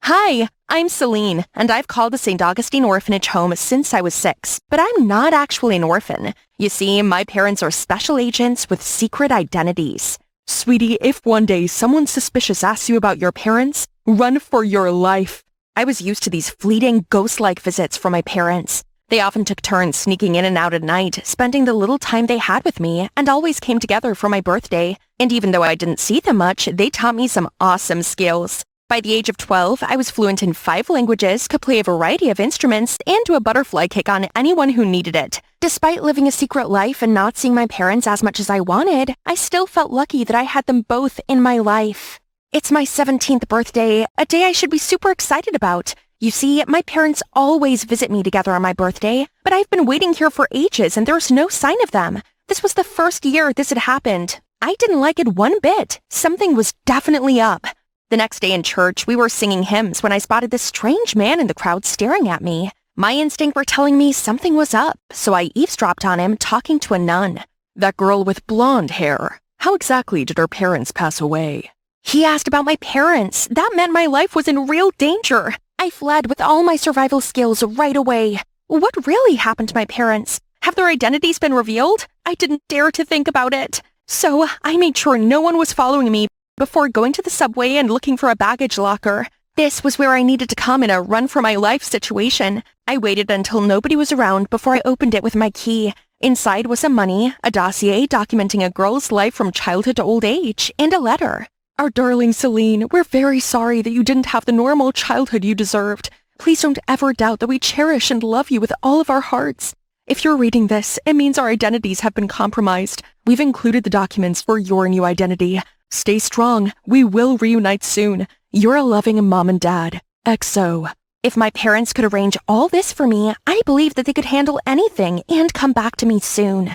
Hi, I'm Celine, and I've called the St. Augustine Orphanage home since I was 6, but I'm not actually an orphan. You see, my parents are special agents with secret identities. Sweetie, if one day someone suspicious asks you about your parents, run for your life. I was used to these fleeting, ghost-like visits from my parents. They often took turns sneaking in and out at night, spending the little time they had with me, and always came together for my birthday. And even though I didn't see them much, they taught me some awesome skills. By the age of 12, I was fluent in 5 languages, could play a variety of instruments, and do a butterfly kick on anyone who needed it. Despite living a secret life and not seeing my parents as much as I wanted, I still felt lucky that I had them both in my life. It's my 17th birthday, a day I should be super excited about. You see, my parents always visit me together on my birthday, but I've been waiting here for ages and there's no sign of them. This was the first year this had happened. I didn't like it one bit. Something was definitely up. The next day in church, we were singing hymns when I spotted this strange man in the crowd staring at me. My instinct were telling me something was up, so I eavesdropped on him talking to a nun. That girl with blonde hair. How exactly did her parents pass away? He asked about my parents. That meant my life was in real danger. I fled with all my survival skills right away. What really happened to my parents? Have their identities been revealed? I didn't dare to think about it. So I made sure no one was following me before going to the subway and looking for a baggage locker. This was where I needed to come in a run-for-my-life situation. I waited until nobody was around before I opened it with my key. Inside was some money, a dossier documenting a girl's life from childhood to old age, and a letter. Our darling Celine, we're very sorry that you didn't have the normal childhood you deserved. Please don't ever doubt that we cherish and love you with all of our hearts. If you're reading this, it means our identities have been compromised. We've included the documents for your new identity. Stay strong. We will reunite soon. You're a loving mom and dad. XO. If my parents could arrange all this for me, I believe that they could handle anything and come back to me soon.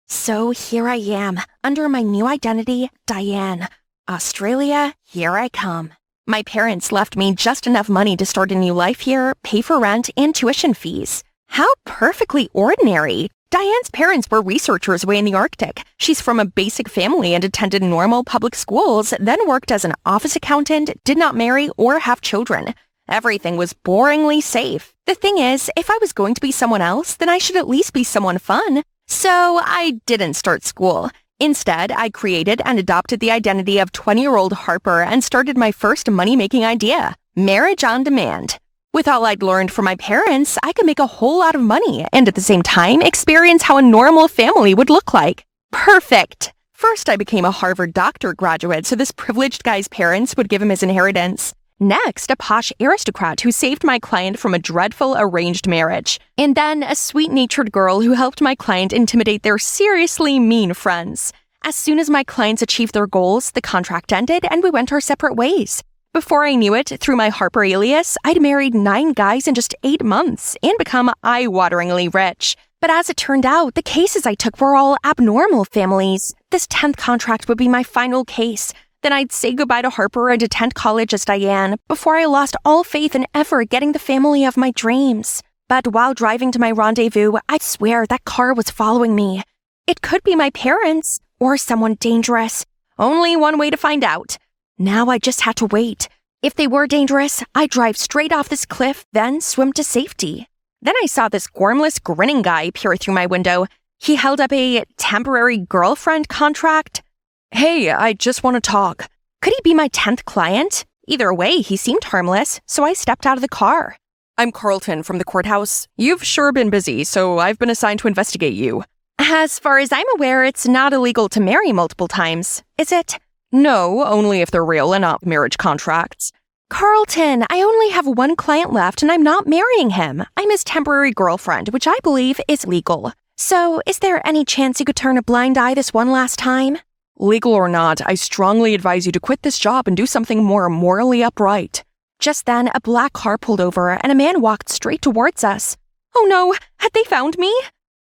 So here I am, under my new identity, Diane. Australia, here I come. My parents left me just enough money to start a new life here, pay for rent, and tuition fees. How perfectly ordinary. Diane's parents were researchers away in the Arctic. She's from a basic family and attended normal public schools, then worked as an office accountant, did not marry or have children. Everything was boringly safe. The thing is, if I was going to be someone else, then I should at least be someone fun. So I didn't start school. Instead, I created and adopted the identity of 20-year-old Harper and started my first money-making idea, marriage on demand. With all I'd learned from my parents, I could make a whole lot of money and at the same time experience how a normal family would look like. Perfect! First, I became a Harvard doctor graduate so this privileged guy's parents would give him his inheritance. Next, a posh aristocrat who saved my client from a dreadful arranged marriage. And then a sweet-natured girl who helped my client intimidate their seriously mean friends. As soon as my clients achieved their goals, the contract ended and we went our separate ways. Before I knew it, through my Harper alias, I'd married 9 guys in just 8 months and become eye-wateringly rich. But as it turned out, the cases I took were all abnormal families. This 10th contract would be my final case. Then I'd say goodbye to Harper and attend college as Diane before I lost all faith in ever getting the family of my dreams. But while driving to my rendezvous, I swear that car was following me. It could be my parents or someone dangerous. Only one way to find out. Now I just had to wait. If they were dangerous, I'd drive straight off this cliff, then swim to safety. Then I saw this gormless, grinning guy peer through my window. He held up a temporary girlfriend contract. Hey, I just want to talk. Could he be my 10th client? Either way, he seemed harmless, so I stepped out of the car. I'm Carlton from the courthouse. You've sure been busy, so I've been assigned to investigate you. As far as I'm aware, it's not illegal to marry multiple times, is it? No, only if they're real and not marriage contracts. Carlton, I only have one client left and I'm not marrying him. I'm his temporary girlfriend, which I believe is legal. So, is there any chance you could turn a blind eye this one last time? Legal or not, I strongly advise you to quit this job and do something more morally upright. Just then, a black car pulled over and a man walked straight towards us. Oh no, had they found me?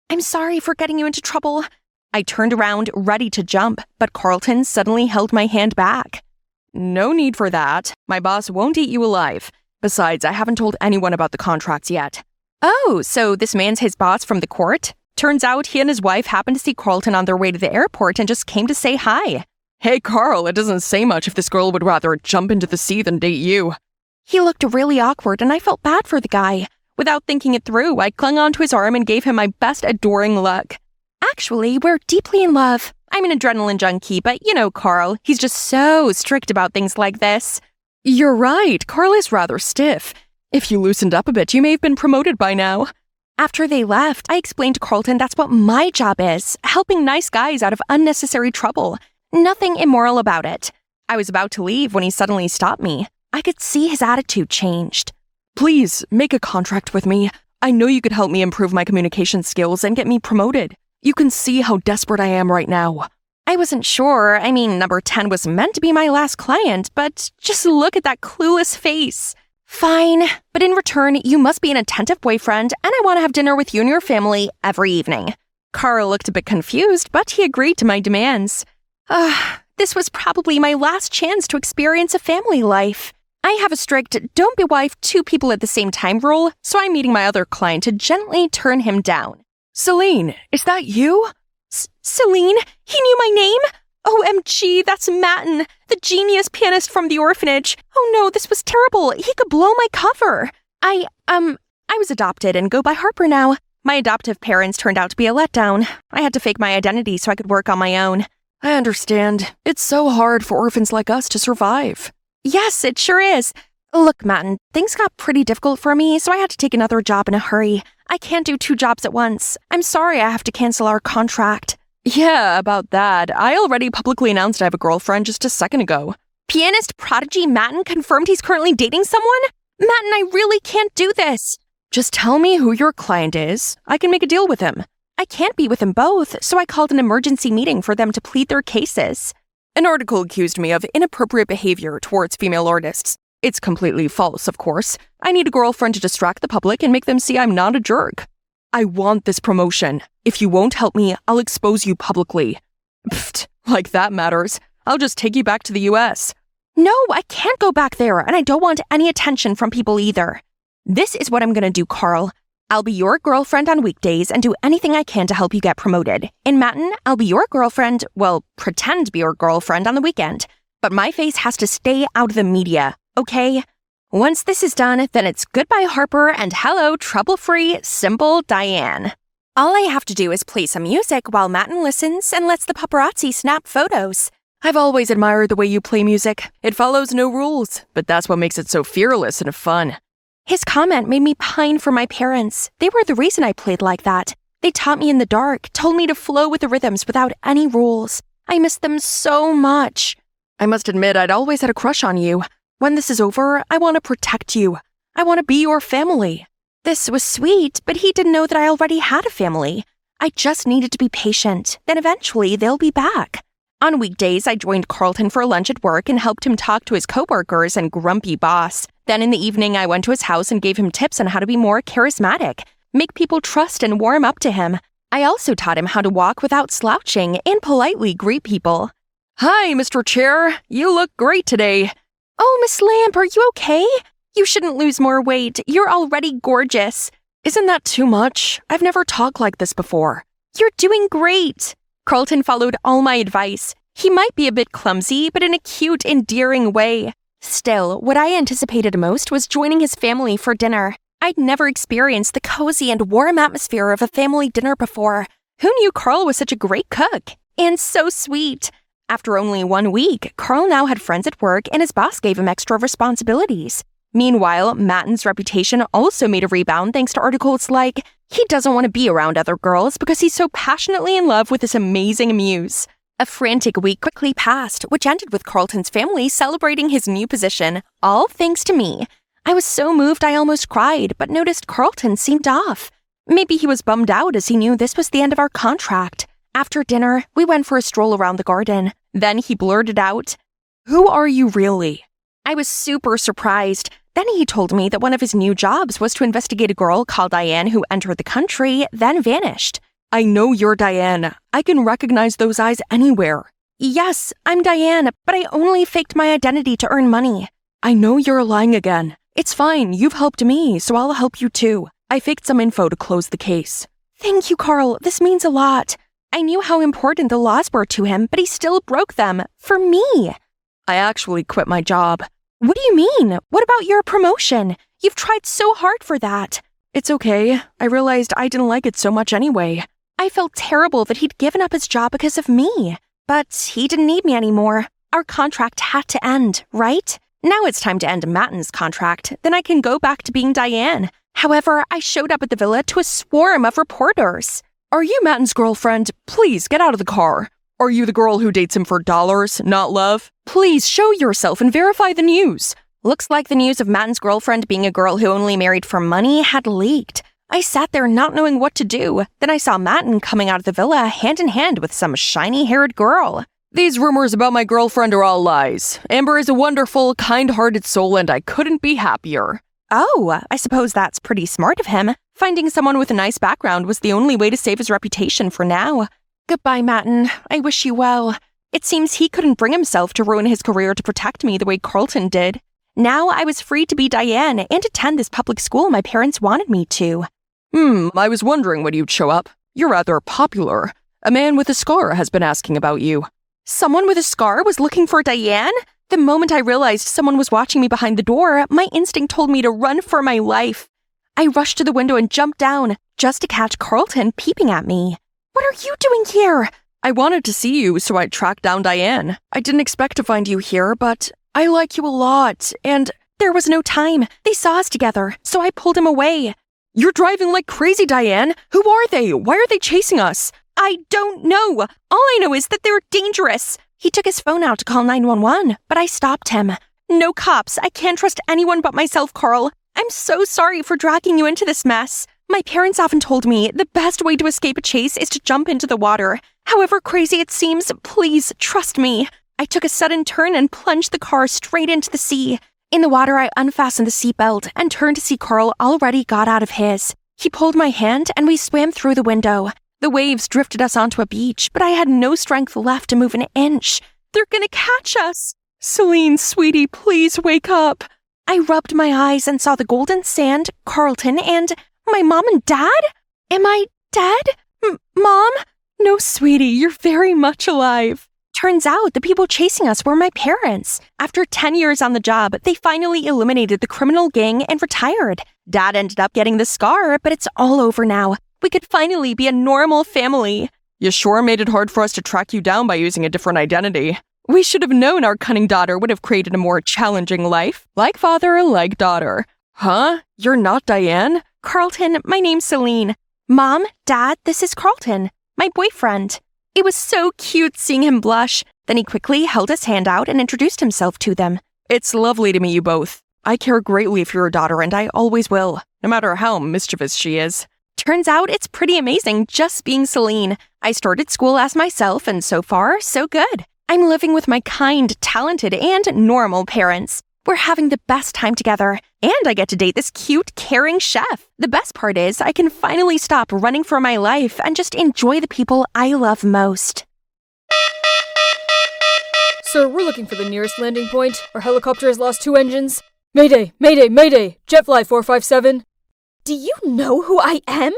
I'm sorry for getting you into trouble. I turned around, ready to jump, but Carlton suddenly held my hand back. No need for that. My boss won't eat you alive. Besides, I haven't told anyone about the contracts yet. Oh, so this man's his boss from the court? Turns out he and his wife happened to see Carlton on their way to the airport and just came to say hi. Hey, Carl, it doesn't say much if this girl would rather jump into the sea than date you. He looked really awkward and I felt bad for the guy. Without thinking it through, I clung onto his arm and gave him my best adoring look. Actually, we're deeply in love. I'm an adrenaline junkie, but you know Carl, he's just so strict about things like this. You're right, Carl is rather stiff. If you loosened up a bit, you may have been promoted by now. After they left, I explained to Carlton that's what my job is, helping nice guys out of unnecessary trouble. Nothing immoral about it. I was about to leave when he suddenly stopped me. I could see his attitude changed. Please, make a contract with me. I know you could help me improve my communication skills and get me promoted. You can see how desperate I am right now. I wasn't sure. I mean, number 10 was meant to be my last client, but just look at that clueless face. Fine, but in return, you must be an attentive boyfriend, and I want to have dinner with you and your family every evening. Carl looked a bit confused, but he agreed to my demands. This was probably my last chance to experience a family life. I have a strict don't be wife two people at the same time rule, so I'm meeting my other client to gently turn him down. Celine, is that you? Celine? He knew my name? OMG, that's Matten, the genius pianist from the orphanage. Oh no, this was terrible. He could blow my cover. I was adopted and go by Harper now. My adoptive parents turned out to be a letdown. I had to fake my identity so I could work on my own. I understand. It's so hard for orphans like us to survive. Yes, it sure is. Look, Matten, things got pretty difficult for me, so I had to take another job in a hurry. I can't do 2 jobs at once. I'm sorry I have to cancel our contract. Yeah, about that. I already publicly announced I have a girlfriend just a second ago. Pianist prodigy Matten confirmed he's currently dating someone? Matten, I really can't do this. Just tell me who your client is. I can make a deal with him. I can't be with them both, so I called an emergency meeting for them to plead their cases. An article accused me of inappropriate behavior towards female artists. It's completely false, of course. I need a girlfriend to distract the public and make them see I'm not a jerk. I want this promotion. If you won't help me, I'll expose you publicly. Pfft, like that matters. I'll just take you back to the US. No, I can't go back there, and I don't want any attention from people either. This is what I'm gonna do, Carl. I'll be your girlfriend on weekdays and do anything I can to help you get promoted. In Matten, I'll be your girlfriend, well, pretend to be your girlfriend on the weekend. But my face has to stay out of the media, okay? Once this is done, then it's goodbye Harper and hello trouble-free, simple Diane. All I have to do is play some music while Matten listens and lets the paparazzi snap photos. I've always admired the way you play music. It follows no rules, but that's what makes it so fearless and fun. His comment made me pine for my parents. They were the reason I played like that. They taught me in the dark, told me to flow with the rhythms without any rules. I miss them so much. I must admit I'd always had a crush on you. When this is over, I want to protect you. I want to be your family. This was sweet, but he didn't know that I already had a family. I just needed to be patient, then eventually they'll be back. On weekdays, I joined Carlton for lunch at work and helped him talk to his coworkers and grumpy boss. Then in the evening, I went to his house and gave him tips on how to be more charismatic, make people trust and warm up to him. I also taught him how to walk without slouching and politely greet people. Hi, Mr. Chair. You look great today. Oh, Miss Lamp, are you okay? You shouldn't lose more weight. You're already gorgeous. Isn't that too much? I've never talked like this before. You're doing great. Carlton followed all my advice. He might be a bit clumsy, but in a cute, endearing way. Still, what I anticipated most was joining his family for dinner. I'd never experienced the cozy and warm atmosphere of a family dinner before. Who knew Carl was such a great cook? And so sweet. After only 1 week, Carl now had friends at work and his boss gave him extra responsibilities. Meanwhile, Matten's reputation also made a rebound thanks to articles like, he doesn't want to be around other girls because he's so passionately in love with this amazing muse. A frantic week quickly passed, which ended with Carlton's family celebrating his new position, all thanks to me. I was so moved I almost cried, but noticed Carlton seemed off. Maybe he was bummed out as he knew this was the end of our contract. After dinner, we went for a stroll around the garden. Then he blurted out, "Who are you really?" I was super surprised. Then he told me that one of his new jobs was to investigate a girl called Diane who entered the country, then vanished. I know you're Diane. I can recognize those eyes anywhere. Yes, I'm Diane, but I only faked my identity to earn money. I know you're lying again. It's fine, you've helped me, so I'll help you too. I faked some info to close the case. Thank you, Carl. This means a lot. I knew how important the laws were to him, but he still broke them. For me. I actually quit my job. What do you mean? What about your promotion? You've tried so hard for that. It's okay. I realized I didn't like it so much anyway. I felt terrible that he'd given up his job because of me. But he didn't need me anymore. Our contract had to end, right? Now it's time to end Matten's contract. Then I can go back to being Diane. However, I showed up at the villa to a swarm of reporters. Are you Matten's girlfriend? Please get out of the car. Are you the girl who dates him for dollars, not love? Please show yourself and verify the news. Looks like the news of Matten's girlfriend being a girl who only married for money had leaked. I sat there not knowing what to do. Then I saw Matten coming out of the villa hand in hand with some shiny-haired girl. These rumors about my girlfriend are all lies. Amber is a wonderful, kind-hearted soul and I couldn't be happier. Oh, I suppose that's pretty smart of him. Finding someone with a nice background was the only way to save his reputation for now. Goodbye, Matten. I wish you well. It seems he couldn't bring himself to ruin his career to protect me the way Carlton did. Now I was free to be Diane and attend this public school my parents wanted me to. I was wondering when you'd show up. You're rather popular. A man with a scar has been asking about you. Someone with a scar was looking for Diane? The moment I realized someone was watching me behind the door, my instinct told me to run for my life. I rushed to the window and jumped down, just to catch Carlton peeping at me. What are you doing here? I wanted to see you, so I tracked down Diane. I didn't expect to find you here, but I like you a lot, and there was no time. They saw us together, so I pulled him away. You're driving like crazy, Diane. Who are they? Why are they chasing us? I don't know. All I know is that they're dangerous. He took his phone out to call 911, but I stopped him. No cops. I can't trust anyone but myself, Carl. I'm so sorry for dragging you into this mess. My parents often told me the best way to escape a chase is to jump into the water. However crazy it seems, please trust me. I took a sudden turn and plunged the car straight into the sea. In the water, I unfastened the seatbelt and turned to see Carl already got out of his. He pulled my hand and we swam through the window. The waves drifted us onto a beach, but I had no strength left to move an inch. They're gonna catch us. Celine, sweetie, please wake up. I rubbed my eyes and saw the golden sand, Carlton, and my mom and dad? Am I dead? Mom? No, sweetie, you're very much alive. Turns out the people chasing us were my parents. After 10 years on the job, they finally eliminated the criminal gang and retired. Dad ended up getting the scar, but it's all over now. We could finally be a normal family. You sure made it hard for us to track you down by using a different identity. We should have known our cunning daughter would have created a more challenging life. Like father, like daughter. Huh? You're not Diane? Carlton, my name's Celine. Mom, Dad, this is Carlton, my boyfriend. It was so cute seeing him blush. Then he quickly held his hand out and introduced himself to them. It's lovely to meet you both. I care greatly for your daughter and I always will, no matter how mischievous she is. Turns out it's pretty amazing just being Celine. I started school as myself and so far, so good. I'm living with my kind, talented, and normal parents. We're having the best time together, and I get to date this cute, caring chef. The best part is I can finally stop running for my life and just enjoy the people I love most. Sir, we're looking for the nearest landing point. Our helicopter has lost 2 engines. Mayday! Mayday! Mayday! Jetfly 457. Do you know who I am?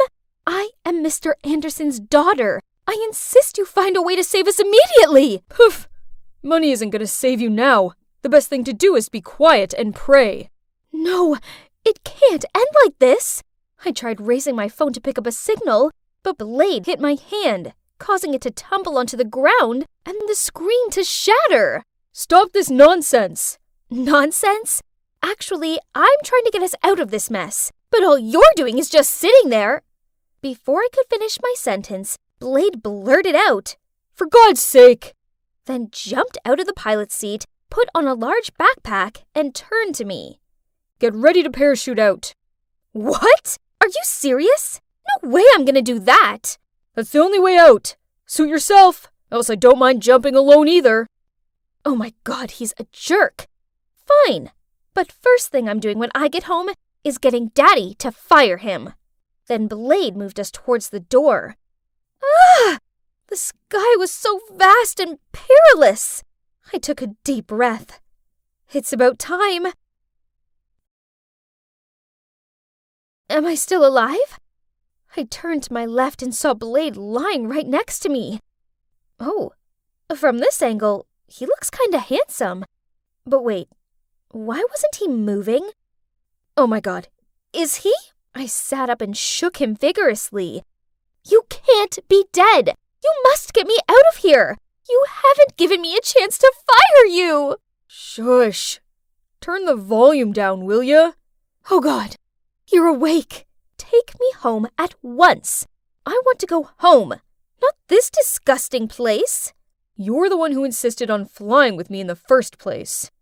I am Mr. Anderson's daughter. I insist you find a way to save us immediately. Poof! Money isn't going to save you now. The best thing to do is be quiet and pray. No, it can't end like this. I tried raising my phone to pick up a signal, but Blade hit my hand, causing it to tumble onto the ground and the screen to shatter. Stop this nonsense. Nonsense? Actually, I'm trying to get us out of this mess, but all you're doing is just sitting there. Before I could finish my sentence, Blade blurted out, "For God's sake!" then jumped out of the pilot's seat, put on a large backpack, and turned to me. "Get ready to parachute out." What? Are you serious? No way I'm gonna do that. That's the only way out. Suit yourself, else I don't mind jumping alone either. Oh my God, he's a jerk. Fine. But first thing I'm doing when I get home is getting Daddy to fire him. Then Blade moved us towards the door. Ah! The sky was so vast and perilous. I took a deep breath. It's about time. Am I still alive? I turned to my left and saw Blade lying right next to me. Oh, from this angle, he looks kinda handsome. But wait, Why wasn't he moving? Oh my god, is he? I sat up and shook him vigorously. You can't be dead! You must get me out of here! You haven't given me a chance to fire you! Shush. Turn the volume down, will ya? Oh god, you're awake. Take me home at once. I want to go home, not this disgusting place. You're the one who insisted on flying with me in the first place.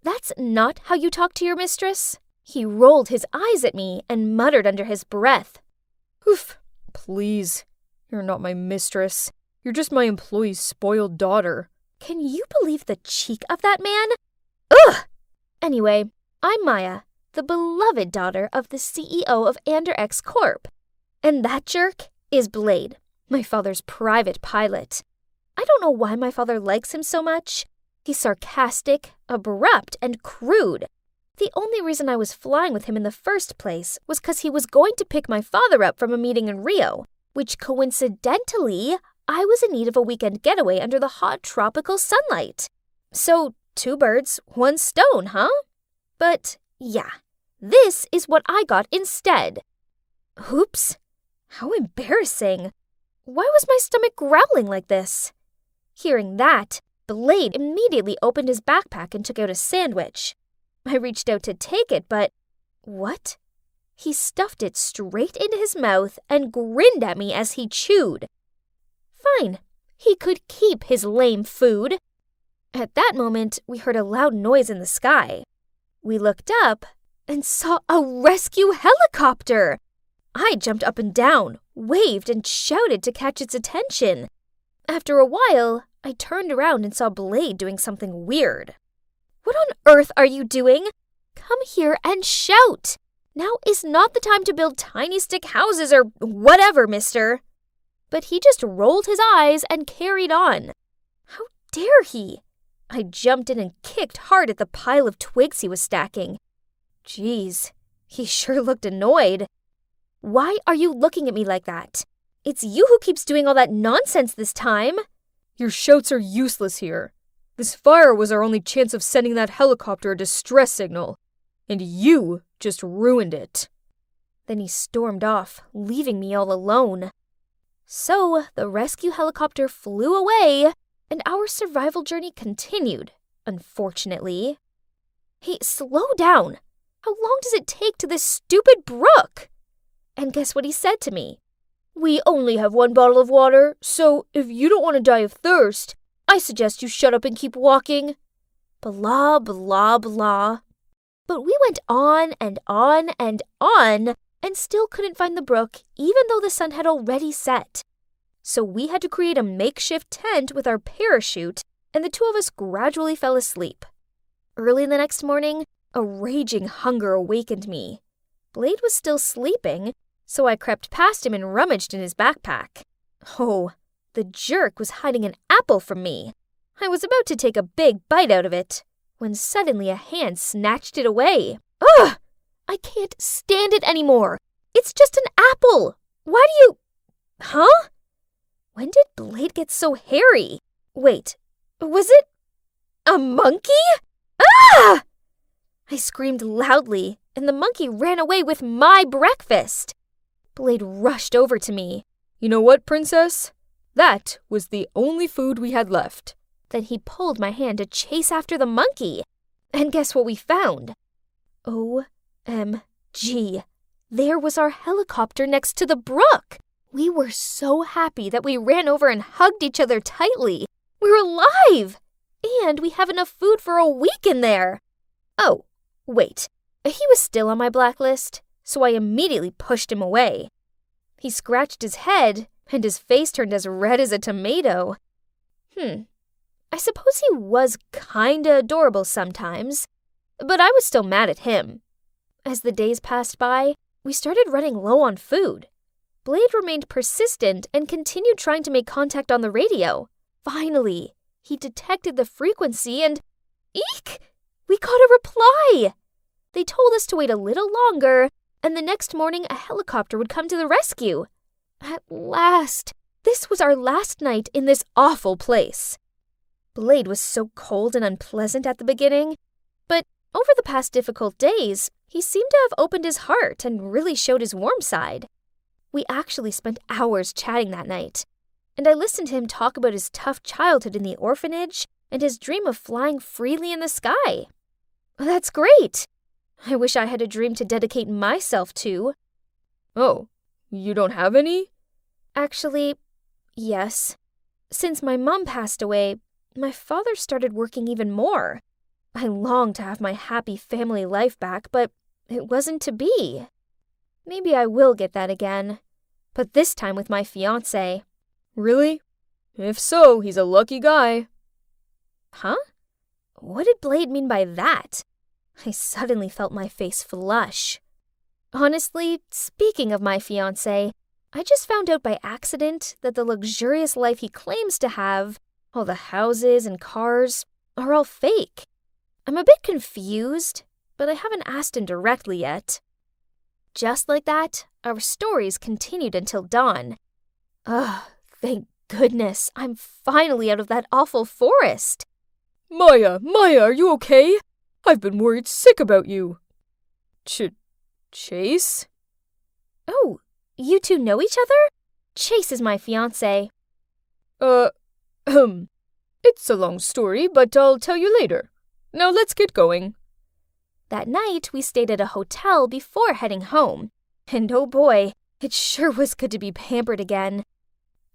That's not how you talk to your mistress. He rolled his eyes at me and muttered under his breath. Oof, please. You're not my mistress. You're just my employee's spoiled daughter. Can you believe the cheek of that man? Ugh! Anyway, I'm Maya, the beloved daughter of the CEO of Anderex Corp. And that jerk is Blade, my father's private pilot. I don't know why my father likes him so much. He's sarcastic, abrupt, and crude. The only reason I was flying with him in the first place was because he was going to pick my father up from a meeting in Rio, which coincidentally, I was in need of a weekend getaway under the hot tropical sunlight. So, 2 birds, 1 stone, huh? But, yeah, this is what I got instead. Oops, how embarrassing. Why was my stomach growling like this? Hearing that, Blade immediately opened his backpack and took out a sandwich. I reached out to take it, but what? He stuffed it straight into his mouth and grinned at me as he chewed. Fine, he could keep his lame food. At that moment, we heard a loud noise in the sky. We looked up and saw a rescue helicopter. I jumped up and down, waved, and shouted to catch its attention. After a while, I turned around and saw Blade doing something weird. What on earth are you doing? Come here and shout. Now is not the time to build tiny stick houses or whatever, mister. But he just rolled his eyes and carried on. How dare he? I jumped in and kicked hard at the pile of twigs he was stacking. Geez, he sure looked annoyed. Why are you looking at me like that? It's you who keeps doing all that nonsense this time. Your shouts are useless here. This fire was our only chance of sending that helicopter a distress signal, and you just ruined it. Then he stormed off, leaving me all alone. So the rescue helicopter flew away, and our survival journey continued, unfortunately. Hey, slow down. How long does it take to this stupid brook? And guess what he said to me? We only have 1 bottle of water, so if you don't want to die of thirst, I suggest you shut up and keep walking. Blah, blah, blah. But we went on and on and on, and still couldn't find the brook, even though the sun had already set. So we had to create a makeshift tent with our parachute, and the 2 of us gradually fell asleep. Early the next morning, a raging hunger awakened me. Blade was still sleeping, so I crept past him and rummaged in his backpack. Oh, the jerk was hiding an apple from me. I was about to take a big bite out of it, when suddenly a hand snatched it away. Ugh! I can't stand it anymore. It's just an apple. Why do you... Huh? When did Blade get so hairy? Wait, was it a monkey? Ah! I screamed loudly, and the monkey ran away with my breakfast. Blade rushed over to me. You know what, princess? That was the only food we had left. Then he pulled my hand to chase after the monkey. And guess what we found? OMG. There was our helicopter next to the brook. We were so happy that we ran over and hugged each other tightly. We're alive! And we have enough food for a week in there. Oh, wait. He was still on my blacklist, so I immediately pushed him away. He scratched his head, and his face turned as red as a tomato. I suppose he was kinda adorable sometimes, but I was still mad at him. As the days passed by, we started running low on food. Blade remained persistent and continued trying to make contact on the radio. Finally, he detected the frequency and... Eek! We got a reply! They told us to wait a little longer, and the next morning a helicopter would come to the rescue. At last! This was our last night in this awful place. Blade was so cold and unpleasant at the beginning. But over the past difficult days, he seemed to have opened his heart and really showed his warm side. We actually spent hours chatting that night, and I listened to him talk about his tough childhood in the orphanage and his dream of flying freely in the sky. That's great! I wish I had a dream to dedicate myself to. Oh, you don't have any? Actually, yes. Since my mom passed away, my father started working even more. I longed to have my happy family life back, but it wasn't to be. Maybe I will get that again, but this time with my fiancé. Really? If so, he's a lucky guy. Huh? What did Blade mean by that? I suddenly felt my face flush. Honestly, speaking of my fiancé, I just found out by accident that the luxurious life he claims to have, all the houses and cars, are all fake. I'm a bit confused, but I haven't asked him directly yet. Just like that, our stories continued until dawn. Ugh, thank goodness, I'm finally out of that awful forest. Maya, are you okay? I've been worried sick about you. Chase? Oh, you two know each other? Chase is my fiancé. It's a long story, but I'll tell you later. Now let's get going. That night, we stayed at a hotel before heading home. And oh boy, it sure was good to be pampered again.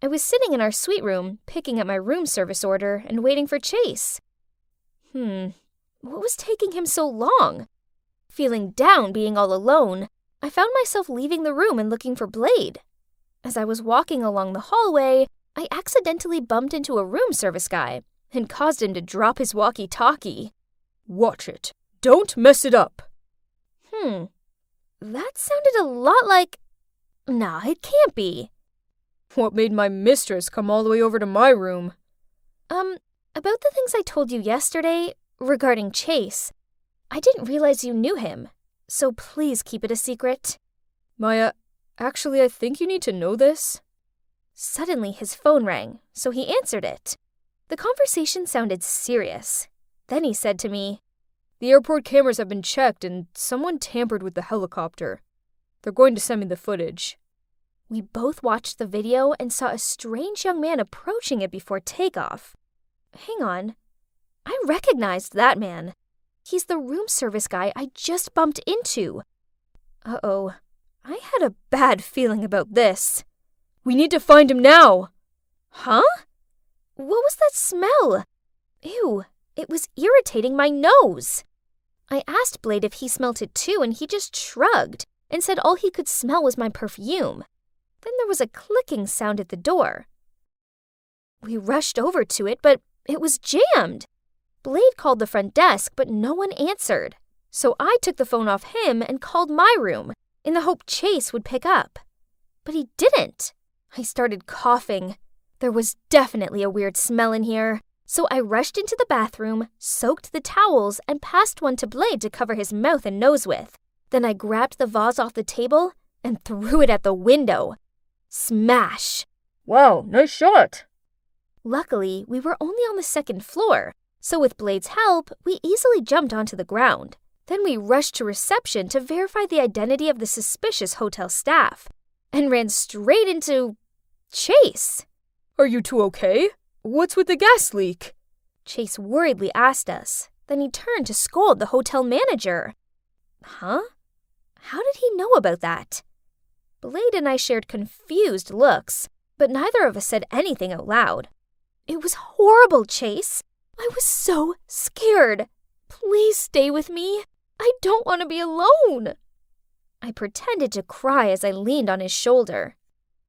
I was sitting in our suite room, picking up my room service order and waiting for Chase. What was taking him so long? Feeling down being all alone, I found myself leaving the room and looking for Blade. As I was walking along the hallway, I accidentally bumped into a room service guy and caused him to drop his walkie-talkie. Watch it. Don't mess it up. That sounded a lot like... Nah, it can't be. What made my mistress come all the way over to my room? About the things I told you yesterday regarding Chase, I didn't realize you knew him, so please keep it a secret. Maya, actually, I think you need to know this. Suddenly, his phone rang, so he answered it. The conversation sounded serious. Then he said to me, "The airport cameras have been checked and someone tampered with the helicopter. They're going to send me the footage." We both watched the video and saw a strange young man approaching it before takeoff. Hang on. I recognized that man. He's the room service guy I just bumped into. Uh-oh. I had a bad feeling about this. We need to find him now. Huh? What was that smell? Ew, it was irritating my nose. I asked Blade if he smelt it too, and he just shrugged and said all he could smell was my perfume. Then there was a clicking sound at the door. We rushed over to it, but it was jammed. Blade called the front desk, but no one answered. So I took the phone off him and called my room, in the hope Chase would pick up. But he didn't. I started coughing. There was definitely a weird smell in here. So I rushed into the bathroom, soaked the towels, and passed one to Blade to cover his mouth and nose with. Then I grabbed the vase off the table and threw it at the window. Smash! Wow, nice shot. Luckily, we were only on the second floor, so with Blade's help, we easily jumped onto the ground. Then we rushed to reception to verify the identity of the suspicious hotel staff, and ran straight into... Chase. Are you two okay? What's with the gas leak? Chase worriedly asked us. Then he turned to scold the hotel manager. Huh? How did he know about that? Blade and I shared confused looks, but neither of us said anything out loud. It was horrible, Chase. I was so scared. Please stay with me. I don't want to be alone. I pretended to cry as I leaned on his shoulder.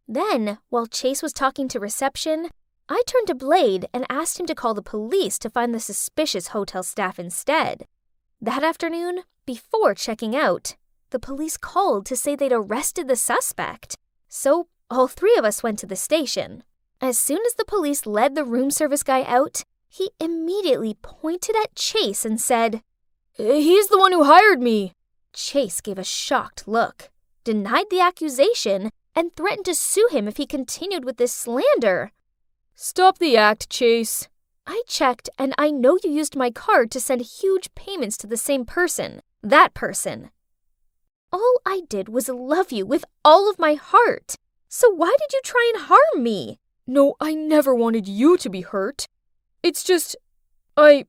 Then, while Chase was talking to reception, I turned to Blade and asked him to call the police to find the suspicious hotel staff instead. That afternoon, before checking out, the police called to say they'd arrested the suspect. So all three of us went to the station. As soon as the police led the room service guy out, he immediately pointed at Chase and said, "He's the one who hired me." Chase gave a shocked look, denied the accusation, and threatened to sue him if he continued with this slander. Stop the act, Chase. I checked, and I know you used my card to send huge payments to the same person. That person. All I did was love you with all of my heart. So why did you try and harm me? No, I never wanted you to be hurt. It's just, Why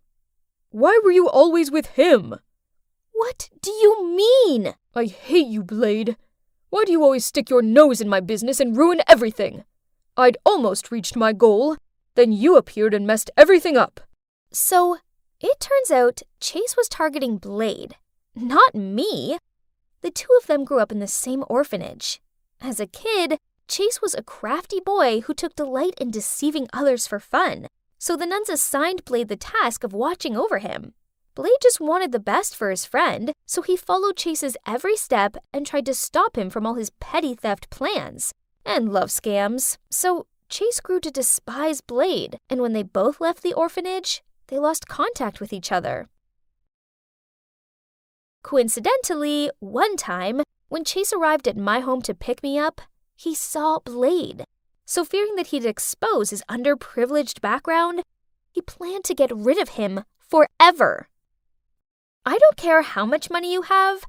were you always with him? What do you mean? I hate you, Blade. Why do you always stick your nose in my business and ruin everything? I'd almost reached my goal. Then you appeared and messed everything up. So, it turns out Chase was targeting Blade, not me. The two of them grew up in the same orphanage. As a kid, Chase was a crafty boy who took delight in deceiving others for fun, so the nuns assigned Blade the task of watching over him. Blade just wanted the best for his friend, so he followed Chase's every step and tried to stop him from all his petty theft plans and love scams. So Chase grew to despise Blade, and when they both left the orphanage, they lost contact with each other. Coincidentally, one time, when Chase arrived at my home to pick me up, he saw Blade. So fearing that he'd expose his underprivileged background, he planned to get rid of him forever. I don't care how much money you have.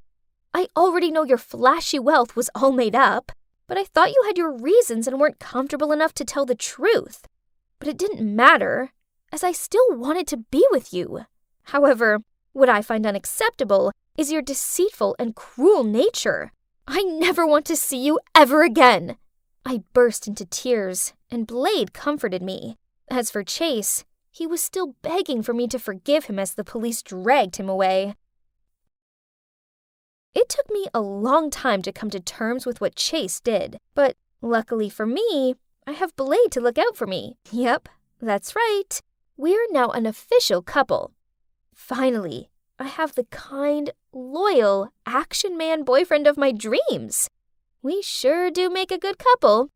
I already know your flashy wealth was all made up, but I thought you had your reasons and weren't comfortable enough to tell the truth. But it didn't matter, as I still wanted to be with you. However, what I find unacceptable is your deceitful and cruel nature. I never want to see you ever again. I burst into tears, and Blade comforted me. As for Chase, he was still begging for me to forgive him as the police dragged him away. It took me a long time to come to terms with what Chase did, but luckily for me, I have Blade to look out for me. Yep, that's right. We're now an official couple. Finally, I have the kind, loyal, action man boyfriend of my dreams. We sure do make a good couple.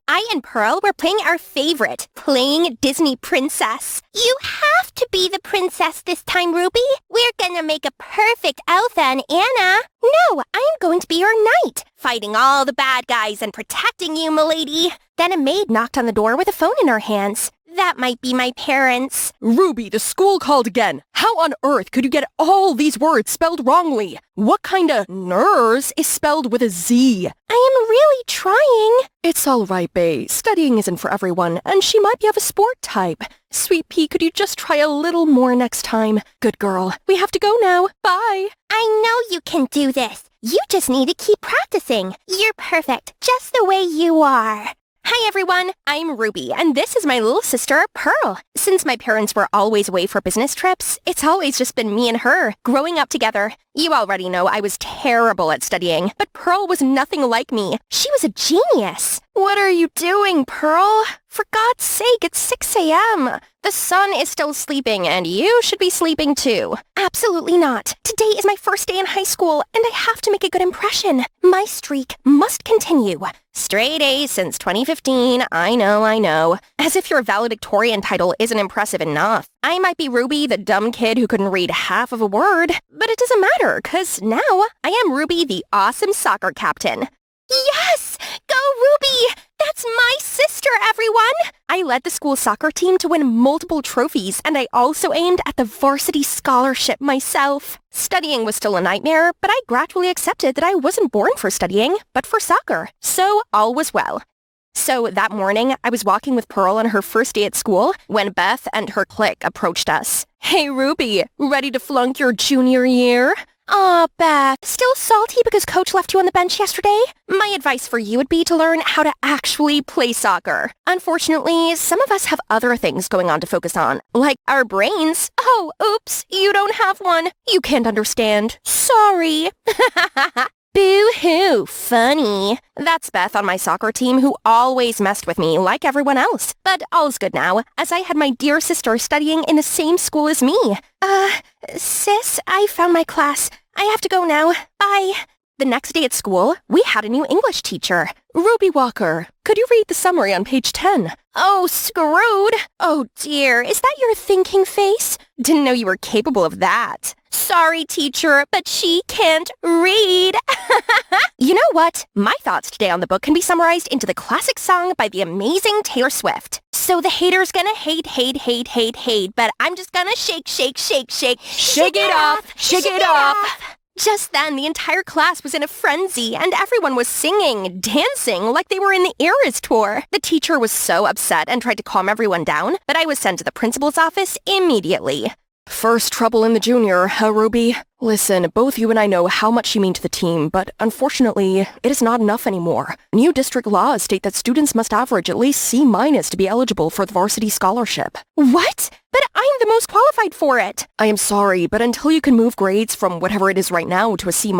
I and Pearl were playing our favorite, playing Disney Princess. You have to be the princess this time, Ruby. We're gonna make a perfect Elsa and Anna. No, I'm going to be your knight, fighting all the bad guys and protecting you, milady. Then a maid knocked on the door with a phone in her hands. That might be my parents. Ruby, the school called again. How on earth could you get all these words spelled wrongly? What kind of nurse is spelled with a Z? I am really trying. It's all right, Bae. Studying isn't for everyone, and she might be of a sport type. Sweet Pea, could you just try a little more next time? Good girl. We have to go now. Bye. I know you can do this. You just need to keep practicing. You're perfect, just the way you are. Hi everyone, I'm Ruby, and this is my little sister, Pearl. Since my parents were always away for business trips, it's always just been me and her, growing up together. You already know I was terrible at studying, but Pearl was nothing like me. She was a genius. What are you doing, Pearl? For God's sake, it's 6 a.m. The sun is still sleeping, and you should be sleeping too. Absolutely not. Today is my first day in high school, and I have to make a good impression. My streak must continue. Straight A's since 2015, I know. As if your valedictorian title isn't impressive enough. I might be Ruby, the dumb kid who couldn't read half of a word, but it doesn't matter, 'cause now I am Ruby, the awesome soccer captain. Yes! Go Ruby! That's my sister, everyone! I led the school soccer team to win multiple trophies, and I also aimed at the varsity scholarship myself. Studying was still a nightmare, but I gradually accepted that I wasn't born for studying, but for soccer. So all was well. So that morning, I was walking with Pearl on her first day at school when Beth and her clique approached us. Hey Ruby, ready to flunk your junior year? Aw, Beth, still salty because Coach left you on the bench yesterday? My advice for you would be to learn how to actually play soccer. Unfortunately, some of us have other things going on to focus on, like our brains. Oh, oops, you don't have one. You can't understand. Sorry. Boo-hoo, funny. That's Beth on my soccer team who always messed with me like everyone else. But all's good now, as I had my dear sister studying in the same school as me. Sis, I found my class. I have to go now. Bye. The next day at school, we had a new English teacher. Ruby Walker, could you read the summary on page 10? Oh, screwed. Oh dear, is that your thinking face? Didn't know you were capable of that. Sorry, teacher, but she can't read. You know what? My thoughts today on the book can be summarized into the classic song by the amazing Taylor Swift. So the hater's gonna hate, but I'm just gonna shake it off, shake it off. Just then, the entire class was in a frenzy, and everyone was singing, dancing, like they were in the Eras tour. The teacher was so upset and tried to calm everyone down, but I was sent to the principal's office immediately. First trouble in the junior, huh, Ruby? Listen, both you and I know how much you mean to the team, but unfortunately, it is not enough anymore. New district laws state that students must average at least C- to be eligible for the varsity scholarship. What? But I'm the most qualified for it. I am sorry, but until you can move grades from whatever it is right now to a C-,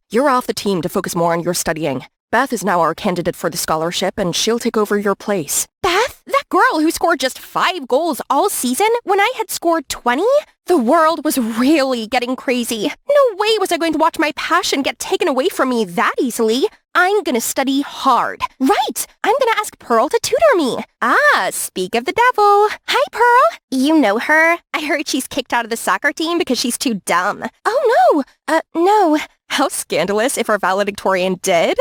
you're off the team to focus more on your studying. Beth is now our candidate for the scholarship, and she'll take over your place. Beth? That girl who scored just 5 goals all season when I had scored 20? The world was really getting crazy. No way was I going to watch my passion get taken away from me that easily. I'm gonna study hard. Right! I'm gonna ask Pearl to tutor me. Ah, speak of the devil. Hi, Pearl. You know her? I heard she's kicked out of the soccer team because she's too dumb. Oh, no. No. How scandalous if our valedictorian did.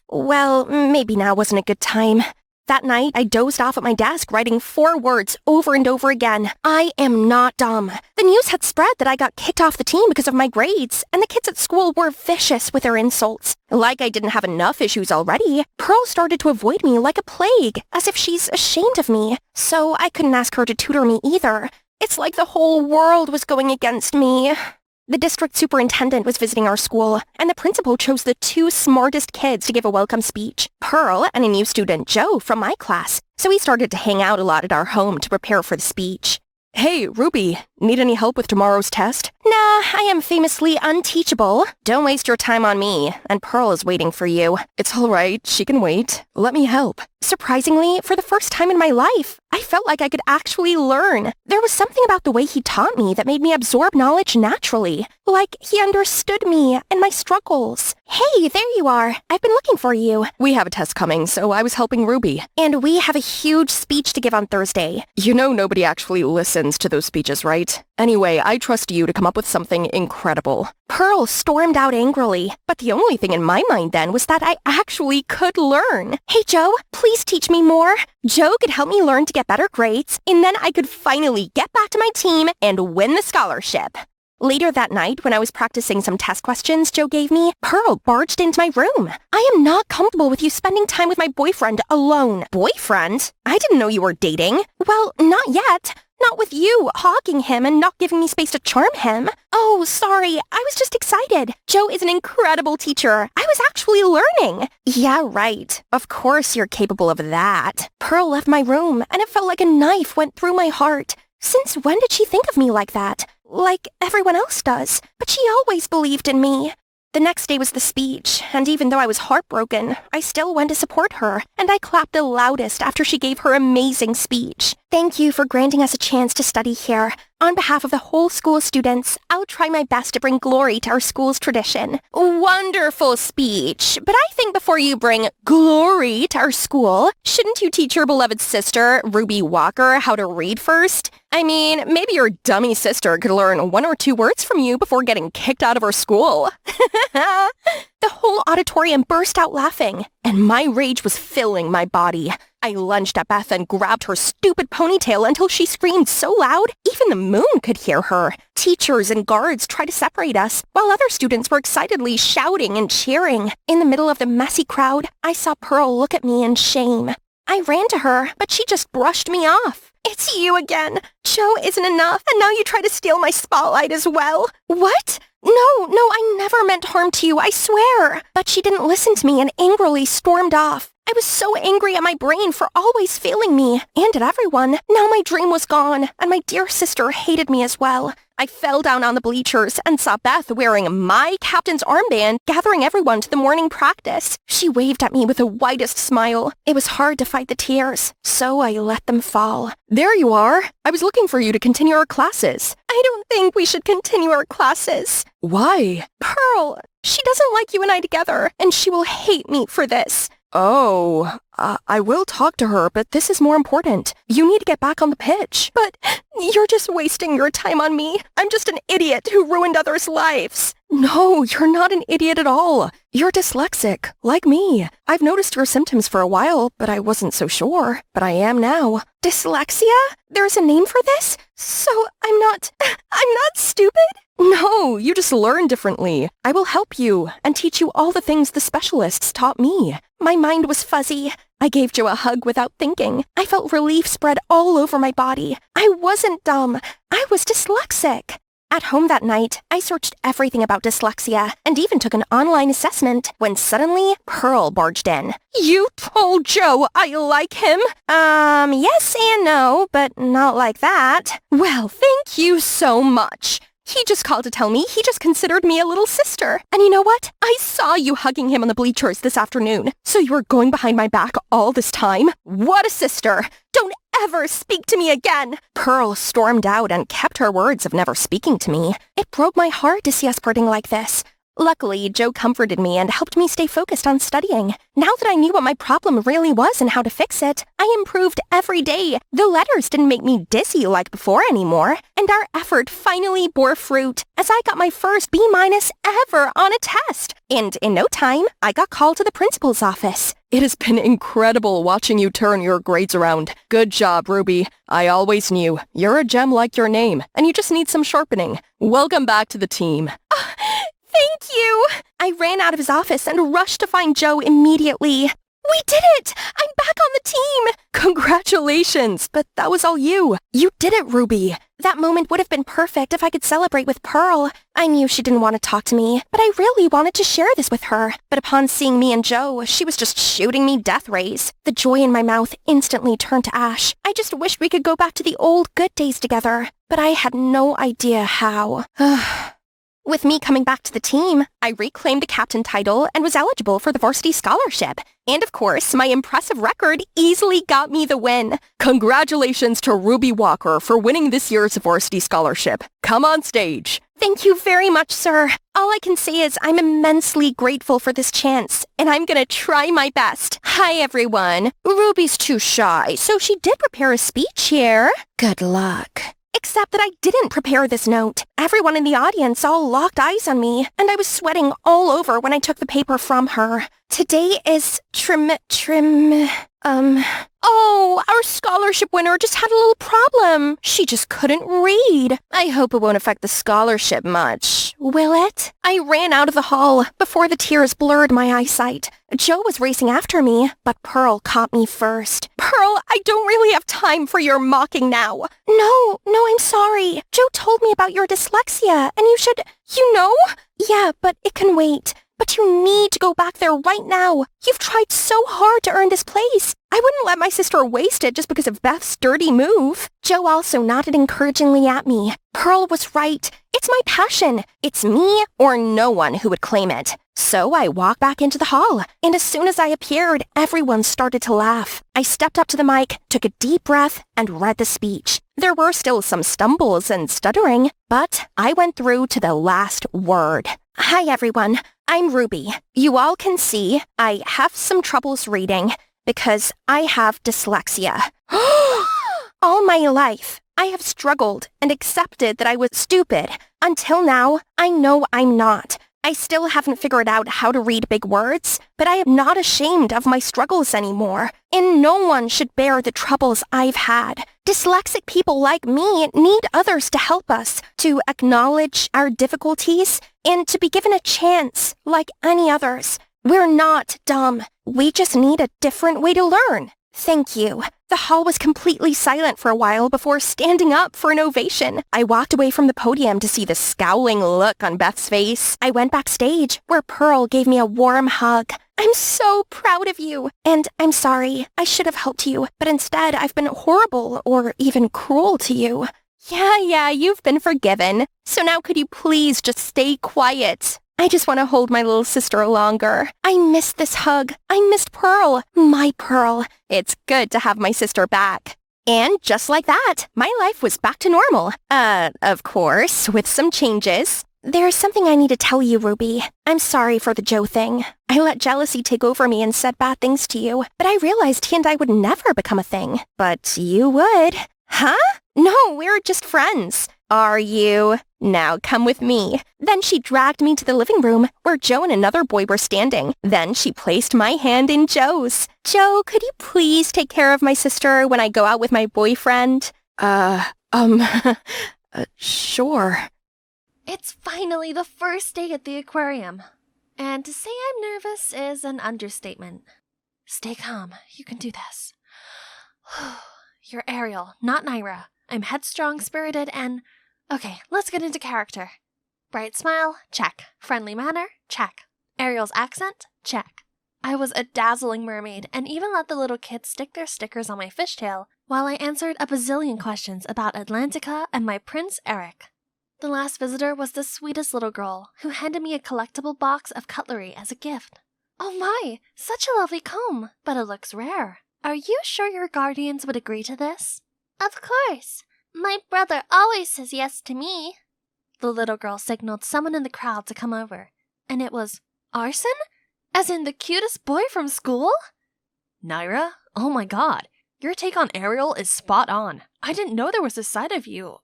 Well, maybe now wasn't a good time. That night, I dozed off at my desk writing 4 words over and over again. I am not dumb. The news had spread that I got kicked off the team because of my grades, and the kids at school were vicious with their insults. Like I didn't have enough issues already, Pearl started to avoid me like a plague, as if she's ashamed of me. So I couldn't ask her to tutor me either. It's like the whole world was going against me. The district superintendent was visiting our school, and the principal chose the 2 smartest kids to give a welcome speech, Pearl and a new student, Joe, from my class. So we started to hang out a lot at our home to prepare for the speech. Hey, Ruby, need any help with tomorrow's test? Nah, I am famously unteachable. Don't waste your time on me, and Pearl is waiting for you. It's all right, she can wait. Let me help. Surprisingly, for the first time in my life, I felt like I could actually learn. There was something about the way he taught me that made me absorb knowledge naturally. Like he understood me and my struggles. Hey, there you are. I've been looking for you. We have a test coming, so I was helping Ruby. And we have a huge speech to give on Thursday. You know nobody actually listens to those speeches, right? Anyway, I trust you to come up with something incredible. Pearl stormed out angrily, but the only thing in my mind then was that I actually could learn. Hey, Joe, please teach me more. Joe could help me learn to get better grades, and then I could finally get back to my team and win the scholarship. Later that night, when I was practicing some test questions Joe gave me, Pearl barged into my room. I am not comfortable with you spending time with my boyfriend alone. Boyfriend? I didn't know you were dating. Well, not yet. Not with you hogging him and not giving me space to charm him. Oh, sorry. I was just excited. Joe is an incredible teacher. I was actually learning. Yeah, right. Of course you're capable of that. Pearl left my room, and it felt like a knife went through my heart. Since when did she think of me like that? Like everyone else does. But she always believed in me. The next day was the speech, and even though I was heartbroken, I still went to support her, and I clapped the loudest after she gave her amazing speech. Thank you for granting us a chance to study here. On behalf of the whole school students, I'll try my best to bring glory to our school's tradition. Wonderful speech, but I think before you bring glory to our school, shouldn't you teach your beloved sister, Ruby Walker, how to read first? I mean, maybe your dummy sister could learn 1 or 2 words from you before getting kicked out of her school. The whole auditorium burst out laughing, and my rage was filling my body. I lunged at Beth and grabbed her stupid ponytail until she screamed so loud, even the moon could hear her. Teachers and guards tried to separate us, while other students were excitedly shouting and cheering. In the middle of the messy crowd, I saw Pearl look at me in shame. I ran to her, but she just brushed me off. It's you again. Joe isn't enough, and now you try to steal my spotlight as well. What? No, I never meant harm to you, I swear. But she didn't listen to me and angrily stormed off. I was so angry at my brain for always failing me, and at everyone. Now my dream was gone, and my dear sister hated me as well. I fell down on the bleachers and saw Beth wearing my captain's armband, gathering everyone to the morning practice. She waved at me with the widest smile. It was hard to fight the tears, so I let them fall. There you are. I was looking for you to continue our classes. I don't think we should continue our classes. Why? Pearl, she doesn't like you and I together, and she will hate me for this. Oh, I will talk to her, but this is more important. You need to get back on the pitch. But you're just wasting your time on me. I'm just an idiot who ruined others' lives. No, you're not an idiot at all. You're dyslexic, like me. I've noticed your symptoms for a while, but I wasn't so sure. But I am now. Dyslexia? There's a name for this? So I'm not stupid? No, you just learn differently. I will help you and teach you all the things the specialists taught me. My mind was fuzzy. I gave Joe a hug without thinking. I felt relief spread all over my body. I wasn't dumb. I was dyslexic. At home that night, I searched everything about dyslexia and even took an online assessment when suddenly Pearl barged in. You told Joe I like him? Yes and no, but not like that. Well, thank you so much. He just called to tell me he just considered me a little sister. And you know what? I saw you hugging him on the bleachers this afternoon. So you were going behind my back all this time? What a sister! Don't ever speak to me again! Pearl stormed out and kept her words of never speaking to me. It broke my heart to see us parting like this. Luckily, Joe comforted me and helped me stay focused on studying. Now that I knew what my problem really was and how to fix it, I improved every day. The letters didn't make me dizzy like before anymore, and our effort finally bore fruit as I got my first B- ever on a test. And in no time, I got called to the principal's office. It has been incredible watching you turn your grades around. Good job, Ruby. I always knew. You're a gem like your name, and you just need some sharpening. Welcome back to the team. Thank you! I ran out of his office and rushed to find Joe immediately. We did it! I'm back on the team! Congratulations! But that was all you. You did it, Ruby. That moment would have been perfect if I could celebrate with Pearl. I knew she didn't want to talk to me, but I really wanted to share this with her. But upon seeing me and Joe, she was just shooting me death rays. The joy in my mouth instantly turned to ash. I just wished we could go back to the old good days together. But I had no idea how. With me coming back to the team, I reclaimed a captain title and was eligible for the varsity scholarship. And of course, my impressive record easily got me the win. Congratulations to Ruby Walker for winning this year's varsity scholarship. Come on stage. Thank you very much, sir. All I can say is I'm immensely grateful for this chance, and I'm gonna try my best. Hi, everyone. Ruby's too shy, so she did prepare a speech here. Good luck. Except that I didn't prepare this note. Everyone in the audience all locked eyes on me, and I was sweating all over when I took the paper from her. Today is Oh, our scholarship winner just had a little problem. She just couldn't read. I hope it won't affect the scholarship much. Will it? I ran out of the hall before the tears blurred my eyesight. Joe was racing after me, but Pearl caught me first. Pearl, I don't really have time for your mocking now. No, I'm sorry. Joe told me about your dyslexia, and you should, Yeah, but it can wait. But you need to go back there right now. You've tried so hard to earn this place. I wouldn't let my sister waste it just because of Beth's dirty move. Joe also nodded encouragingly at me. Pearl was right. It's my passion. It's me or no one who would claim it. So I walked back into the hall, and as soon as I appeared, everyone started to laugh. I stepped up to the mic, took a deep breath, and read the speech. There were still some stumbles and stuttering, but I went through to the last word. Hi, everyone. I'm Ruby. You all can see I have some troubles reading because I have dyslexia. All my life, I have struggled and accepted that I was stupid. Until now, I know I'm not. I still haven't figured out how to read big words, but I am not ashamed of my struggles anymore, and no one should bear the troubles I've had. Dyslexic people like me need others to help us, to acknowledge our difficulties, and to be given a chance like any others. We're not dumb. We just need a different way to learn. Thank you. The hall was completely silent for a while before standing up for an ovation. I walked away from the podium to see the scowling look on Beth's face. I went backstage, where Pearl gave me a warm hug. I'm so proud of you, and I'm sorry. I should have helped you, but instead I've been horrible or even cruel to you. Yeah, you've been forgiven. So now could you please just stay quiet? I just want to hold my little sister longer. I missed this hug. I missed Pearl. My Pearl. It's good to have my sister back. And just like that, my life was back to normal. Of course, with some changes. There's something I need to tell you, Ruby. I'm sorry for the Joe thing. I let jealousy take over me and said bad things to you, but I realized he and I would never become a thing. But you would. Huh? No, we're just friends. Are you? Now come with me. Then she dragged me to the living room where Joe and another boy were standing. Then she placed my hand in Joe's. Joe, could you please take care of my sister when I go out with my boyfriend? Sure. It's finally the first day at the aquarium. And to say I'm nervous is an understatement. Stay calm. You can do this. You're Ariel, not Naira. I'm headstrong, spirited, and... Okay, let's get into character. Bright smile? Check. Friendly manner? Check. Ariel's accent? Check. I was a dazzling mermaid and even let the little kids stick their stickers on my fishtail while I answered a bazillion questions about Atlantica and my Prince Eric. The last visitor was the sweetest little girl who handed me a collectible box of cutlery as a gift. Oh my, such a lovely comb, but it looks rare. Are you sure your guardians would agree to this? Of course. My brother always says yes to me. The little girl signaled someone in the crowd to come over, and it was Arson? As in the cutest boy from school? Naira? Oh my god, your take on Ariel is spot on. I didn't know there was a side of you.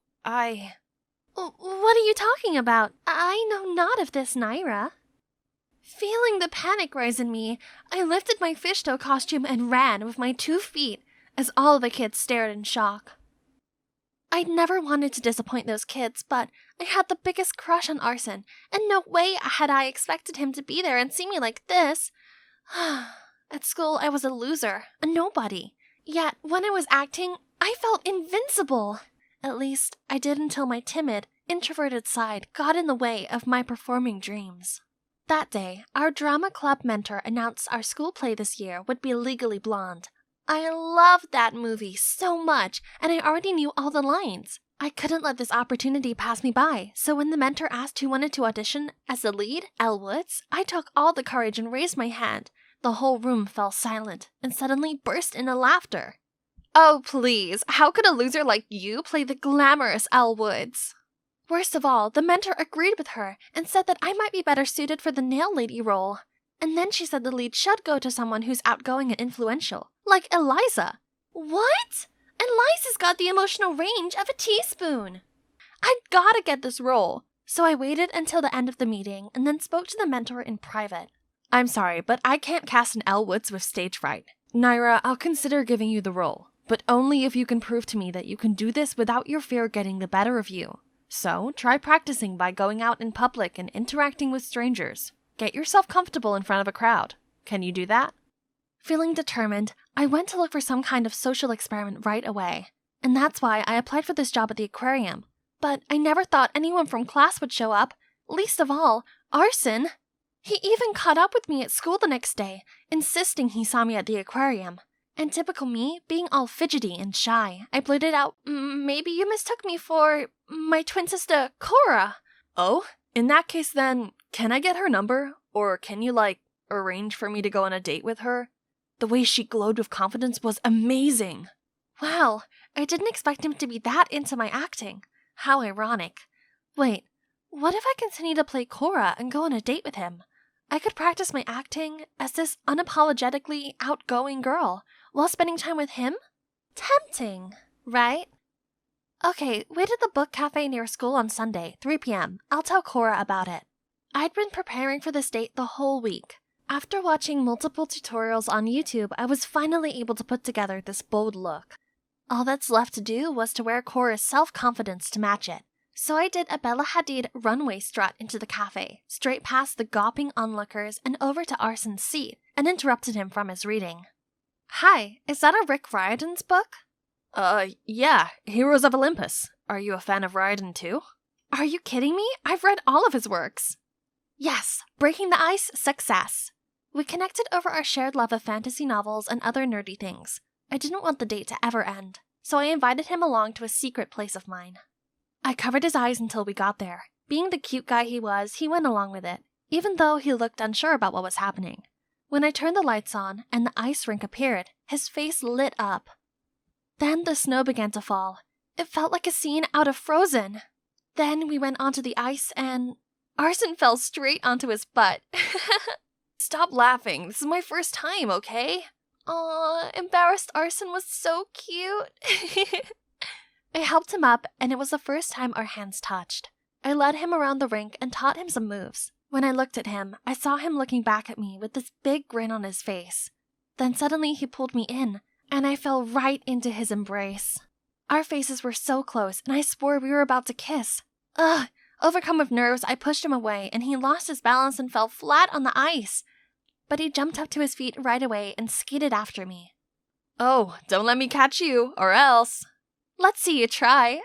What are you talking about? I know not of this, Naira. Feeling the panic rise in me, I lifted my fishtail costume and ran with my 2 feet as all the kids stared in shock. I'd never wanted to disappoint those kids, but I had the biggest crush on Arson, and no way had I expected him to be there and see me like this. At school, I was a loser, a nobody. Yet, when I was acting, I felt invincible. At least, I did until my timid, introverted side got in the way of my performing dreams. That day, our drama club mentor announced our school play this year would be Legally Blonde. I loved that movie so much, and I already knew all the lines. I couldn't let this opportunity pass me by, so when the mentor asked who wanted to audition as the lead, Elle Woods, I took all the courage and raised my hand. The whole room fell silent, and suddenly burst into laughter. Oh please, how could a loser like you play the glamorous Elle Woods? Worst of all, the mentor agreed with her and said that I might be better suited for the nail lady role. And then she said the lead should go to someone who's outgoing and influential, like Eliza. What? Eliza's got the emotional range of a teaspoon. I'd gotta get this role. So I waited until the end of the meeting and then spoke to the mentor in private. I'm sorry, but I can't cast an Elle Woods with stage fright. Naira, I'll consider giving you the role, but only if you can prove to me that you can do this without your fear getting the better of you. So, try practicing by going out in public and interacting with strangers. Get yourself comfortable in front of a crowd. Can you do that? Feeling determined, I went to look for some kind of social experiment right away. And that's why I applied for this job at the aquarium. But I never thought anyone from class would show up, least of all, Arson. He even caught up with me at school the next day, insisting he saw me at the aquarium. And typical me, being all fidgety and shy, I blurted out, maybe you mistook me for my twin sister, Cora. Oh? In that case then, can I get her number? Or can you, arrange for me to go on a date with her? The way she glowed with confidence was amazing. Wow, I didn't expect him to be that into my acting. How ironic. Wait, what if I continue to play Cora and go on a date with him? I could practice my acting as this unapologetically outgoing girl while spending time with him? Tempting, right? Okay, wait at the book cafe near school on Sunday, 3 p.m. I'll tell Cora about it. I'd been preparing for this date the whole week. After watching multiple tutorials on YouTube, I was finally able to put together this bold look. All that's left to do was to wear Cora's self-confidence to match it. So I did a Bella Hadid runway strut into the cafe, straight past the gawping onlookers and over to Arson's seat, and interrupted him from his reading. Hi, is that a Rick Riordan's book? Yeah, Heroes of Olympus. Are you a fan of Riordan too? Are you kidding me? I've read all of his works. Yes, Breaking the Ice, success. We connected over our shared love of fantasy novels and other nerdy things. I didn't want the date to ever end, so I invited him along to a secret place of mine. I covered his eyes until we got there. Being the cute guy he was, he went along with it, even though he looked unsure about what was happening. When I turned the lights on and the ice rink appeared, his face lit up. Then the snow began to fall. It felt like a scene out of Frozen. Then we went onto the ice and Arson fell straight onto his butt. Stop laughing. This is my first time, okay? Aw, embarrassed Arson was so cute. I helped him up, and it was the first time our hands touched. I led him around the rink and taught him some moves. When I looked at him, I saw him looking back at me with this big grin on his face. Then suddenly he pulled me in, and I fell right into his embrace. Our faces were so close, and I swore we were about to kiss. Ugh! Overcome with nerves, I pushed him away, and he lost his balance and fell flat on the ice. But he jumped up to his feet right away and skated after me. Oh, don't let me catch you, or else. Let's see you try.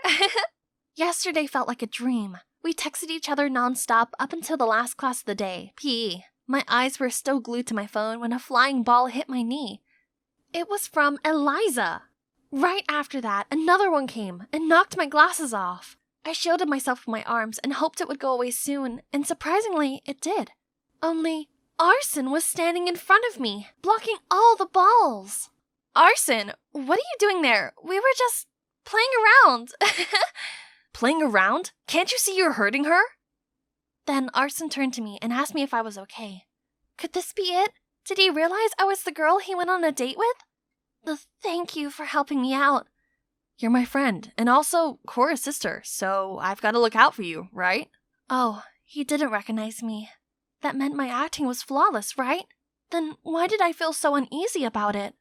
Yesterday felt like a dream. We texted each other nonstop up until the last class of the day, PE. My eyes were still glued to my phone when a flying ball hit my knee. It was from Eliza. Right after that, another one came and knocked my glasses off. I shielded myself with my arms and hoped it would go away soon, and surprisingly, it did. Only, Arson was standing in front of me, blocking all the balls. Arson, what are you doing there? We were just playing around. Playing around? Can't you see you're hurting her? Then Arson turned to me and asked me if I was okay. Could this be it? Did he realize I was the girl he went on a date with? Thank you for helping me out. You're my friend, and also Cora's sister, so I've got to look out for you, right? Oh, he didn't recognize me. That meant my acting was flawless, right? Then why did I feel so uneasy about it?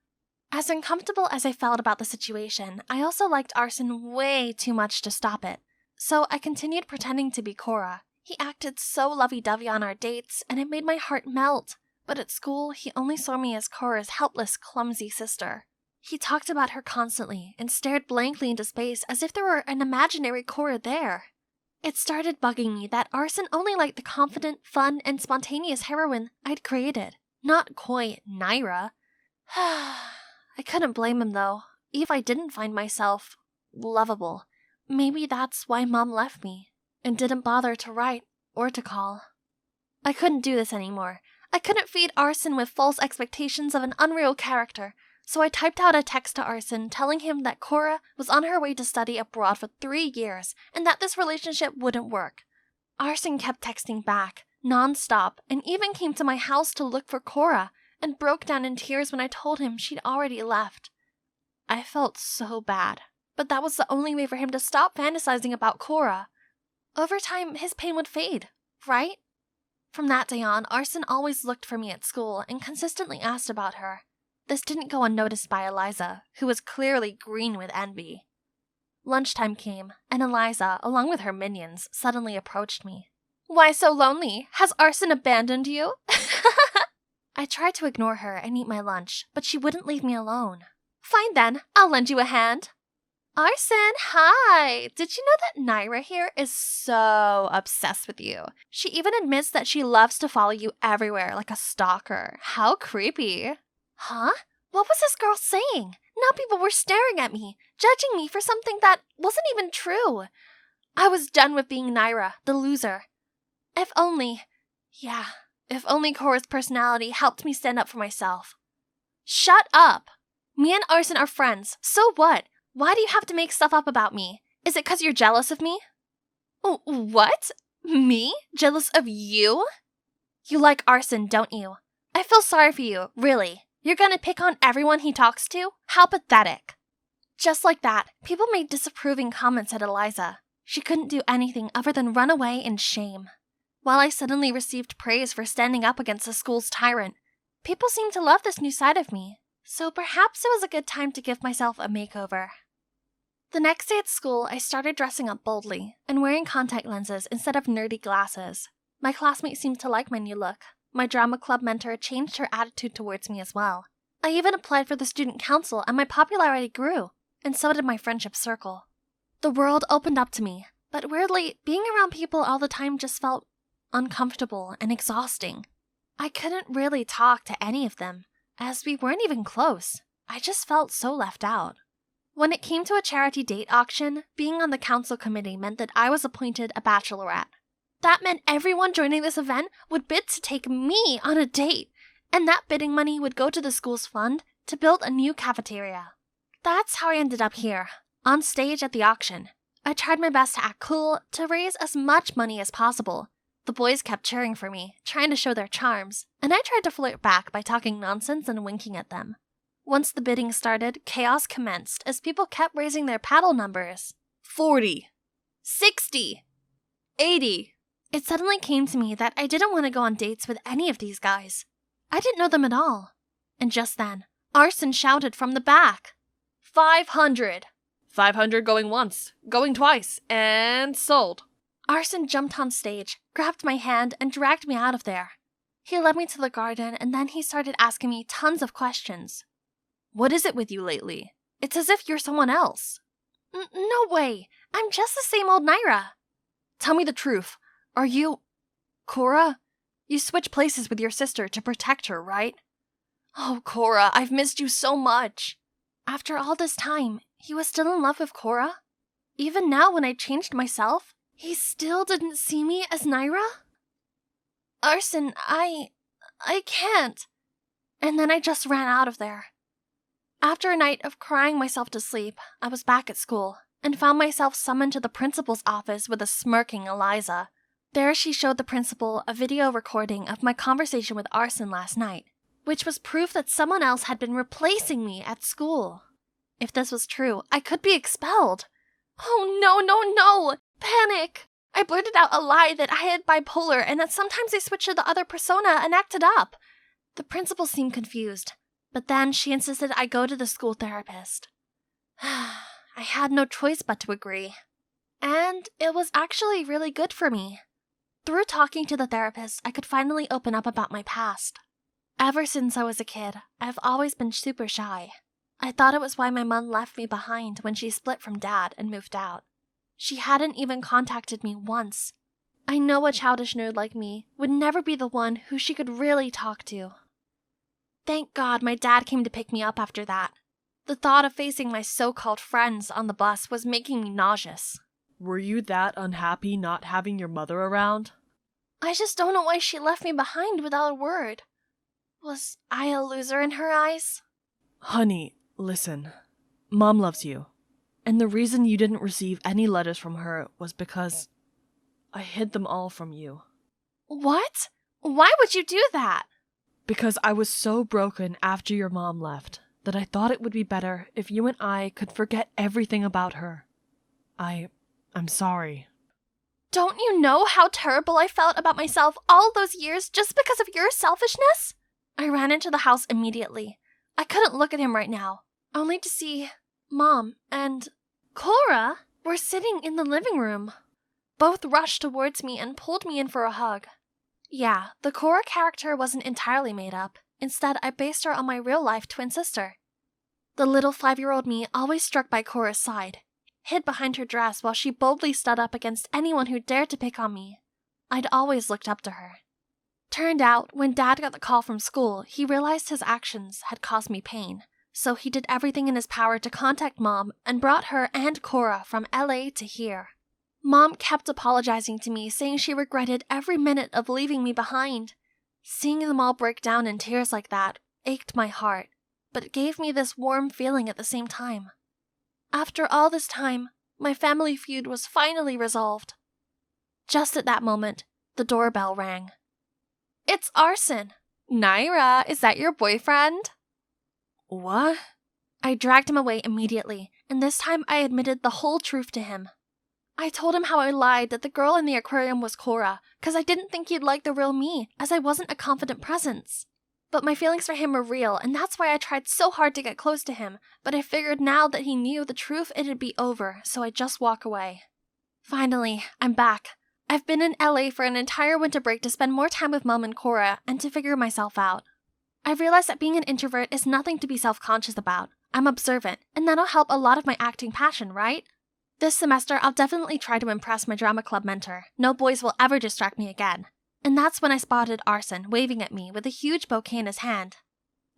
As uncomfortable as I felt about the situation, I also liked Arson way too much to stop it. So I continued pretending to be Cora. He acted so lovey-dovey on our dates, and it made my heart melt. But at school, he only saw me as Cora's helpless, clumsy sister. He talked about her constantly and stared blankly into space as if there were an imaginary Cora there. It started bugging me that Arson only liked the confident, fun, and spontaneous heroine I'd created, not coy Naira. I couldn't blame him though, if I didn't find myself lovable. Maybe that's why Mom left me and didn't bother to write or to call. I couldn't do this anymore. I couldn't feed Arson with false expectations of an unreal character. So I typed out a text to Arson telling him that Cora was on her way to study abroad for 3 years and that this relationship wouldn't work. Arson kept texting back, non-stop, and even came to my house to look for Cora and broke down in tears when I told him she'd already left. I felt so bad, but that was the only way for him to stop fantasizing about Cora. Over time, his pain would fade, right? From that day on, Arson always looked for me at school and consistently asked about her. This didn't go unnoticed by Eliza, who was clearly green with envy. Lunchtime came, and Eliza, along with her minions, suddenly approached me. Why so lonely? Has Arson abandoned you? I tried to ignore her and eat my lunch, but she wouldn't leave me alone. Fine then, I'll lend you a hand. Arson, hi! Did you know that Naira here is so obsessed with you? She even admits that she loves to follow you everywhere like a stalker. How creepy. Huh? What was this girl saying? Now people were staring at me, judging me for something that wasn't even true. I was done with being Naira, the loser. If only Cora's personality helped me stand up for myself. Shut up! Me and Arson are friends, so what? Why do you have to make stuff up about me? Is it 'cause you're jealous of me? What? Me? Jealous of you? You like Arson, don't you? I feel sorry for you, really. You're gonna pick on everyone he talks to? How pathetic. Just like that, people made disapproving comments at Eliza. She couldn't do anything other than run away in shame. While I suddenly received praise for standing up against the school's tyrant, people seemed to love this new side of me. So perhaps it was a good time to give myself a makeover. The next day at school, I started dressing up boldly and wearing contact lenses instead of nerdy glasses. My classmates seemed to like my new look. My drama club mentor changed her attitude towards me as well. I even applied for the student council and my popularity grew, and so did my friendship circle. The world opened up to me, but weirdly, being around people all the time just felt uncomfortable and exhausting. I couldn't really talk to any of them, as we weren't even close. I just felt so left out. When it came to a charity date auction, being on the council committee meant that I was appointed a bachelorette. That meant everyone joining this event would bid to take me on a date, and that bidding money would go to the school's fund to build a new cafeteria. That's how I ended up here, on stage at the auction. I tried my best to act cool, to raise as much money as possible. The boys kept cheering for me, trying to show their charms, and I tried to flirt back by talking nonsense and winking at them. Once the bidding started, chaos commenced as people kept raising their paddle numbers. 40. 60. 80. It suddenly came to me that I didn't want to go on dates with any of these guys. I didn't know them at all. And just then, Arson shouted from the back. 500. 500 going once, going twice, and sold. Arson jumped on stage, grabbed my hand, and dragged me out of there. He led me to the garden, and then he started asking me tons of questions. What is it with you lately? It's as if you're someone else. No way! I'm just the same old Naira. Tell me the truth. Are you... Cora? You switched places with your sister to protect her, right? Oh, Cora, I've missed you so much. After all this time, he was still in love with Cora? Even now when I changed myself, he still didn't see me as Naira? Arson, I can't. And then I just ran out of there. After a night of crying myself to sleep, I was back at school and found myself summoned to the principal's office with a smirking Eliza. There she showed the principal a video recording of my conversation with Arson last night, which was proof that someone else had been replacing me at school. If this was true, I could be expelled. Oh no! Panic! I blurted out a lie that I had bipolar and that sometimes I switched to the other persona and acted up. The principal seemed confused, but then she insisted I go to the school therapist. I had no choice but to agree. And it was actually really good for me. Through talking to the therapist, I could finally open up about my past. Ever since I was a kid, I've always been super shy. I thought it was why my mom left me behind when she split from Dad and moved out. She hadn't even contacted me once. I know a childish nerd like me would never be the one who she could really talk to. Thank God my dad came to pick me up after that. The thought of facing my so-called friends on the bus was making me nauseous. Were you that unhappy not having your mother around? I just don't know why she left me behind without a word. Was I a loser in her eyes? Honey, listen. Mom loves you. And the reason you didn't receive any letters from her was because I hid them all from you. What? Why would you do that? Because I was so broken after your mom left that I thought it would be better if you and I could forget everything about her. I'm sorry. Don't you know how terrible I felt about myself all those years just because of your selfishness? I ran into the house immediately. I couldn't look at him right now, only to see Mom and Cora were sitting in the living room. Both rushed towards me and pulled me in for a hug. Yeah, the Cora character wasn't entirely made up. Instead, I based her on my real-life twin sister. The little 5-year-old me always struck by Cora's side, hid behind her dress while she boldly stood up against anyone who dared to pick on me. I'd always looked up to her. Turned out, when Dad got the call from school, he realized his actions had caused me pain, so he did everything in his power to contact Mom and brought her and Cora from LA to here. Mom kept apologizing to me, saying she regretted every minute of leaving me behind. Seeing them all break down in tears like that ached my heart, but it gave me this warm feeling at the same time. After all this time, my family feud was finally resolved. Just at that moment, the doorbell rang. It's Arson. Naira, is that your boyfriend? What? I dragged him away immediately, and this time I admitted the whole truth to him. I told him how I lied that the girl in the aquarium was Cora, because I didn't think he'd like the real me, as I wasn't a confident presence. But my feelings for him were real, and that's why I tried so hard to get close to him, but I figured now that he knew the truth it'd be over, so I'd just walk away. Finally, I'm back. I've been in LA for an entire winter break to spend more time with Mom and Cora, and to figure myself out. I've realized that being an introvert is nothing to be self-conscious about. I'm observant, and that'll help a lot of my acting passion, right? This semester, I'll definitely try to impress my drama club mentor. No boys will ever distract me again. And that's when I spotted Arson waving at me with a huge bouquet in his hand.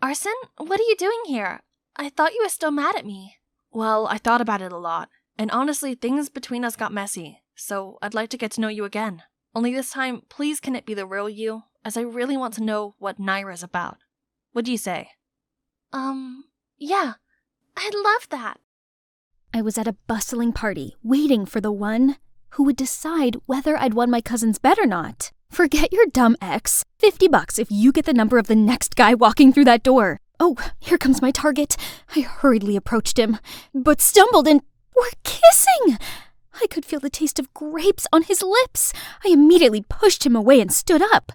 Arson, what are you doing here? I thought you were still mad at me. Well, I thought about it a lot, and honestly, things between us got messy, so I'd like to get to know you again. Only this time, please can it be the real you, as I really want to know what Naira's about. What do you say? Yeah, I'd love that. I was at a bustling party, waiting for the one who would decide whether I'd won my cousin's bet or not. Forget your dumb ex. $50 if you get the number of the next guy walking through that door. Oh, here comes my target. I hurriedly approached him, but stumbled and we're kissing. I could feel the taste of grapes on his lips. I immediately pushed him away and stood up.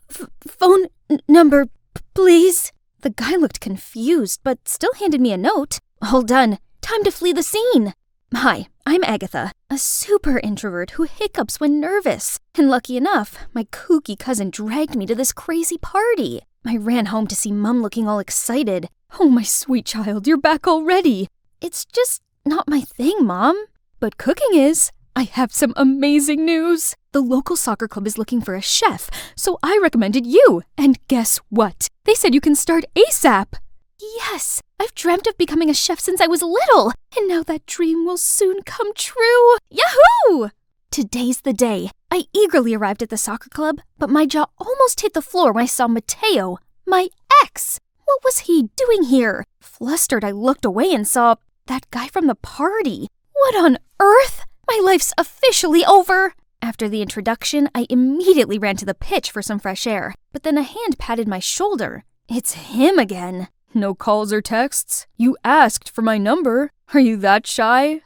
Phone number, please. The guy looked confused, but still handed me a note. All done. Time to flee the scene. Hi, I'm Agatha, a super introvert who hiccups when nervous. And lucky enough, my kooky cousin dragged me to this crazy party. I ran home to see Mum looking all excited. Oh, my sweet child, you're back already. It's just not my thing, Mom. But cooking is. I have some amazing news. The local soccer club is looking for a chef, so I recommended you. And guess what? They said you can start ASAP. Yes, I've dreamt of becoming a chef since I was little, and now that dream will soon come true. Yahoo! Today's the day. I eagerly arrived at the soccer club, but my jaw almost hit the floor when I saw Mateo, my ex. What was he doing here? Flustered, I looked away and saw that guy from the party. What on earth? My life's officially over. After the introduction, I immediately ran to the pitch for some fresh air, but then a hand patted my shoulder. It's him again. No calls or texts? You asked for my number. Are you that shy?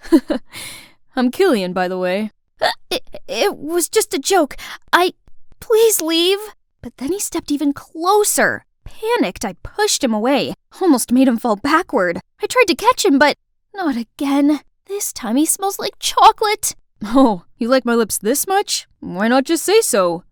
I'm Killian, by the way. It was just a joke. Please leave. But then he stepped even closer. Panicked, I pushed him away. Almost made him fall backward. I tried to catch him, but not again. This time he smells like chocolate. Oh, you like my lips this much? Why not just say so?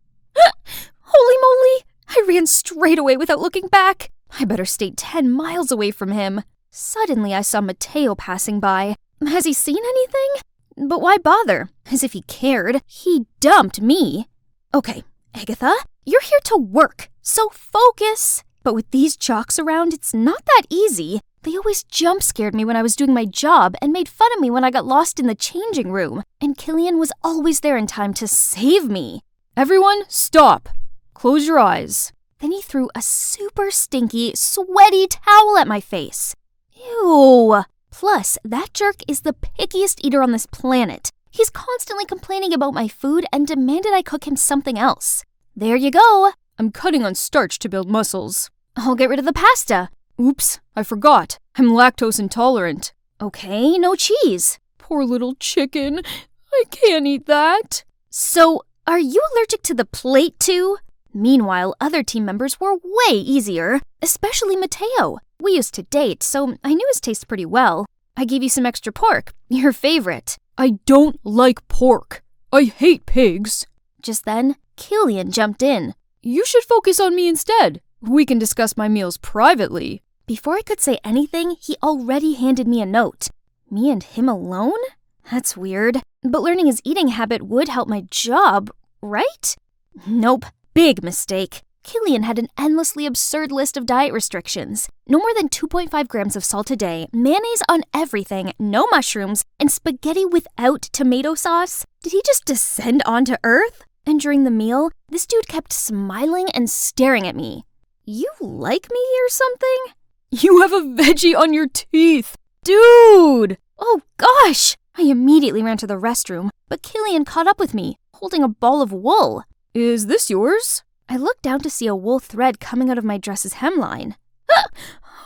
Holy moly! I ran straight away without looking back. I better stay 10 miles away from him. Suddenly I saw Mateo passing by. Has he seen anything? But why bother? As if he cared. He dumped me. Okay, Agatha, you're here to work, so focus. But with these jocks around, it's not that easy. They always jump-scared me when I was doing my job and made fun of me when I got lost in the changing room. And Killian was always there in time to save me. Everyone, stop. Close your eyes. Then he threw a super stinky, sweaty towel at my face. Ew. Plus, that jerk is the pickiest eater on this planet. He's constantly complaining about my food and demanded I cook him something else. There you go. I'm cutting on starch to build muscles. I'll get rid of the pasta. Oops, I forgot. I'm lactose intolerant. Okay, no cheese. Poor little chicken. I can't eat that. So, are you allergic to the plate too? Meanwhile, other team members were way easier, especially Mateo. We used to date, so I knew his taste pretty well. I gave you some extra pork, your favorite. I don't like pork. I hate pigs. Just then, Killian jumped in. You should focus on me instead. We can discuss my meals privately. Before I could say anything, he already handed me a note. Me and him alone? That's weird. But learning his eating habit would help my job, right? Nope. Big mistake. Killian had an endlessly absurd list of diet restrictions. No more than 2.5 grams of salt a day, mayonnaise on everything, no mushrooms, and spaghetti without tomato sauce. Did he just descend onto Earth? And during the meal, this dude kept smiling and staring at me. You like me or something? You have a veggie on your teeth! Dude! Oh gosh! I immediately ran to the restroom, but Killian caught up with me, holding a ball of wool. Is this yours? I looked down to see a wool thread coming out of my dress's hemline.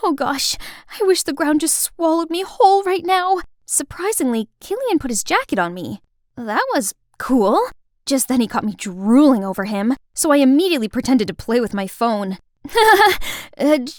Oh gosh, I wish the ground just swallowed me whole right now. Surprisingly, Killian put his jacket on me. That was cool. Just then he caught me drooling over him, so I immediately pretended to play with my phone.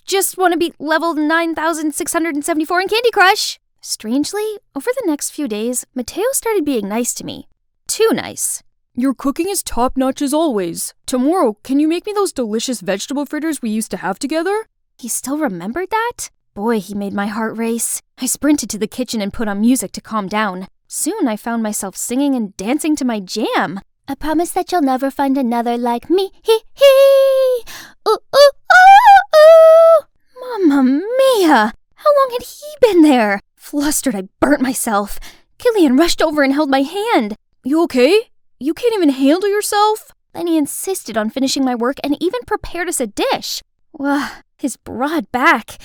Just want to beat level 9,674 in Candy Crush. Strangely, over the next few days, Mateo started being nice to me. Too nice. Your cooking is top-notch as always. Tomorrow, can you make me those delicious vegetable fritters we used to have together? He still remembered that? Boy, he made my heart race. I sprinted to the kitchen and put on music to calm down. Soon I found myself singing and dancing to my jam. I promise that you'll never find another like me. Hee hee! Ooh, ooh, ooh, ooh! Mamma mia! How long had he been there? Flustered, I burnt myself. Killian rushed over and held my hand. You okay? You can't even handle yourself? Then he insisted on finishing my work and even prepared us a dish. Wow, his broad back.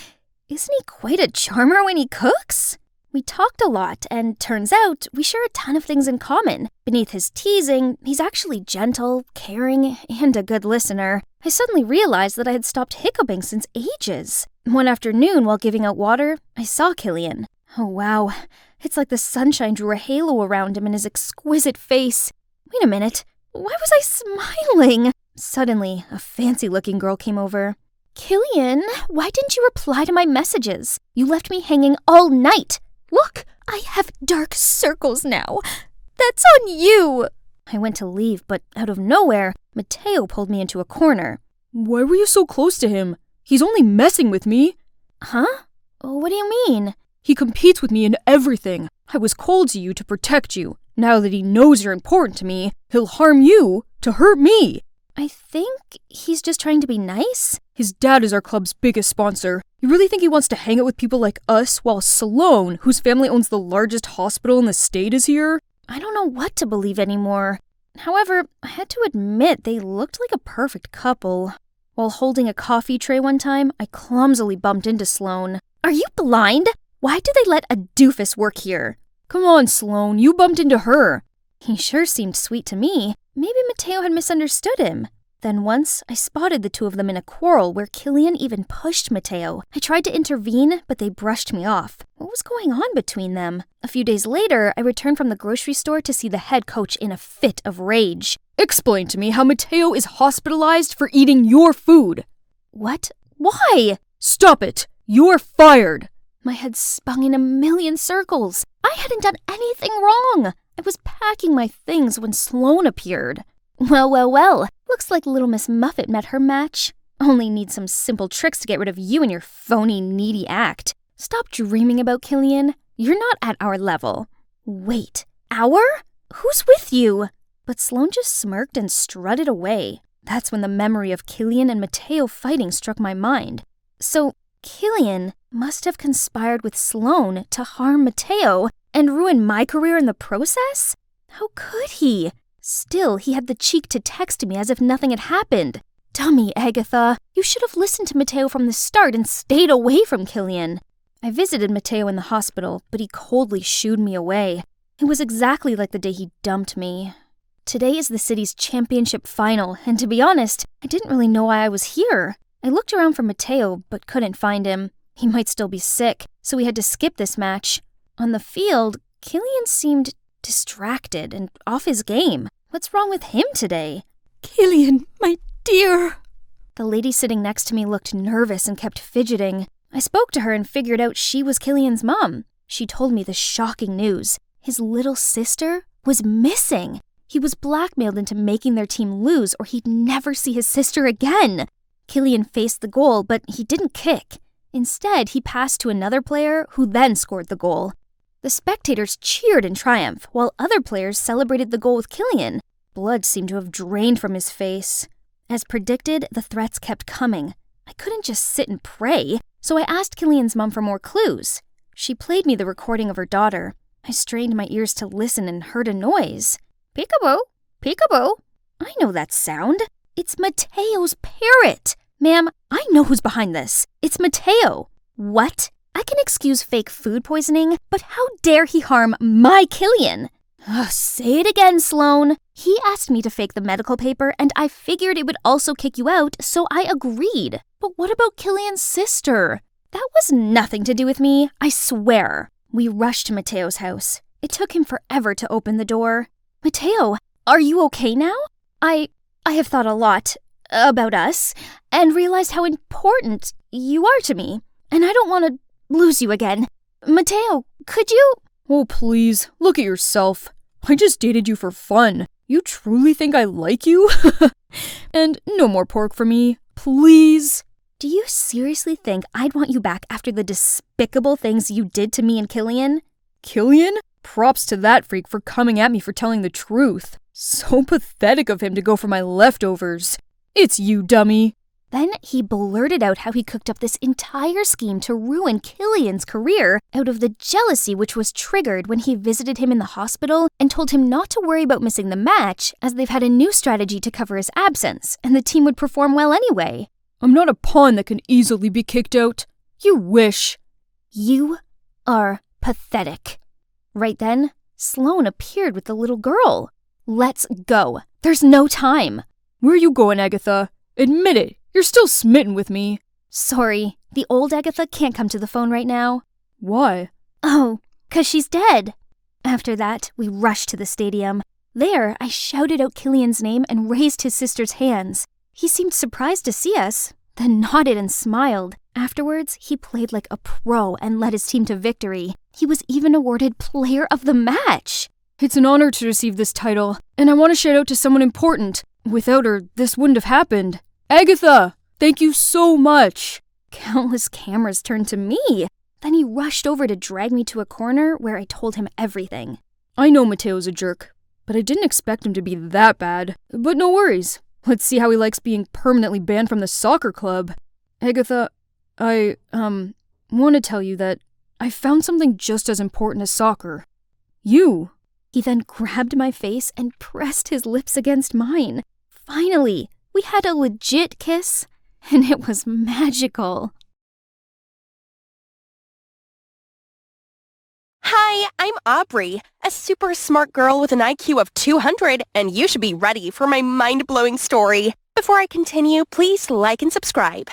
Isn't he quite a charmer when he cooks? We talked a lot, and turns out we share a ton of things in common. Beneath his teasing, he's actually gentle, caring, and a good listener. I suddenly realized that I had stopped hiccuping since ages. One afternoon, while giving out water, I saw Killian. Oh wow, it's like the sunshine drew a halo around him and his exquisite face. Wait a minute, why was I smiling? Suddenly, a fancy-looking girl came over. Killian, why didn't you reply to my messages? You left me hanging all night. Look, I have dark circles now. That's on you. I went to leave, but out of nowhere, Mateo pulled me into a corner. Why were you so close to him? He's only messing with me. Huh? What do you mean? He competes with me in everything. I was called to you to protect you. Now that he knows you're important to me, he'll harm you to hurt me. I think he's just trying to be nice. His dad is our club's biggest sponsor. You really think he wants to hang out with people like us while Sloan, whose family owns the largest hospital in the state, is here? I don't know what to believe anymore. However, I had to admit they looked like a perfect couple. While holding a coffee tray one time, I clumsily bumped into Sloan. Are you blind? Why do they let a doofus work here? Come on, Sloan, you bumped into her. He sure seemed sweet to me. Maybe Mateo had misunderstood him. Then once, I spotted the two of them in a quarrel where Killian even pushed Mateo. I tried to intervene, but they brushed me off. What was going on between them? A few days later, I returned from the grocery store to see the head coach in a fit of rage. Explain to me how Mateo is hospitalized for eating your food. What? Why? Stop it! You're fired! My head spun in a million circles. I hadn't done anything wrong. I was packing my things when Sloan appeared. Well. Looks like Little Miss Muffet met her match. Only need some simple tricks to get rid of you and your phony, needy act. Stop dreaming about Killian. You're not at our level. Wait, our? Who's with you? But Sloan just smirked and strutted away. That's when the memory of Killian and Mateo fighting struck my mind. So, Killian must have conspired with Sloan to harm Mateo and ruin my career in the process? How could he? Still, he had the cheek to text me as if nothing had happened. Dummy, Agatha. You should have listened to Mateo from the start and stayed away from Killian. I visited Mateo in the hospital, but he coldly shooed me away. It was exactly like the day he dumped me. Today is the city's championship final, and to be honest, I didn't really know why I was here. I looked around for Mateo, but couldn't find him. He might still be sick, so we had to skip this match. On the field, Killian seemed distracted and off his game. What's wrong with him today? Killian, my dear. The lady sitting next to me looked nervous and kept fidgeting. I spoke to her and figured out she was Killian's mom. She told me the shocking news. His little sister was missing. He was blackmailed into making their team lose or he'd never see his sister again. Killian faced the goal, but he didn't kick. Instead, he passed to another player who then scored the goal. The spectators cheered in triumph, while other players celebrated the goal with Killian. Blood seemed to have drained from his face. As predicted, the threats kept coming. I couldn't just sit and pray, so I asked Killian's mom for more clues. She played me the recording of her daughter. I strained my ears to listen and heard a noise. Peekaboo, peekaboo. I know that sound. It's Mateo's parrot. Ma'am, I know who's behind this. It's Mateo. What? I can excuse fake food poisoning, but how dare he harm my Killian? Say it again, Sloan. He asked me to fake the medical paper, and I figured it would also kick you out, so I agreed. But what about Killian's sister? That was nothing to do with me, I swear. We rushed to Mateo's house. It took him forever to open the door. Mateo, are you okay now? I have thought a lot about us, and realized how important you are to me, and I don't want to lose you again. Mateo, could you? Oh, please, look at yourself. I just dated you for fun. You truly think I like you? And no more pork for me, please. Do you seriously think I'd want you back after the despicable things you did to me and Killian? Killian? Props to that freak for coming at me for telling the truth. So pathetic of him to go for my leftovers. It's you, dummy. Then he blurted out how he cooked up this entire scheme to ruin Killian's career out of the jealousy which was triggered when he visited him in the hospital and told him not to worry about missing the match as they've had a new strategy to cover his absence and the team would perform well anyway. I'm not a pawn that can easily be kicked out. You wish. You are Pathetic. Right then, Sloane appeared with the little girl. Let's go. There's no time. Where you going, Agatha? Admit it. You're still smitten with me. Sorry, the old Agatha can't come to the phone right now. Why? Oh, 'cause she's dead. After that, we rushed to the stadium. There, I shouted out Killian's name and raised his sister's hands. He seemed surprised to see us, then nodded and smiled. Afterwards, he played like a pro and led his team to victory. He was even awarded Player of the Match. It's an honor to receive this title, and I want to shout out to someone important. Without her, this wouldn't have happened. Agatha, thank you so much. Countless cameras turned to me. Then he rushed over to drag me to a corner where I told him everything. I know Mateo's a jerk, but I didn't expect him to be that bad. But no worries. Let's see how he likes being permanently banned from the soccer club. Agatha, I want to tell you that I found something just as important as soccer. You. He then grabbed my face and pressed his lips against mine. Finally, we had a legit kiss, and it was magical. Hi, I'm Aubrey, a super smart girl with an IQ of 200, and you should be ready for my mind-blowing story. Before I continue, please like and subscribe.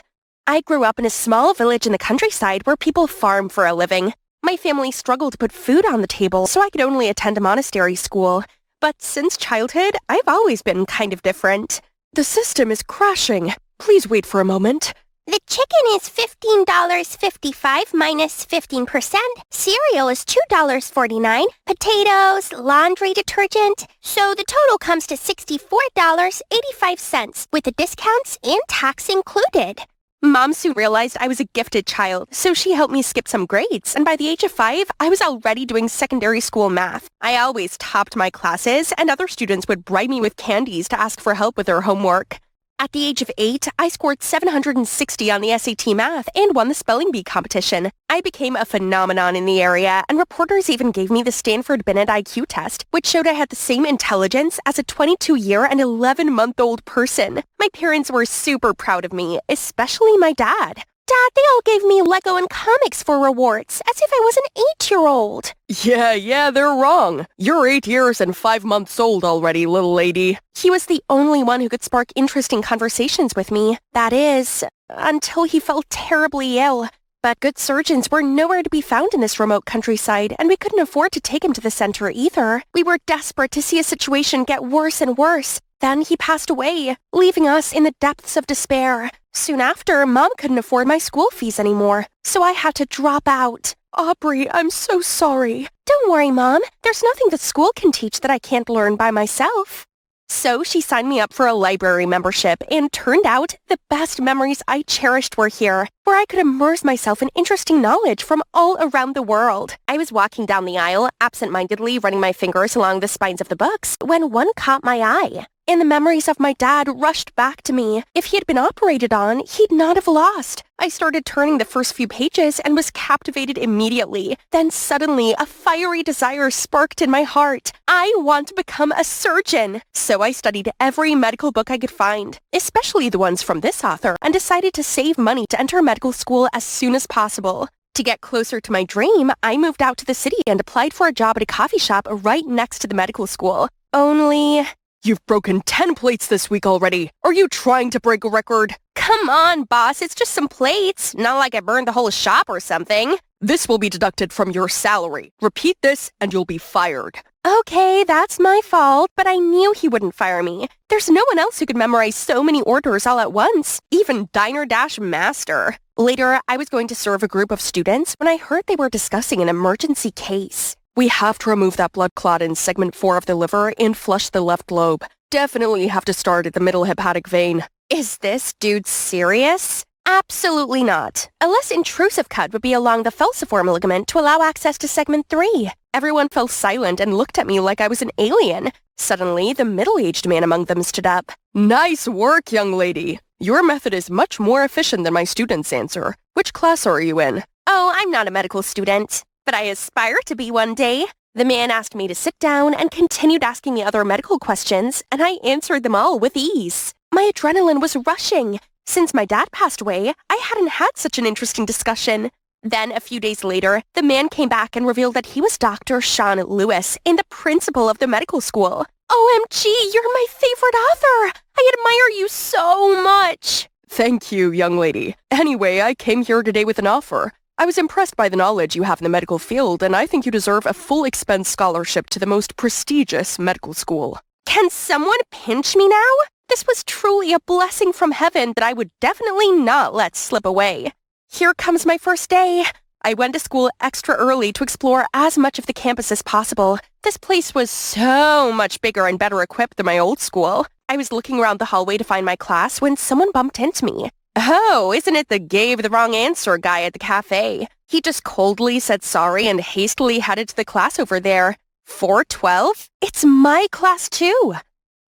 I grew up in a small village in the countryside where people farm for a living. My family struggled to put food on the table, so I could only attend a monastery school. But since childhood, I've always been kind of different. The system is crashing. Please wait for a moment. The chicken is $15.55 minus 15%. Cereal is $2.49. Potatoes, laundry detergent. So the total comes to $64.85 with the discounts and tax included. Mom soon realized I was a gifted child, so she helped me skip some grades, and by the age of 5, I was already doing secondary school math. I always topped my classes, and other students would bribe me with candies to ask for help with their homework. At the age of 8, I scored 760 on the SAT math and won the spelling bee competition. I became a phenomenon in the area, and reporters even gave me the Stanford Binet IQ test, which showed I had the same intelligence as a 22-year and 11-month-old person. My parents were super proud of me, especially my dad. Dad, they all gave me Lego and comics for rewards, as if I was an 8-year-old. Yeah, they're wrong. You're 8 years and 5 months old already, little lady. He was the only one who could spark interesting conversations with me. That is, until he fell terribly ill. But good surgeons were nowhere to be found in this remote countryside, and we couldn't afford to take him to the center either. We were desperate to see his situation get worse and worse. Then he passed away, leaving us in the depths of despair. Soon after, Mom couldn't afford my school fees anymore, so I had to drop out. Aubrey, I'm so sorry. Don't worry, Mom. There's nothing The school can teach that I can't learn by myself. So she signed me up for a library membership, and turned out the best memories I cherished were here, where I could immerse myself in interesting knowledge from all around the world. I was walking down the aisle, absent-mindedly running my fingers along the spines of the books, when one caught my eye. And the memories of my dad rushed back to me. If he had been operated on, he'd not have lost. I started turning the first few pages and was captivated immediately. Then suddenly, a fiery desire sparked in my heart. I want to become a surgeon. So I studied every medical book I could find, especially the ones from this author, and decided to save money to enter medical school as soon as possible. To get closer to my dream, I moved out to the city and applied for a job at a coffee shop right next to the medical school. Only... You've broken 10 plates this week already. Are you trying to break a record? Come on, boss. It's just some plates. Not like I burned the whole shop or something. This will be deducted from your salary. Repeat this and you'll be fired. Okay, that's my fault, but I knew he wouldn't fire me. There's no one else who could memorize so many orders all at once. Even Diner Dash Master. Later, I was going to serve a group of students when I heard they were discussing an emergency case. We have to remove that blood clot in segment 4 of the liver and flush the left lobe. Definitely have to start at the middle hepatic vein. Is this dude serious? Absolutely not. A less intrusive cut would be along the falciform ligament to allow access to segment 3. Everyone fell silent and looked at me like I was an alien. Suddenly, the middle-aged man among them stood up. Nice work, young lady. Your method is much more efficient than my student's answer. Which class are you in? Oh, I'm not a medical student, but I aspire to be one day. The man asked me to sit down and continued asking me other medical questions, and I answered them all with ease. My adrenaline was rushing. Since my dad passed away, I hadn't had such an interesting discussion. Then, a few days later, the man came back and revealed that he was Dr. Sean Lewis and the principal of the medical school. OMG, you're my favorite author! I admire you so much! Thank you, young lady. Anyway, I came here today with an offer. I was impressed by the knowledge you have in the medical field, and I think you deserve a full expense scholarship to the most prestigious medical school. Can someone pinch me now? This was truly a blessing from heaven that I would definitely not let slip away. Here comes my first day. I went to school extra early to explore as much of the campus as possible. This place was so much bigger and better equipped than my old school. I was looking around the hallway to find my class when someone bumped into me. Oh, isn't it the gave the wrong answer guy at the cafe? He just coldly said sorry and hastily headed to the class over there. 412? It's my class too.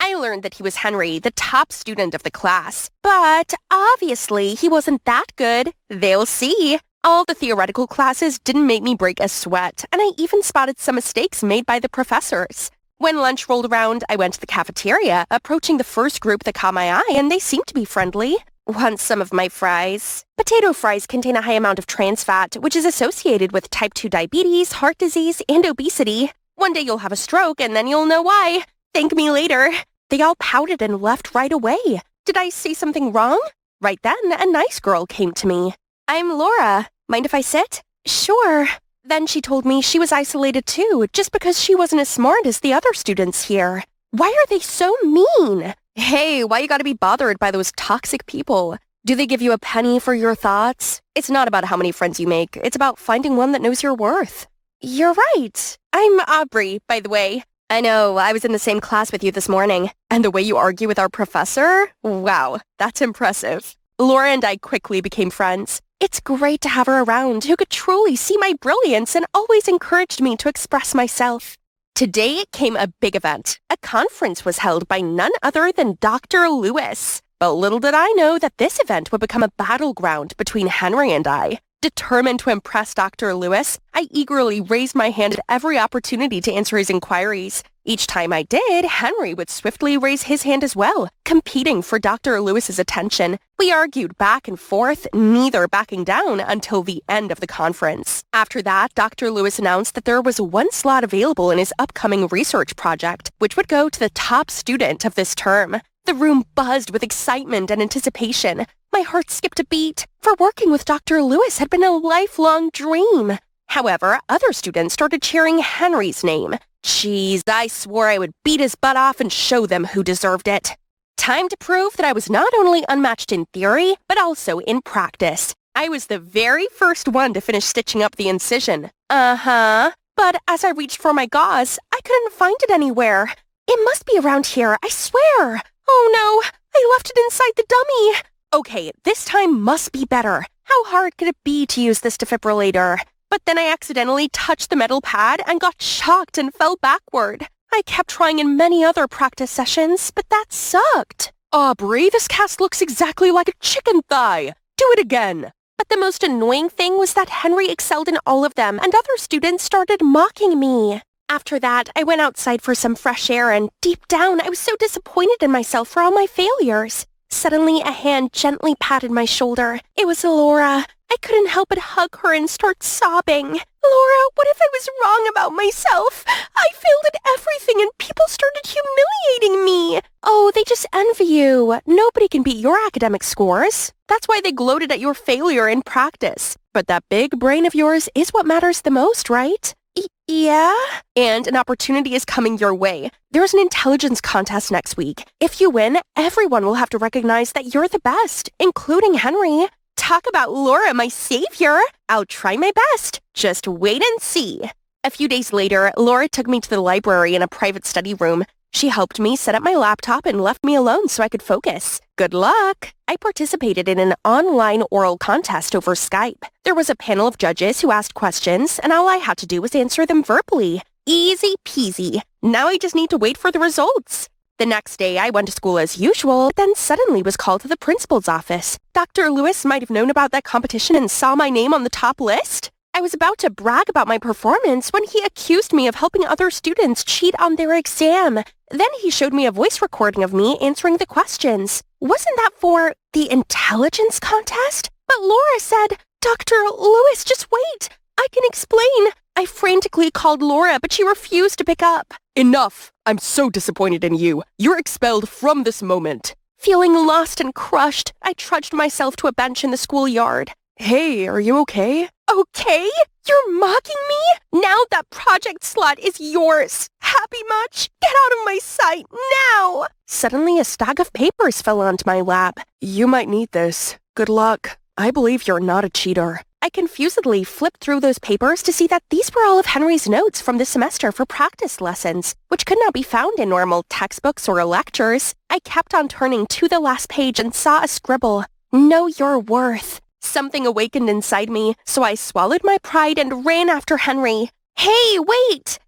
I learned that he was Henry, the top student of the class. But obviously, he wasn't that good. They'll see. All the theoretical classes didn't make me break a sweat, and I even spotted some mistakes made by the professors. When lunch rolled around, I went to the cafeteria, approaching the first group that caught my eye, and they seemed to be friendly. Want some of my fries? Potato fries contain a high amount of trans fat, which is associated with type 2 diabetes, heart disease, and obesity. One day you'll have a stroke, and then you'll know why. Thank me later. They all pouted and left right away. Did I say something wrong? Right then, a nice girl came to me. I'm Laura. Mind if I sit? Sure. Then she told me she was isolated too, just because she wasn't as smart as the other students here. Why are they so mean? Hey, why you gotta be bothered by those toxic people? Do they give you a penny for your thoughts? It's not about how many friends you make. It's about finding one that knows your worth. You're right. I'm Aubrey, by the way. I know, I was in the same class with you this morning. And the way you argue with our professor? Wow, that's impressive. Laura and I quickly became friends. It's great to have her around who could truly see my brilliance and always encouraged me to express myself. Today came a big event. A conference was held by none other than Dr. Lewis. But little did I know that this event would become a battleground between Henry and I. Determined to impress Dr. Lewis, I eagerly raised my hand at every opportunity to answer his inquiries. Each time I did, Henry would swiftly raise his hand as well, competing for Dr. Lewis's attention. We argued back and forth, neither backing down until the end of the conference. After that, Dr. Lewis announced that there was one slot available in his upcoming research project, which would go to the top student of this term. The room buzzed with excitement and anticipation. My heart skipped a beat, for working with Dr. Lewis had been a lifelong dream. However, other students started cheering Henry's name. Jeez, I swore I would beat his butt off and show them who deserved it. Time to prove that I was not only unmatched in theory, but also in practice. I was the very first one to finish stitching up the incision. But as I reached for my gauze, I couldn't find it anywhere. It must be around here, I swear. Oh no, I left it inside the dummy. Okay, this time must be better. How hard could it be to use this defibrillator? But then I accidentally touched the metal pad and got shocked and fell backward. I kept trying in many other practice sessions, but that sucked. Aubrey, this cast looks exactly like a chicken thigh. Do it again. But the most annoying thing was that Henry excelled in all of them and other students started mocking me. After that, I went outside for some fresh air and deep down, I was so disappointed in myself for all my failures. Suddenly, a hand gently patted my shoulder. It was Laura. I couldn't help but hug her and start sobbing. Laura, what if I was wrong about myself? I failed at everything and people started humiliating me. Oh, they just envy you. Nobody can beat your academic scores. That's why they gloated at your failure in practice. But that big brain of yours is what matters the most, right? Yeah? And an opportunity is coming your way. There's an intelligence contest next week. If you win, everyone will have to recognize that you're the best, including Henry. Talk about Laura, my savior. I'll try my best. Just wait and see. A few days later, Laura took me to the library in a private study room. She helped me set up my laptop and left me alone so I could focus. Good luck! I participated in an online oral contest over Skype. There was a panel of judges who asked questions, and all I had to do was answer them verbally. Easy peasy. Now I just need to wait for the results. The next day, I went to school as usual, then suddenly was called to the principal's office. Dr. Lewis might have known about that competition and saw my name on the top list. I was about to brag about my performance when he accused me of helping other students cheat on their exam. Then he showed me a voice recording of me answering the questions. Wasn't that for the intelligence contest? But Laura said, Dr. Lewis, just wait. I can explain. I frantically called Laura, but she refused to pick up. Enough! I'm so disappointed in you. You're expelled from this moment. Feeling lost and crushed, I trudged myself to a bench in the schoolyard. Hey, are you okay? Okay? You're mocking me? Now that project slot is yours. Happy much? Get out of my sight, now! Suddenly, a stack of papers fell onto my lap. You might need this. Good luck. I believe you're not a cheater. I confusedly flipped through those papers to see that these were all of Henry's notes from the semester for practice lessons, which could not be found in normal textbooks or lectures. I kept on turning to the last page and saw a scribble. Know your worth. Something awakened inside me, so I swallowed my pride and ran after Henry. Hey, wait!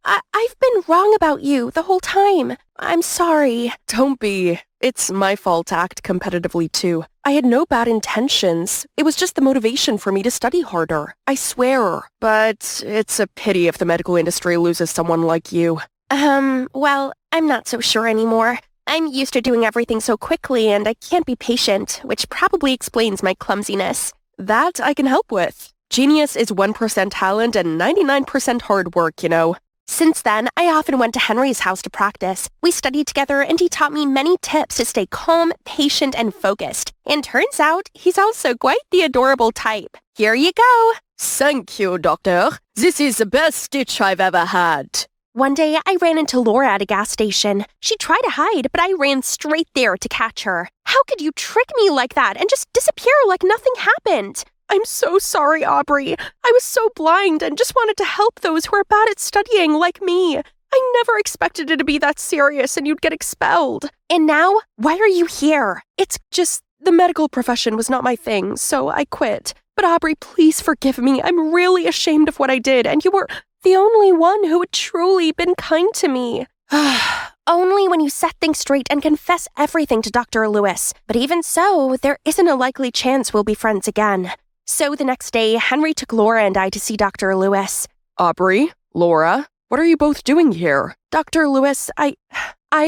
I've been wrong about you the whole time. I'm sorry. Don't be. It's my fault to act competitively too. I had no bad intentions. It was just the motivation for me to study harder. I swear. But it's a pity if the medical industry loses someone like you. Well, I'm not so sure anymore. I'm used to doing everything so quickly and I can't be patient, which probably explains my clumsiness. That I can help with. Genius is 1% talent and 99% hard work, you know. Since then, I often went to Henry's house to practice. We studied together and he taught me many tips to stay calm, patient, and focused. And turns out, he's also quite the adorable type. Here you go. Thank you, doctor. This is the best stitch I've ever had. One day, I ran into Laura at a gas station. She tried to hide, but I ran straight there to catch her. How could you trick me like that and just disappear like nothing happened? I'm so sorry, Aubrey. I was so blind and just wanted to help those who are bad at studying like me. I never expected it to be that serious and you'd get expelled. And now, why are you here? It's just the medical profession was not my thing, so I quit. But Aubrey, please forgive me. I'm really ashamed of what I did, and you were the only one who had truly been kind to me. Only when you set things straight and confess everything to Dr. Lewis. But even so, there isn't a likely chance we'll be friends again. So the next day, Henry took Laura and I to see Dr. Lewis. Aubrey? Laura? What are you both doing here? Dr. Lewis, I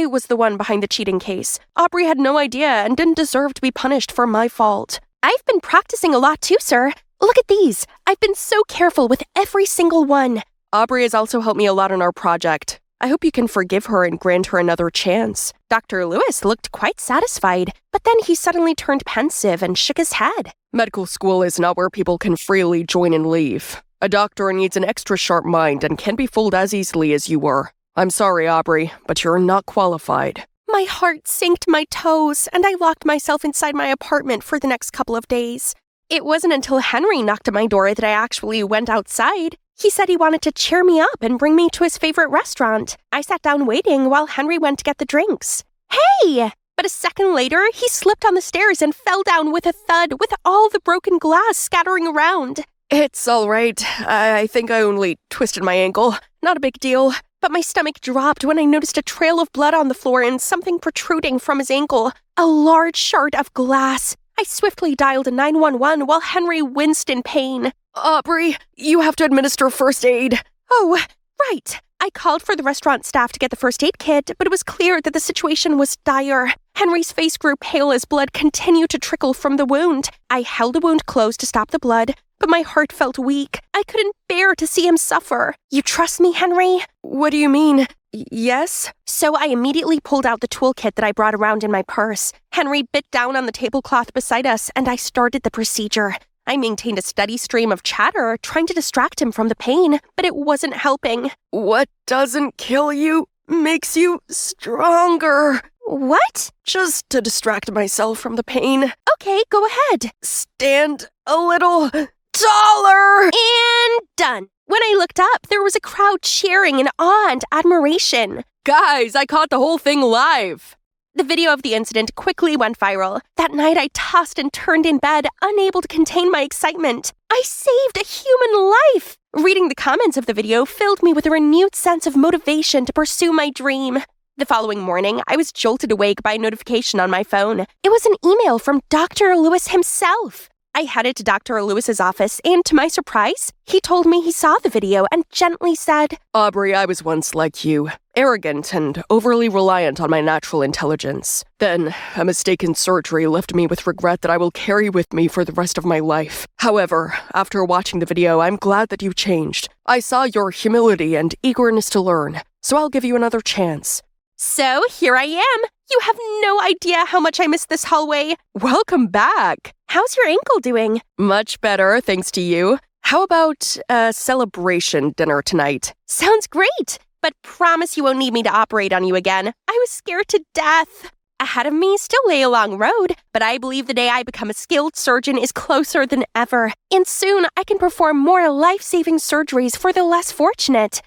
was the one behind the cheating case. Aubrey had no idea and didn't deserve to be punished for my fault. I've been practicing a lot too, sir. Look at these. I've been so careful with every single one. Aubrey has also helped me a lot on our project. I hope you can forgive her and grant her another chance. Dr. Lewis looked quite satisfied, but then he suddenly turned pensive and shook his head. Medical school is not where people can freely join and leave. A doctor needs an extra sharp mind and can't be fooled as easily as you were. I'm sorry, Aubrey, but you're not qualified. My heart sank to my toes, and I locked myself inside my apartment for the next couple of days. It wasn't until Henry knocked at my door that I actually went outside. He said he wanted to cheer me up and bring me to his favorite restaurant. I sat down waiting while Henry went to get the drinks. Hey! But a second later, he slipped on the stairs and fell down with a thud with all the broken glass scattering around. It's all right. I think I only twisted my ankle. Not a big deal. But my stomach dropped when I noticed a trail of blood on the floor and something protruding from his ankle. A large shard of glass. I swiftly dialed 911 while Henry winced in pain. Aubrey, you have to administer first aid. Oh, right. I called for the restaurant staff to get the first aid kit, but it was clear that the situation was dire. Henry's face grew pale as blood continued to trickle from the wound. I held the wound closed to stop the blood, but my heart felt weak. I couldn't bear to see him suffer. You trust me, Henry? What do you mean? Yes? So I immediately pulled out the toolkit that I brought around in my purse. Henry bit down on the tablecloth beside us, and I started the procedure. I maintained a steady stream of chatter, trying to distract him from the pain, but it wasn't helping. What doesn't kill you makes you stronger. What? Just to distract myself from the pain. Okay, go ahead. Stand a little taller. And done. When I looked up, there was a crowd cheering in awe and admiration. Guys, I caught the whole thing live. The video of the incident quickly went viral. That night, I tossed and turned in bed, unable to contain my excitement. I saved a human life! Reading the comments of the video filled me with a renewed sense of motivation to pursue my dream. The following morning, I was jolted awake by a notification on my phone. It was an email from Dr. Lewis himself. I headed to Dr. Lewis's office, and to my surprise, he told me he saw the video and gently said, Aubrey, I was once like you, arrogant and overly reliant on my natural intelligence. Then, a mistaken surgery left me with regret that I will carry with me for the rest of my life. However, after watching the video, I'm glad that you changed. I saw your humility and eagerness to learn, so I'll give you another chance. So here I am. You have no idea how much I miss this hallway. Welcome back. How's your ankle doing? Much better, thanks to you. How about a celebration dinner tonight? Sounds great, but promise you won't need me to operate on you again. I was scared to death. Ahead of me still lay a long road, but I believe the day I become a skilled surgeon is closer than ever. And soon I can perform more life-saving surgeries for the less fortunate.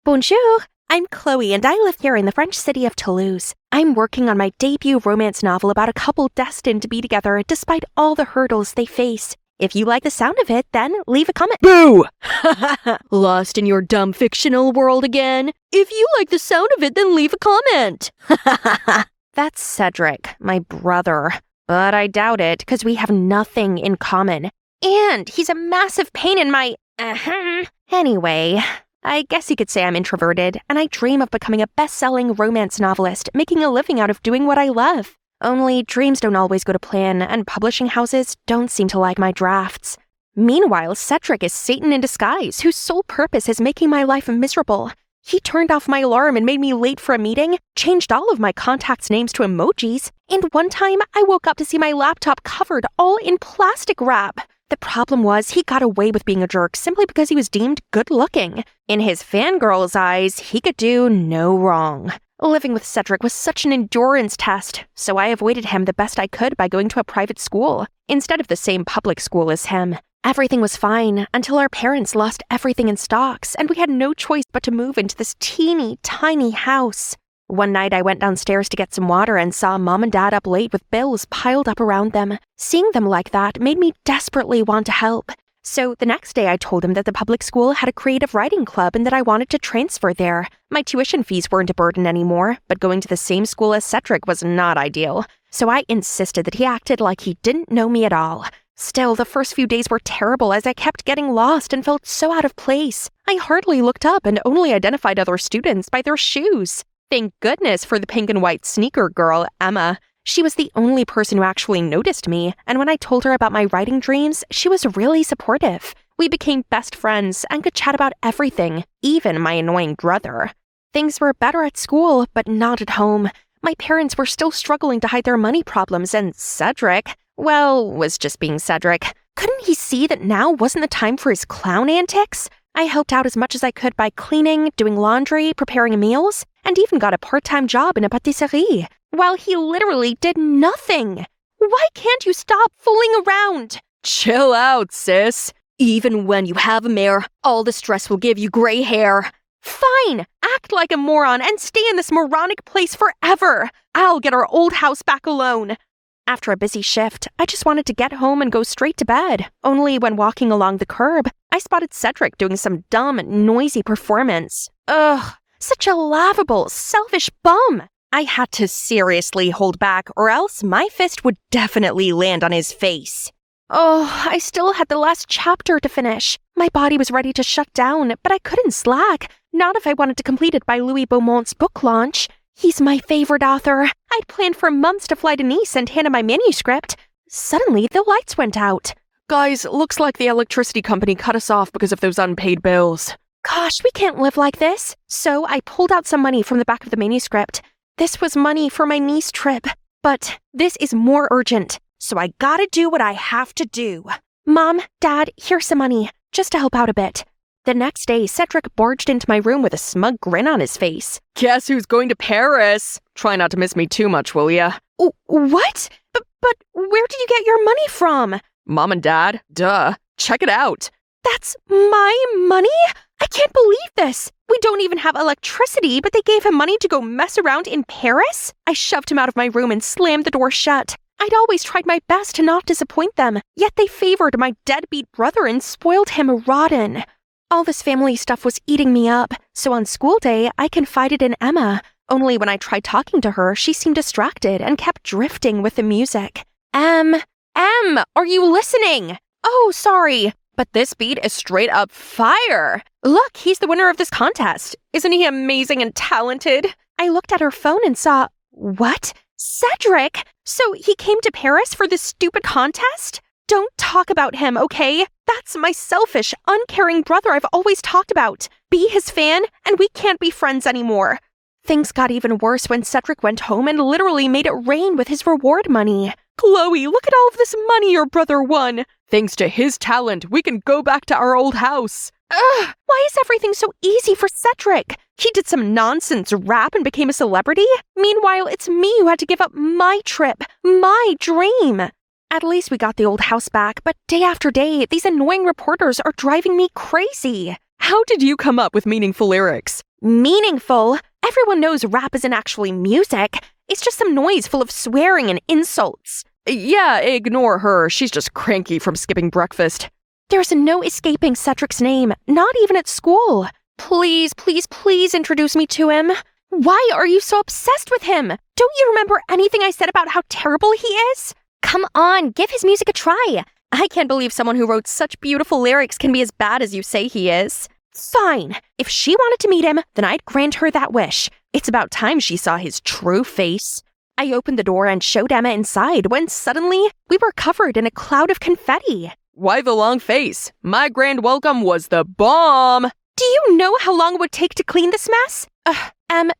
Bonjour. I'm Chloe, and I live here in the French city of Toulouse. I'm working on my debut romance novel about a couple destined to be together despite all the hurdles they face. If you like the sound of it, then leave a comment. Boo! Lost in your dumb fictional world again? If you like the sound of it, then leave a comment. That's Cedric, my brother. But I doubt it, because we have nothing in common. And he's a massive pain in my... Anyway... I guess you could say I'm introverted, and I dream of becoming a best-selling romance novelist, making a living out of doing what I love. Only dreams don't always go to plan, and publishing houses don't seem to like my drafts. Meanwhile, Cedric is Satan in disguise, whose sole purpose is making my life miserable. He turned off my alarm and made me late for a meeting, changed all of my contacts' names to emojis, and one time I woke up to see my laptop covered all in plastic wrap. The problem was he got away with being a jerk simply because he was deemed good-looking. In his fangirl's eyes, he could do no wrong. Living with Cedric was such an endurance test, so I avoided him the best I could by going to a private school, instead of the same public school as him. Everything was fine until our parents lost everything in stocks, and we had no choice but to move into this teeny, tiny house. One night I went downstairs to get some water and saw Mom and Dad up late with bills piled up around them. Seeing them like that made me desperately want to help. So the next day I told him that the public school had a creative writing club and that I wanted to transfer there. My tuition fees weren't a burden anymore, but going to the same school as Cedric was not ideal. So I insisted that he acted like he didn't know me at all. Still, the first few days were terrible as I kept getting lost and felt so out of place. I hardly looked up and only identified other students by their shoes. Thank goodness for the pink and white sneaker girl, Emma. She was the only person who actually noticed me, and when I told her about my writing dreams, she was really supportive. We became best friends and could chat about everything, even my annoying brother. Things were better at school, but not at home. My parents were still struggling to hide their money problems, and Cedric, well, was just being Cedric. Couldn't he see that now wasn't the time for his clown antics? I helped out as much as I could by cleaning, doing laundry, preparing meals, and even got a part-time job in a patisserie, while he literally did nothing. Why can't you stop fooling around? Chill out, sis. Even when you have a mare, all the stress will give you gray hair. Fine, act like a moron and stay in this moronic place forever. I'll get our old house back alone. After a busy shift, I just wanted to get home and go straight to bed. Only when walking along the curb, I spotted Cedric doing some dumb, noisy performance. Ugh, such a laughable, selfish bum. I had to seriously hold back, or else my fist would definitely land on his face. Oh, I still had the last chapter to finish. My body was ready to shut down, but I couldn't slack. Not if I wanted to complete it by Louis Beaumont's book launch. He's my favorite author. I'd planned for months to fly to Nice and hand him my manuscript. Suddenly, the lights went out. Guys, looks like the electricity company cut us off because of those unpaid bills. Gosh, we can't live like this. So I pulled out some money from the back of the manuscript. This was money for my Nice trip. But this is more urgent, so I gotta do what I have to do. Mom, Dad, here's some money, just to help out a bit. The next day, Cedric barged into my room with a smug grin on his face. Guess who's going to Paris? Try not to miss me too much, will ya? What? But where did you get your money from? Mom and Dad? Duh. Check it out. That's my money? I can't believe this. We don't even have electricity, but they gave him money to go mess around in Paris? I shoved him out of my room and slammed the door shut. I'd always tried my best to not disappoint them, yet they favored my deadbeat brother and spoiled him rotten. All this family stuff was eating me up, so on school day, I confided in Emma. Only when I tried talking to her, she seemed distracted and kept drifting with the music. Em, are you listening? Oh, sorry, but this beat is straight up fire. Look, he's the winner of this contest. Isn't he amazing and talented? I looked at her phone and saw, what? Cedric? So he came to Paris for this stupid contest? Don't talk about him, okay? That's my selfish, uncaring brother I've always talked about. Be his fan, and we can't be friends anymore. Things got even worse when Cedric went home and literally made it rain with his reward money. Chloe, look at all of this money your brother won. Thanks to his talent, we can go back to our old house. Ugh, why is everything so easy for Cedric? He did some nonsense rap and became a celebrity. Meanwhile, it's me who had to give up my trip, my dream. At least we got the old house back, but day after day, these annoying reporters are driving me crazy. How did you come up with meaningful lyrics? Meaningful? Everyone knows rap isn't actually music. It's just some noise full of swearing and insults. Yeah, ignore her. She's just cranky from skipping breakfast. There's no escaping Cedric's name, not even at school. Please, please, please introduce me to him. Why are you so obsessed with him? Don't you remember anything I said about how terrible he is? Come on, give his music a try. I can't believe someone who wrote such beautiful lyrics can be as bad as you say he is. Fine. If she wanted to meet him, then I'd grant her that wish. It's about time she saw his true face. I opened the door and showed Emma inside when suddenly we were covered in a cloud of confetti. Why the long face? My grand welcome was the bomb. Do you know how long it would take to clean this mess?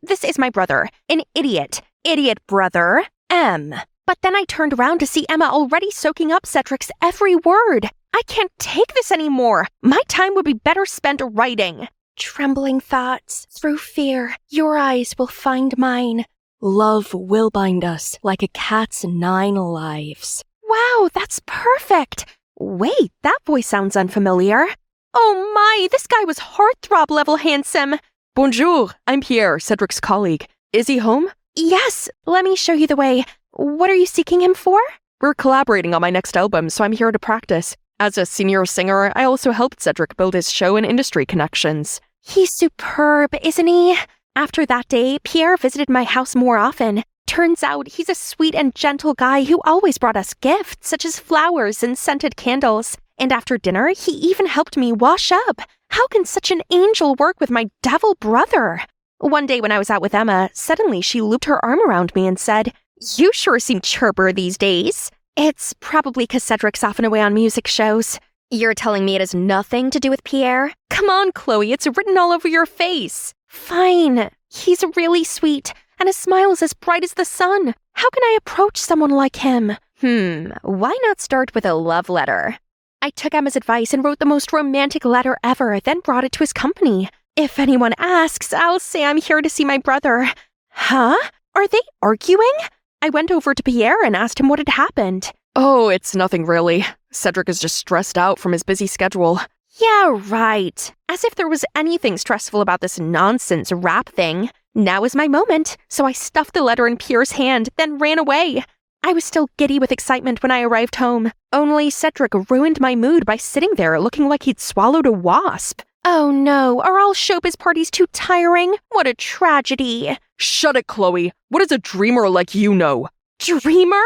This is my brother. An idiot. Idiot brother. But then I turned around to see Emma already soaking up Cedric's every word. I can't take this anymore. My time would be better spent writing. Trembling thoughts, through fear, your eyes will find mine. Love will bind us like a cat's 9 lives. Wow, that's perfect. Wait, that voice sounds unfamiliar. Oh my, this guy was heartthrob level handsome. Bonjour, I'm Pierre, Cedric's colleague. Is he home? Yes, let me show you the way. What are you seeking him for? We're collaborating on my next album, so I'm here to practice. As a senior singer, I also helped Cedric build his show and industry connections. He's superb, isn't he? After that day, Pierre visited my house more often. Turns out he's a sweet and gentle guy who always brought us gifts, such as flowers and scented candles. And after dinner, he even helped me wash up. How can such an angel work with my devil brother? One day when I was out with Emma, suddenly she looped her arm around me and said, "You sure seem chirper these days." It's probably 'cause Cedric's often away on music shows. You're telling me it has nothing to do with Pierre? Come on, Chloe, it's written all over your face. Fine. He's really sweet, and his smile is as bright as the sun. How can I approach someone like him? Why not start with a love letter? I took Emma's advice and wrote the most romantic letter ever, then brought it to his company. If anyone asks, I'll say I'm here to see my brother. Huh? Are they arguing? I went over to Pierre and asked him what had happened. Oh, it's nothing really. Cedric is just stressed out from his busy schedule. Yeah, right. As if there was anything stressful about this nonsense rap thing. Now is my moment, so I stuffed the letter in Pierre's hand, then ran away. I was still giddy with excitement when I arrived home. Only Cedric ruined my mood by sitting there looking like he'd swallowed a wasp. Oh no, are all showbiz parties too tiring? What a tragedy. Shut it, Chloe. What does a dreamer like you know? Dreamer?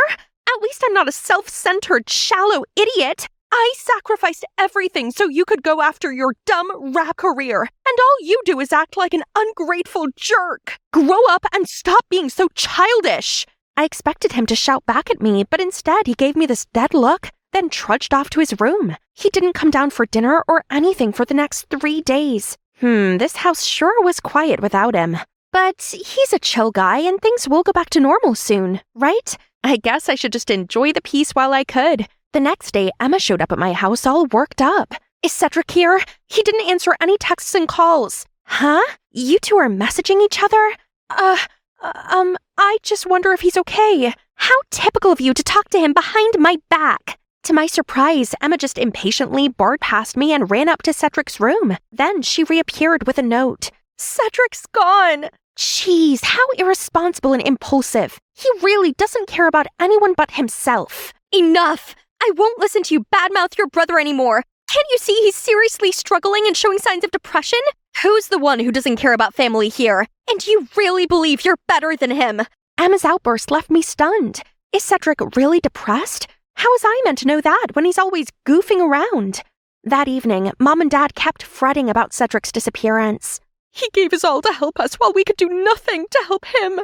At least I'm not a self-centered, shallow idiot. I sacrificed everything so you could go after your dumb rap career, and all you do is act like an ungrateful jerk. Grow up and stop being so childish. I expected him to shout back at me, but instead he gave me this dead look, then trudged off to his room. He didn't come down for dinner or anything for the next 3 days. This house sure was quiet without him. But he's a chill guy and things will go back to normal soon, right? I guess I should just enjoy the peace while I could. The next day, Emma showed up at my house all worked up. Is Cedric here? He didn't answer any texts and calls. Huh? You two are messaging each other? I just wonder if he's okay. How typical of you to talk to him behind my back. To my surprise, Emma just impatiently barred past me and ran up to Cedric's room. Then she reappeared with a note. Cedric's gone. Jeez, how irresponsible and impulsive. He really doesn't care about anyone but himself. Enough! I won't listen to you badmouth your brother anymore. Can't you see he's seriously struggling and showing signs of depression? Who's the one who doesn't care about family here? And you really believe you're better than him? Emma's outburst left me stunned. Is Cedric really depressed? How was I meant to know that when he's always goofing around? That evening, Mom and Dad kept fretting about Cedric's disappearance. He gave his all to help us while we could do nothing to help him.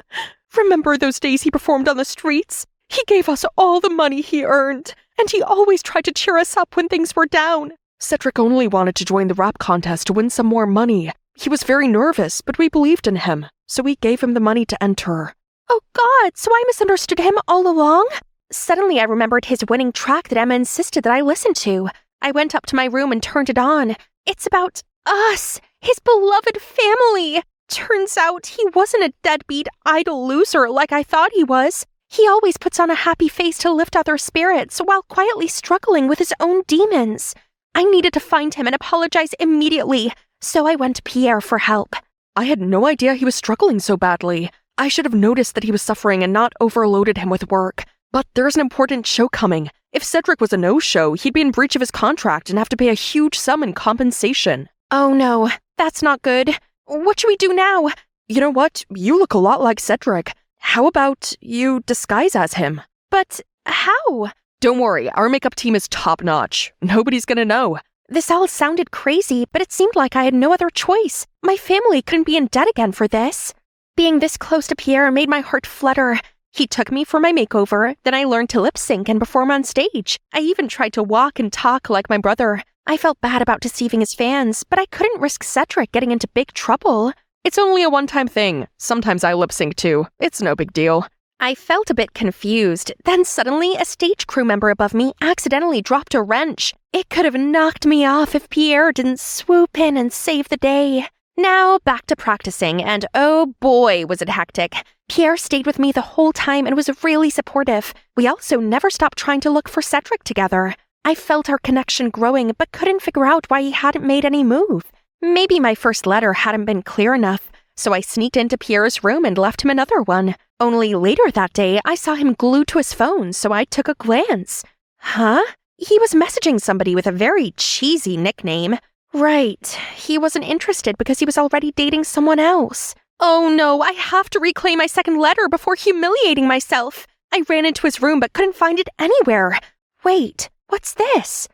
Remember those days he performed on the streets? He gave us all the money he earned, and he always tried to cheer us up when things were down. Cedric only wanted to join the rap contest to win some more money. He was very nervous, but we believed in him, so we gave him the money to enter. Oh God, so I misunderstood him all along? Suddenly I remembered his winning track that Emma insisted that I listen to. I went up to my room and turned it on. It's about us, his beloved family. Turns out he wasn't a deadbeat, idle loser like I thought he was. He always puts on a happy face to lift other spirits while quietly struggling with his own demons. I needed to find him and apologize immediately, so I went to Pierre for help. I had no idea he was struggling so badly. I should have noticed that he was suffering and not overloaded him with work. But there's an important show coming. If Cedric was a no-show, he'd be in breach of his contract and have to pay a huge sum in compensation. Oh no, that's not good. What should we do now? You know what? You look a lot like Cedric. How about you disguise as him? But how? Don't worry, our makeup team is top-notch. Nobody's gonna know. This all sounded crazy, but it seemed like I had no other choice. My family couldn't be in debt again for this. Being this close to Pierre made my heart flutter. He took me for my makeover, then I learned to lip-sync and perform on stage. I even tried to walk and talk like my brother. I felt bad about deceiving his fans, but I couldn't risk Cedric getting into big trouble. It's only a one-time thing. Sometimes I lip-sync too. It's no big deal. I felt a bit confused. Then suddenly, a stage crew member above me accidentally dropped a wrench. It could have knocked me off if Pierre didn't swoop in and save the day. Now, back to practicing, and oh boy, was it hectic. Pierre stayed with me the whole time and was really supportive. We also never stopped trying to look for Cedric together. I felt our connection growing, but couldn't figure out why he hadn't made any move. Maybe my first letter hadn't been clear enough, so I sneaked into Pierre's room and left him another one. Only later that day, I saw him glued to his phone, so I took a glance. Huh? He was messaging somebody with a very cheesy nickname. Right, he wasn't interested because he was already dating someone else. Oh no, I have to reclaim my second letter before humiliating myself. I ran into his room but couldn't find it anywhere. Wait, what's this?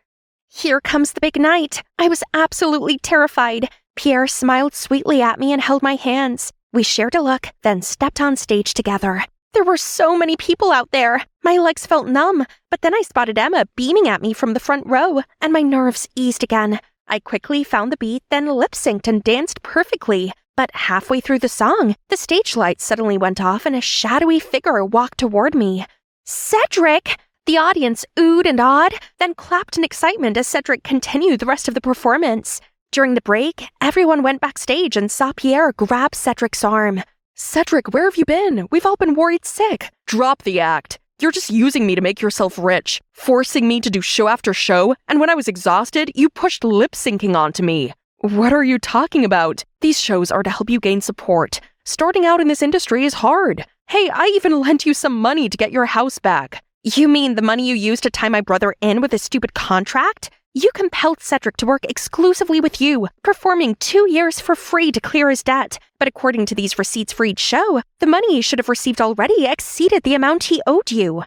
Here comes the big night. I was absolutely terrified. Pierre smiled sweetly at me and held my hands. We shared a look, then stepped on stage together. There were so many people out there. My legs felt numb, but then I spotted Emma beaming at me from the front row, and my nerves eased again. I quickly found the beat, then lip-synced and danced perfectly. But halfway through the song, the stage lights suddenly went off and a shadowy figure walked toward me. Cedric! The audience oohed and awed, then clapped in excitement as Cedric continued the rest of the performance. During the break, everyone went backstage and saw Pierre grab Cedric's arm. Cedric, where have you been? We've all been worried sick. Drop the act. You're just using me to make yourself rich, forcing me to do show after show, and when I was exhausted, you pushed lip-syncing onto me. What are you talking about? These shows are to help you gain support. Starting out in this industry is hard. Hey, I even lent you some money to get your house back. You mean the money you used to tie my brother in with his stupid contract? You compelled Cedric to work exclusively with you, performing 2 years for free to clear his debt. But according to these receipts for each show, the money he should have received already exceeded the amount he owed you.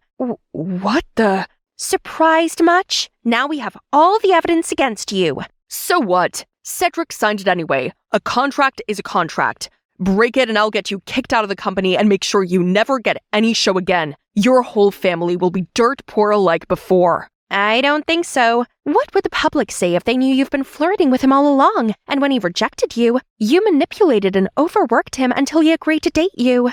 What the? Surprised much? Now we have all the evidence against you. So what? Cedric signed it anyway. A contract is a contract. Break it and I'll get you kicked out of the company and make sure you never get any show again. Your whole family will be dirt poor like before. I don't think so. What would the public say if they knew you've been flirting with him all along, and when he rejected you, you manipulated and overworked him until he agreed to date you?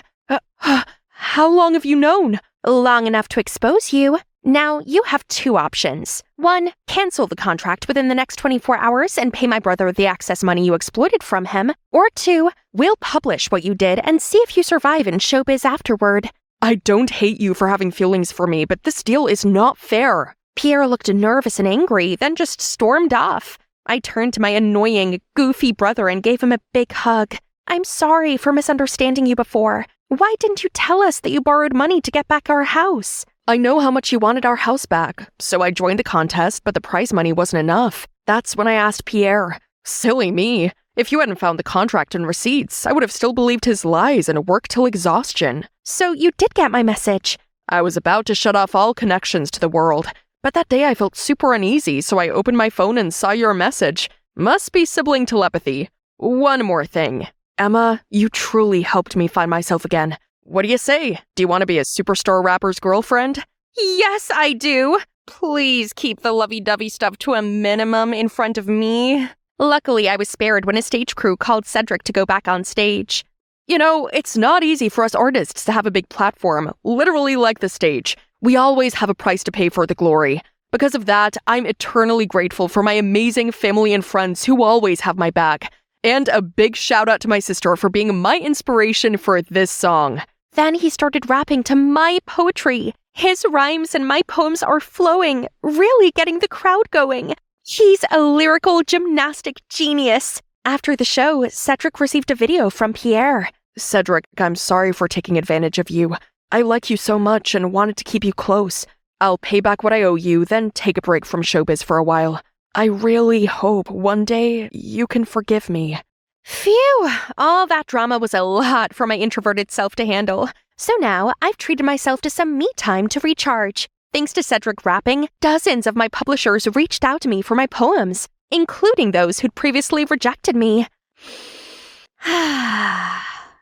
How long have you known? Long enough to expose you. Now, you have 2 options. 1, cancel the contract within the next 24 hours and pay my brother the excess money you exploited from him. Or 2, we'll publish what you did and see if you survive in showbiz afterward. I don't hate you for having feelings for me, but this deal is not fair. Pierre looked nervous and angry, then just stormed off. I turned to my annoying, goofy brother and gave him a big hug. I'm sorry for misunderstanding you before. Why didn't you tell us that you borrowed money to get back our house? I know how much you wanted our house back, so I joined the contest, but the prize money wasn't enough. That's when I asked Pierre. Silly me. If you hadn't found the contract and receipts, I would have still believed his lies and worked till exhaustion. So you did get my message. I was about to shut off all connections to the world, but that day I felt super uneasy, so I opened my phone and saw your message. Must be sibling telepathy. One more thing. Emma, you truly helped me find myself again. What do you say? Do you want to be a superstar rapper's girlfriend? Yes, I do. Please keep the lovey-dovey stuff to a minimum in front of me. Luckily, I was spared when a stage crew called Cedric to go back on stage. You know, it's not easy for us artists to have a big platform, literally like the stage. We always have a price to pay for the glory. Because of that, I'm eternally grateful for my amazing family and friends who always have my back. And a big shout out to my sister for being my inspiration for this song. Then he started rapping to my poetry. His rhymes and my poems are flowing, really getting the crowd going. He's a lyrical gymnastic genius. After the show, Cedric received a video from Pierre. Cedric, I'm sorry for taking advantage of you. I like you so much and wanted to keep you close. I'll pay back what I owe you, then take a break from showbiz for a while. I really hope one day you can forgive me. Phew, all that drama was a lot for my introverted self to handle. So now I've treated myself to some me time to recharge. Thanks to Cedric rapping, dozens of my publishers reached out to me for my poems, including those who'd previously rejected me.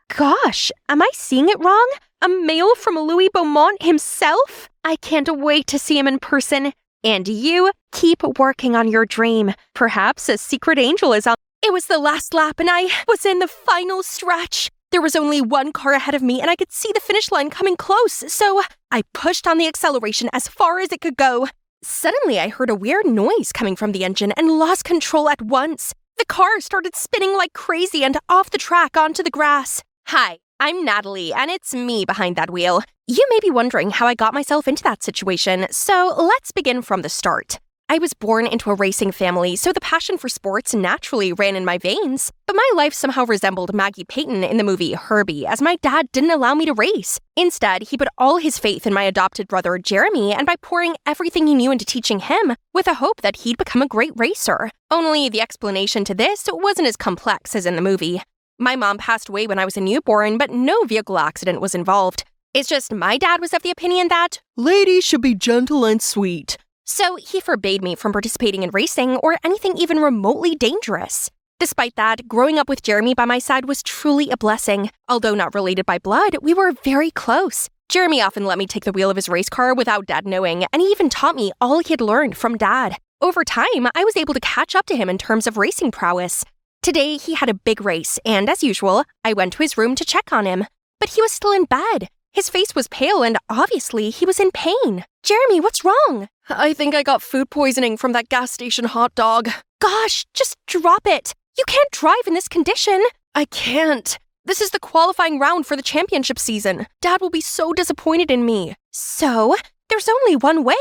Gosh, am I seeing it wrong? A mail from Louis Beaumont himself? I can't wait to see him in person. And you keep working on your dream. Perhaps a secret angel is on. It was the last lap and I was in the final stretch. There was only one car ahead of me and I could see the finish line coming close, so I pushed on the acceleration as far as it could go. Suddenly, I heard a weird noise coming from the engine and lost control at once. The car started spinning like crazy and off the track onto the grass. Hi, I'm Natalie, and it's me behind that wheel. You may be wondering how I got myself into that situation, so let's begin from the start. I was born into a racing family, so the passion for sports naturally ran in my veins. But my life somehow resembled Maggie Payton in the movie Herbie, as my dad didn't allow me to race. Instead, he put all his faith in my adopted brother Jeremy, and by pouring everything he knew into teaching him, with a hope that he'd become a great racer. Only the explanation to this wasn't as complex as in the movie. My mom passed away when I was a newborn, but no vehicle accident was involved. It's just my dad was of the opinion that ladies should be gentle and sweet. So he forbade me from participating in racing or anything even remotely dangerous. Despite that, growing up with Jeremy by my side was truly a blessing. Although not related by blood, we were very close. Jeremy often let me take the wheel of his race car without Dad knowing, and he even taught me all he had learned from Dad. Over time, I was able to catch up to him in terms of racing prowess. Today, he had a big race, and as usual, I went to his room to check on him. But he was still in bed. His face was pale and obviously he was in pain. Jeremy, what's wrong? I think I got food poisoning from that gas station hot dog. Gosh, just drop it. You can't drive in this condition. I can't. This is the qualifying round for the championship season. Dad will be so disappointed in me. So, there's only one way.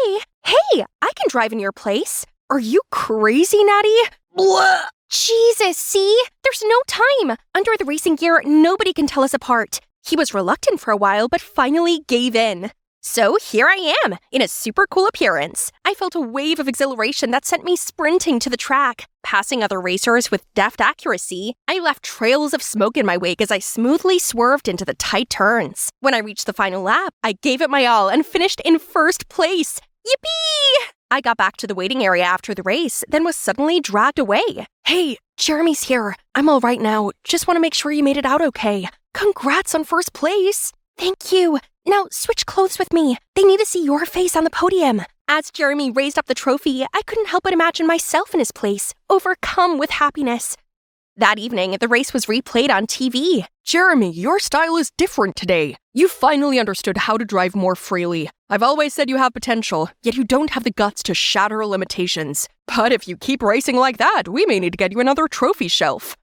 Hey, I can drive in your place. Are you crazy, Natty? Blah. Jesus, see? There's no time. Under the racing gear, nobody can tell us apart. He was reluctant for a while, but finally gave in. So here I am, in a super cool appearance. I felt a wave of exhilaration that sent me sprinting to the track. Passing other racers with deft accuracy, I left trails of smoke in my wake as I smoothly swerved into the tight turns. When I reached the final lap, I gave it my all and finished in first place. Yippee! I got back to the waiting area after the race, then was suddenly dragged away. Hey, Jeremy's here. I'm all right now. Just want to make sure you made it out okay. Congrats on first place. Thank you. Now switch clothes with me. They need to see your face on the podium. As Jeremy raised up the trophy, I couldn't help but imagine myself in his place, overcome with happiness. That evening, the race was replayed on TV. Jeremy, your style is different today. You finally understood how to drive more freely. I've always said you have potential, yet you don't have the guts to shatter limitations. But if you keep racing like that, we may need to get you another trophy shelf.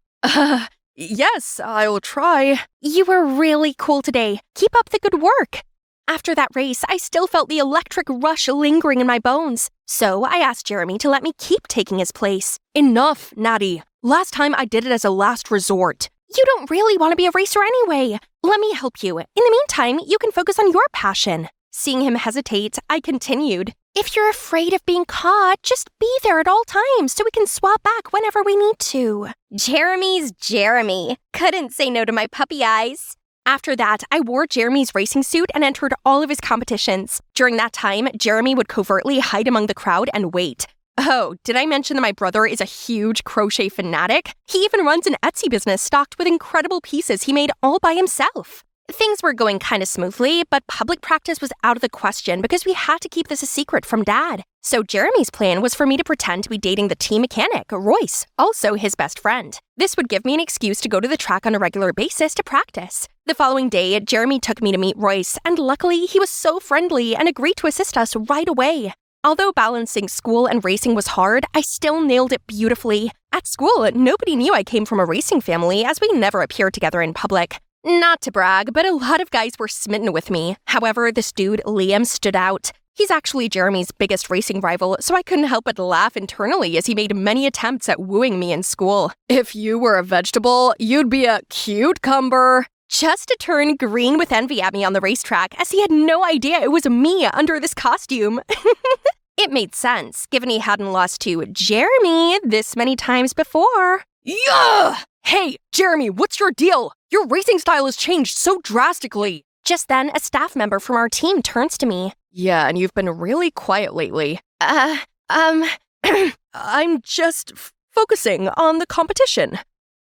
Yes, I'll try. You were really cool today. Keep up the good work. After that race, I still felt the electric rush lingering in my bones. So I asked Jeremy to let me keep taking his place. Enough, Natty. Last time I did it as a last resort. You don't really want to be a racer anyway. Let me help you. In the meantime, you can focus on your passion. Seeing him hesitate, I continued. If you're afraid of being caught, just be there at all times so we can swap back whenever we need to. Jeremy's Jeremy. Couldn't say no to my puppy eyes. After that, I wore Jeremy's racing suit and entered all of his competitions. During that time, Jeremy would covertly hide among the crowd and wait. Oh, did I mention that my brother is a huge crochet fanatic? He even runs an Etsy business stocked with incredible pieces he made all by himself. Things were going kind of smoothly, but public practice was out of the question because we had to keep this a secret from Dad. So Jeremy's plan was for me to pretend to be dating the team mechanic, Royce, also his best friend. This would give me an excuse to go to the track on a regular basis to practice. The following day, Jeremy took me to meet Royce, and luckily he was so friendly and agreed to assist us right away. Although balancing school and racing was hard, I still nailed it beautifully. At school, nobody knew I came from a racing family as we never appeared together in public. Not to brag, but a lot of guys were smitten with me. However, this dude, Liam, stood out. He's actually Jeremy's biggest racing rival, so I couldn't help but laugh internally as he made many attempts at wooing me in school. If you were a vegetable, you'd be a cucumber. Just to turn green with envy at me on the racetrack, as he had no idea it was me under this costume. It made sense, given he hadn't lost to Jeremy this many times before. Yeah! Hey, Jeremy, what's your deal? Your racing style has changed so drastically. Just then, a staff member from our team turns to me. Yeah, and you've been really quiet lately. I'm just focusing on the competition.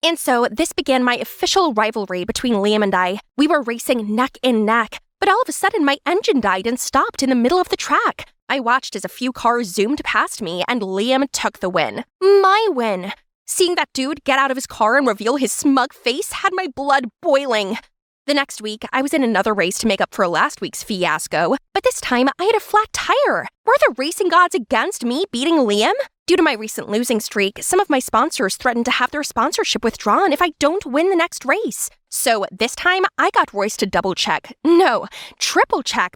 And so, this began my official rivalry between Liam and I. We were racing neck and neck, but all of a sudden my engine died and stopped in the middle of the track. I watched as a few cars zoomed past me and Liam took the win. My win. Seeing that dude get out of his car and reveal his smug face had my blood boiling. The next week, I was in another race to make up for last week's fiasco, but this time I had a flat tire. Were the racing gods against me beating Liam? Due to my recent losing streak, some of my sponsors threatened to have their sponsorship withdrawn if I don't win the next race. So this time, I got Royce to triple check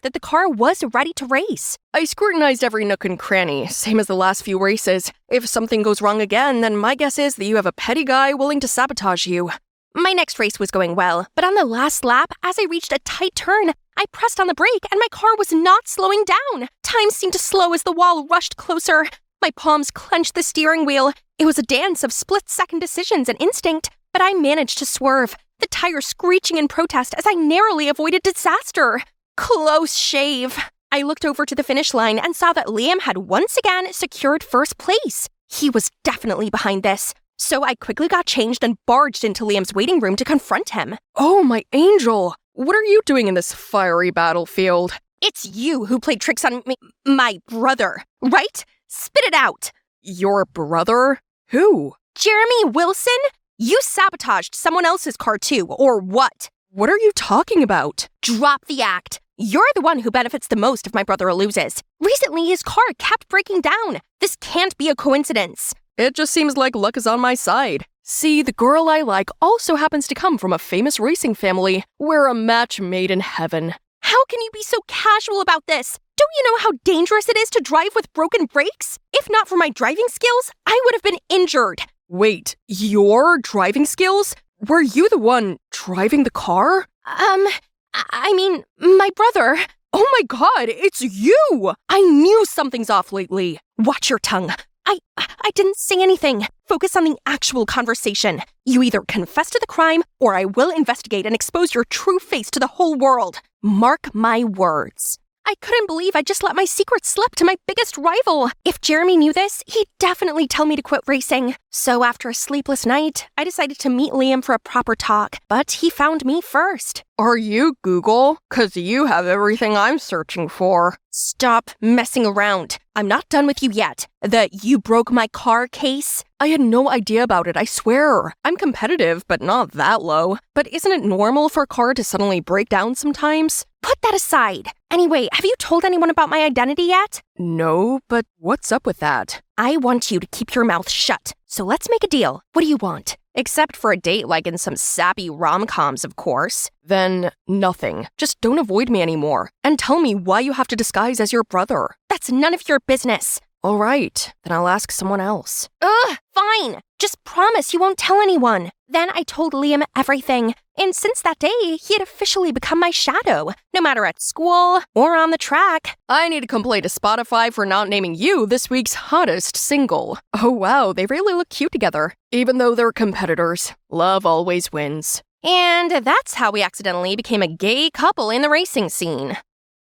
that the car was ready to race. I scrutinized every nook and cranny, same as the last few races. If something goes wrong again, then my guess is that you have a petty guy willing to sabotage you. My next race was going well, but on the last lap, as I reached a tight turn, I pressed on the brake and my car was not slowing down. Time seemed to slow as the wall rushed closer. My palms clenched the steering wheel. It was a dance of split-second decisions and instinct, but I managed to swerve, the tire screeching in protest as I narrowly avoided disaster. Close shave. I looked over to the finish line and saw that Liam had once again secured first place. He was definitely behind this. So I quickly got changed and barged into Liam's waiting room to confront him. Oh, my angel! What are you doing in this fiery battlefield? It's you who played tricks on my brother, right? Spit it out! Your brother? Who? Jeremy Wilson? You sabotaged someone else's car too, or what? What are you talking about? Drop the act. You're the one who benefits the most if my brother loses. Recently, his car kept breaking down. This can't be a coincidence. It just seems like luck is on my side. See, the girl I like also happens to come from a famous racing family. We're a match made in heaven. How can you be so casual about this? Don't you know how dangerous it is to drive with broken brakes? If not for my driving skills, I would have been injured. Wait, your driving skills? Were you the one driving the car? I mean, my brother. Oh my god, it's you! I knew something's off lately. Watch your tongue. I didn't say anything. Focus on the actual conversation. You either confess to the crime, or I will investigate and expose your true face to the whole world. Mark my words. I couldn't believe I just let my secret slip to my biggest rival. If Jeremy knew this, he'd definitely tell me to quit racing. So after a sleepless night, I decided to meet Liam for a proper talk, but he found me first. Are you Google? 'Cause you have everything I'm searching for. Stop messing around. I'm not done with you yet. The you broke my car case? I had no idea about it, I swear. I'm competitive, but not that low. But isn't it normal for a car to suddenly break down sometimes? Put that aside. Anyway, have you told anyone about my identity yet? No, but what's up with that? I want you to keep your mouth shut. So let's make a deal. What do you want? Except for a date like in some sappy rom-coms, of course. Then nothing. Just don't avoid me anymore. And tell me why you have to disguise as your brother. That's none of your business. All right, then I'll ask someone else. Fine. Just promise you won't tell anyone. Then I told Liam everything. And since that day, he had officially become my shadow, no matter at school or on the track. I need to complain to Spotify for not naming you this week's hottest single. Oh wow, they really look cute together. Even though they're competitors, love always wins. And that's how we accidentally became a gay couple in the racing scene.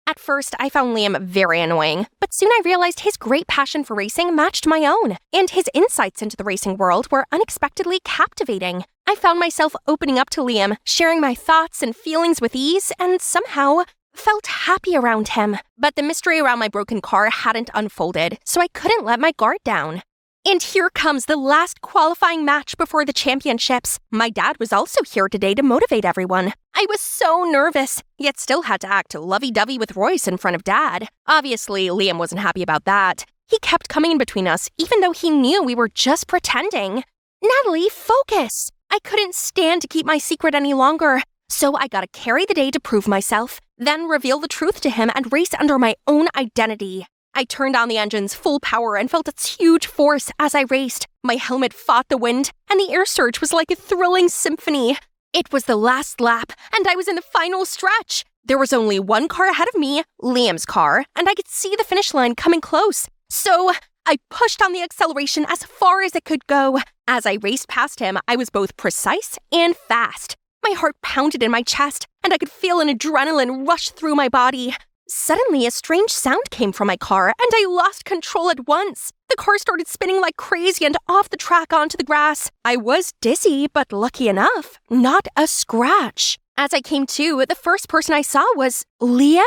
At first, I found Liam very annoying, but soon I realized his great passion for racing matched my own, and his insights into the racing world were unexpectedly captivating. I found myself opening up to Liam, sharing my thoughts and feelings with ease, and somehow felt happy around him. But the mystery around my broken car hadn't unfolded, so I couldn't let my guard down. And here comes the last qualifying match before the championships. My dad was also here today to motivate everyone. I was so nervous, yet still had to act lovey-dovey with Royce in front of Dad. Obviously, Liam wasn't happy about that. He kept coming in between us, even though he knew we were just pretending. Natalie, focus! I couldn't stand to keep my secret any longer, so I gotta carry the day to prove myself, then reveal the truth to him and race under my own identity. I turned on the engine's full power and felt its huge force as I raced. My helmet fought the wind, and the air surge was like a thrilling symphony. It was the last lap, and I was in the final stretch. There was only one car ahead of me, Liam's car, and I could see the finish line coming close. So I pushed on the acceleration as far as it could go. As I raced past him, I was both precise and fast. My heart pounded in my chest, and I could feel an adrenaline rush through my body. Suddenly, a strange sound came from my car, and I lost control at once. The car started spinning like crazy and off the track onto the grass. I was dizzy, but lucky enough, not a scratch. As I came to, the first person I saw was Liam?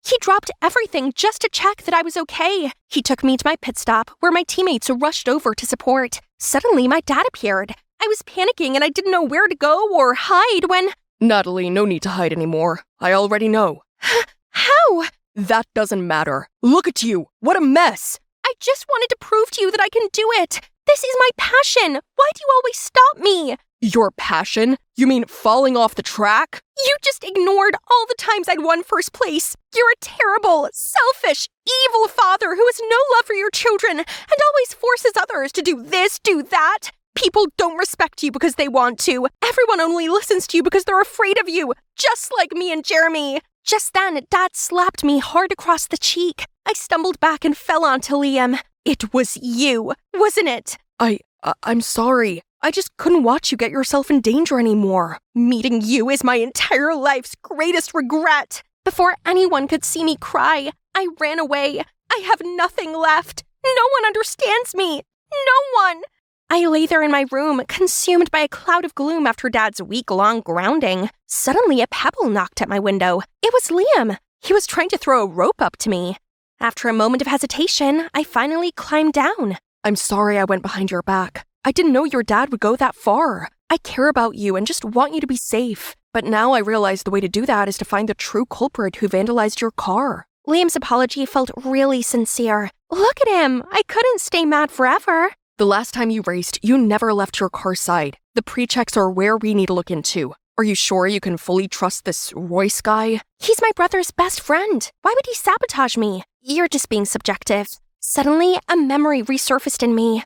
He dropped everything just to check that I was okay. He took me to my pit stop, where my teammates rushed over to support. Suddenly, my dad appeared. I was panicking, and I didn't know where to go or hide when... Natalie, no need to hide anymore. I already know. How? That doesn't matter. Look at you. What a mess. I just wanted to prove to you that I can do it. This is my passion. Why do you always stop me? Your passion? You mean falling off the track? You just ignored all the times I'd won first place. You're a terrible, selfish, evil father who has no love for your children and always forces others to do this, do that. People don't respect you because they want to. Everyone only listens to you because they're afraid of you, just like me and Jeremy. Just then, Dad slapped me hard across the cheek. I stumbled back and fell onto Liam. It was you, wasn't it? I'm sorry. I just couldn't watch you get yourself in danger anymore. Meeting you is my entire life's greatest regret. Before anyone could see me cry, I ran away. I have nothing left. No one understands me. No one. I lay there in my room, consumed by a cloud of gloom after Dad's week-long grounding. Suddenly, a pebble knocked at my window. It was Liam. He was trying to throw a rope up to me. After a moment of hesitation, I finally climbed down. I'm sorry I went behind your back. I didn't know your dad would go that far. I care about you and just want you to be safe. But now I realize the way to do that is to find the true culprit who vandalized your car. Liam's apology felt really sincere. Look at him. I couldn't stay mad forever. The last time you raced, you never left your car's side. The pre-checks are where we need to look into. Are you sure you can fully trust this Royce guy? He's my brother's best friend. Why would he sabotage me? You're just being subjective. Suddenly, a memory resurfaced in me.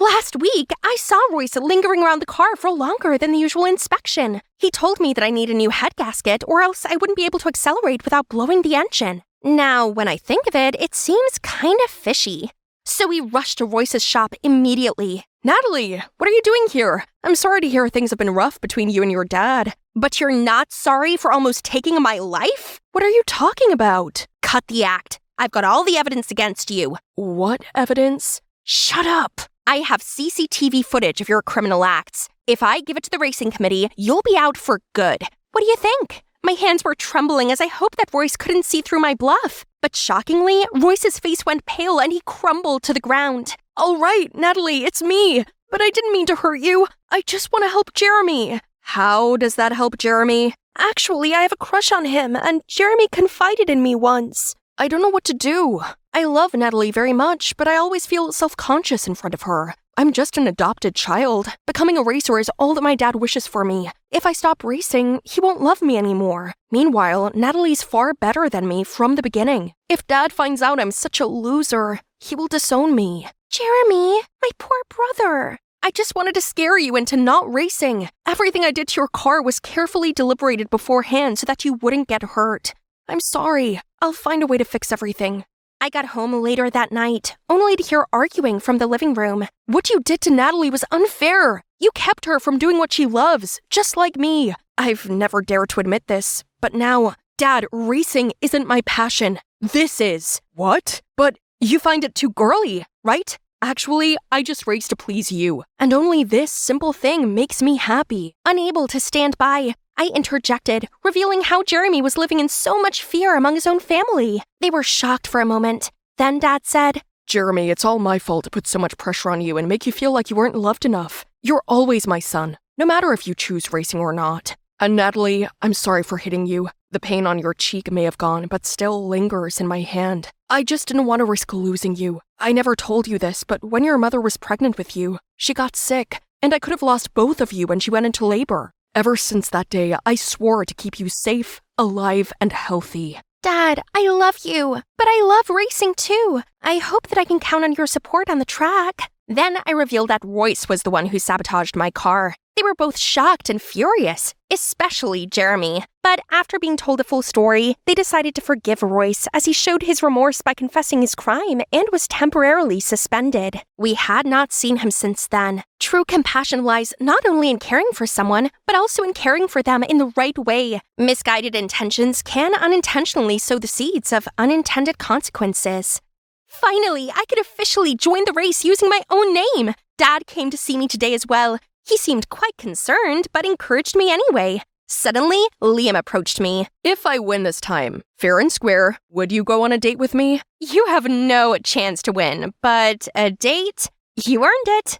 Last week, I saw Royce lingering around the car for longer than the usual inspection. He told me that I need a new head gasket or else I wouldn't be able to accelerate without blowing the engine. Now, when I think of it, it seems kind of fishy. So we rushed to Royce's shop immediately. Natalie, what are you doing here? I'm sorry to hear things have been rough between you and your dad. But you're not sorry for almost taking my life? What are you talking about? Cut the act. I've got all the evidence against you. What evidence? Shut up. I have CCTV footage of your criminal acts. If I give it to the racing committee, you'll be out for good. What do you think? My hands were trembling as I hoped that Royce couldn't see through my bluff. But shockingly, Royce's face went pale and he crumbled to the ground. All right, Natalie, it's me. But I didn't mean to hurt you. I just want to help Jeremy. How does that help Jeremy? Actually, I have a crush on him, and Jeremy confided in me once. I don't know what to do. I love Natalie very much, but I always feel self-conscious in front of her. I'm just an adopted child. Becoming a racer is all that my dad wishes for me. If I stop racing, he won't love me anymore. Meanwhile, Natalie's far better than me from the beginning. If Dad finds out I'm such a loser, he will disown me. Jeremy, my poor brother. I just wanted to scare you into not racing. Everything I did to your car was carefully deliberated beforehand so that you wouldn't get hurt. I'm sorry. I'll find a way to fix everything. I got home later that night, only to hear arguing from the living room. What you did to Natalie was unfair. You kept her from doing what she loves, just like me. I've never dared to admit this, but now, Dad, racing isn't my passion. This is. What? But you find it too girly, right? Actually, I just race to please you. And only this simple thing makes me happy. Unable to stand by, I interjected, revealing how Jeremy was living in so much fear among his own family. They were shocked for a moment. Then Dad said, Jeremy, it's all my fault to put so much pressure on you and make you feel like you weren't loved enough. You're always my son, no matter if you choose racing or not. And Natalie, I'm sorry for hitting you. The pain on your cheek may have gone, but still lingers in my hand. I just didn't want to risk losing you. I never told you this, but when your mother was pregnant with you, she got sick, and I could have lost both of you when she went into labor. Ever since that day, I swore to keep you safe, alive, and healthy. Dad, I love you, but I love racing too. I hope that I can count on your support on the track. Then I revealed that Royce was the one who sabotaged my car. They were both shocked and furious, especially Jeremy. But after being told the full story, they decided to forgive Royce as he showed his remorse by confessing his crime and was temporarily suspended. We had not seen him since then. True compassion lies not only in caring for someone, but also in caring for them in the right way. Misguided intentions can unintentionally sow the seeds of unintended consequences. Finally, I could officially join the race using my own name. Dad came to see me today as well. He seemed quite concerned, but encouraged me anyway. Suddenly, Liam approached me. If I win this time, fair and square, would you go on a date with me? You have no chance to win, but a date? You earned it.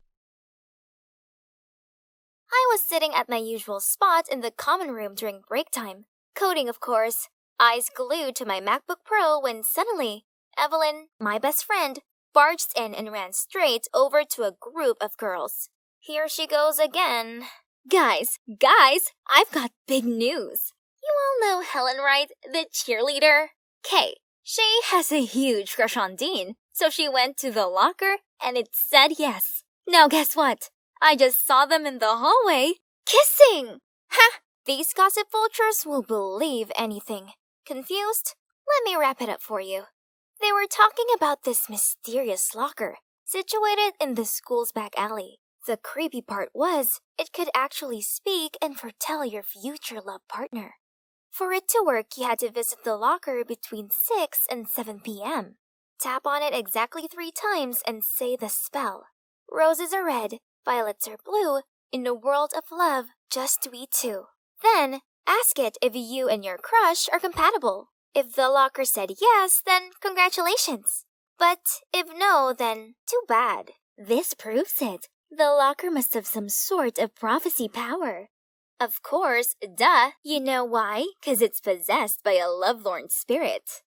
I was sitting at my usual spot in the common room during break time, coding of course, eyes glued to my MacBook Pro when suddenly, Evelyn, my best friend, barged in and ran straight over to a group of girls. Here she goes again. Guys, I've got big news. You all know Helen, right? The cheerleader? Kay. She has a huge crush on Dean, so she went to the locker and it said yes. Now guess what? I just saw them in the hallway, kissing! Ha! These gossip vultures will believe anything. Confused? Let me wrap it up for you. They were talking about this mysterious locker, situated in the school's back alley. The creepy part was, it could actually speak and foretell your future love partner. For it to work, you had to visit the locker between 6 and 7 p.m. Tap on it exactly 3 times and say the spell. Roses are red, violets are blue, in a world of love, just we two. Then, ask it if you and your crush are compatible. If the locker said yes, then congratulations. But if no, then too bad. This proves it. The locker must have some sort of prophecy power. Of course, duh. You know why? 'Cause it's possessed by a lovelorn spirit.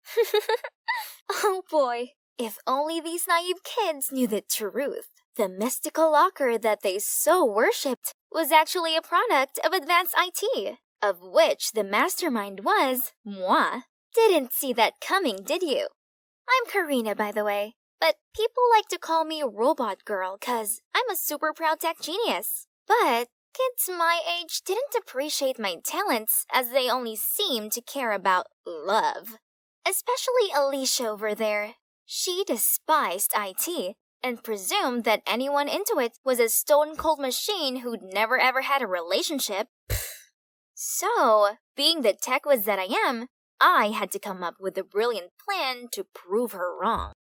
Oh boy. If only these naive kids knew the truth. The mystical locker that they so worshipped was actually a product of advanced IT, of which the mastermind was moi. Didn't see that coming, did you? I'm Karina, by the way, but people like to call me Robot Girl 'cause I'm a super proud tech genius. But kids my age didn't appreciate my talents as they only seemed to care about love. Especially Alicia over there. She despised IT and presumed that anyone into it was a stone-cold machine who'd never ever had a relationship. So, being the tech whiz that I am, I had to come up with a brilliant plan to prove her wrong.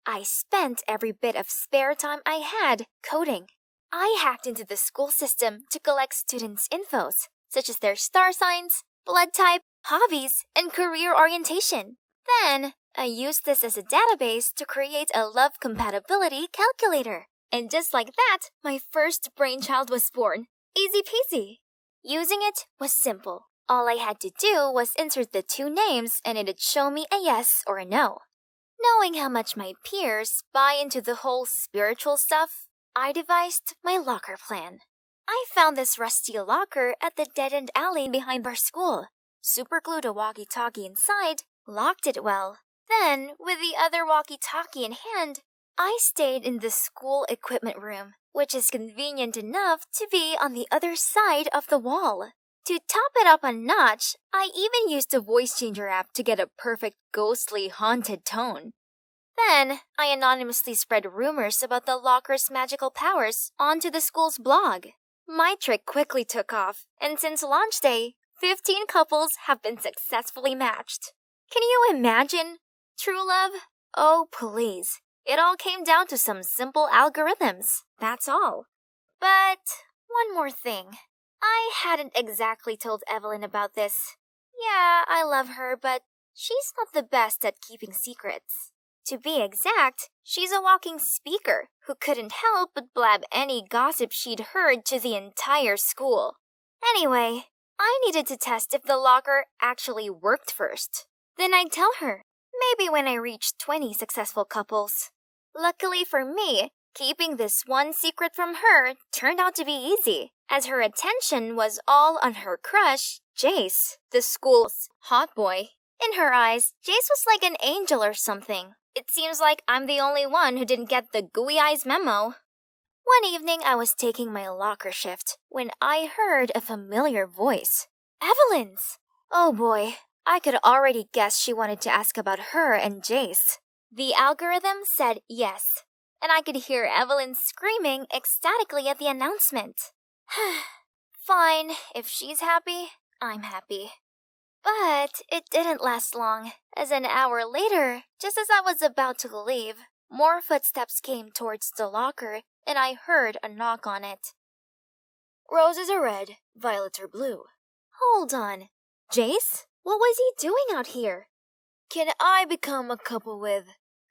I spent every bit of spare time I had coding. I hacked into the school system to collect students' infos, such as their star signs, blood type, hobbies, and career orientation. Then, I used this as a database to create a love compatibility calculator. And just like that, my first brainchild was born. Easy peasy. Using it was simple. All I had to do was insert the 2 names and it'd show me a yes or a no. Knowing how much my peers buy into the whole spiritual stuff, I devised my locker plan. I found this rusty locker at the dead-end alley behind our school, superglued a walkie-talkie inside, locked it well. Then, with the other walkie-talkie in hand, I stayed in the school equipment room, which is convenient enough to be on the other side of the wall. To top it up a notch, I even used the voice changer app to get a perfect ghostly haunted tone. Then, I anonymously spread rumors about the locker's magical powers onto the school's blog. My trick quickly took off, and since launch day, 15 couples have been successfully matched. Can you imagine? True love? Oh, please. It all came down to some simple algorithms. That's all. But one more thing. I hadn't exactly told Evelyn about this. Yeah, I love her, but she's not the best at keeping secrets. To be exact, she's a walking speaker who couldn't help but blab any gossip she'd heard to the entire school. Anyway, I needed to test if the locker actually worked first. Then I'd tell her, maybe when I reached 20 successful couples. Luckily for me, keeping this one secret from her turned out to be easy, as her attention was all on her crush, Jace, the school's hot boy. In her eyes, Jace was like an angel or something. It seems like I'm the only one who didn't get the gooey eyes memo. One evening, I was taking my locker shift when I heard a familiar voice. Evelyn's! Oh boy, I could already guess she wanted to ask about her and Jace. The algorithm said yes, and I could hear Evelyn screaming ecstatically at the announcement. Fine, if she's happy, I'm happy. But it didn't last long, as an hour later, just as I was about to leave, more footsteps came towards the locker, and I heard a knock on it. Roses are red, violets are blue. Hold on. Jace? What was he doing out here? Can I become a couple with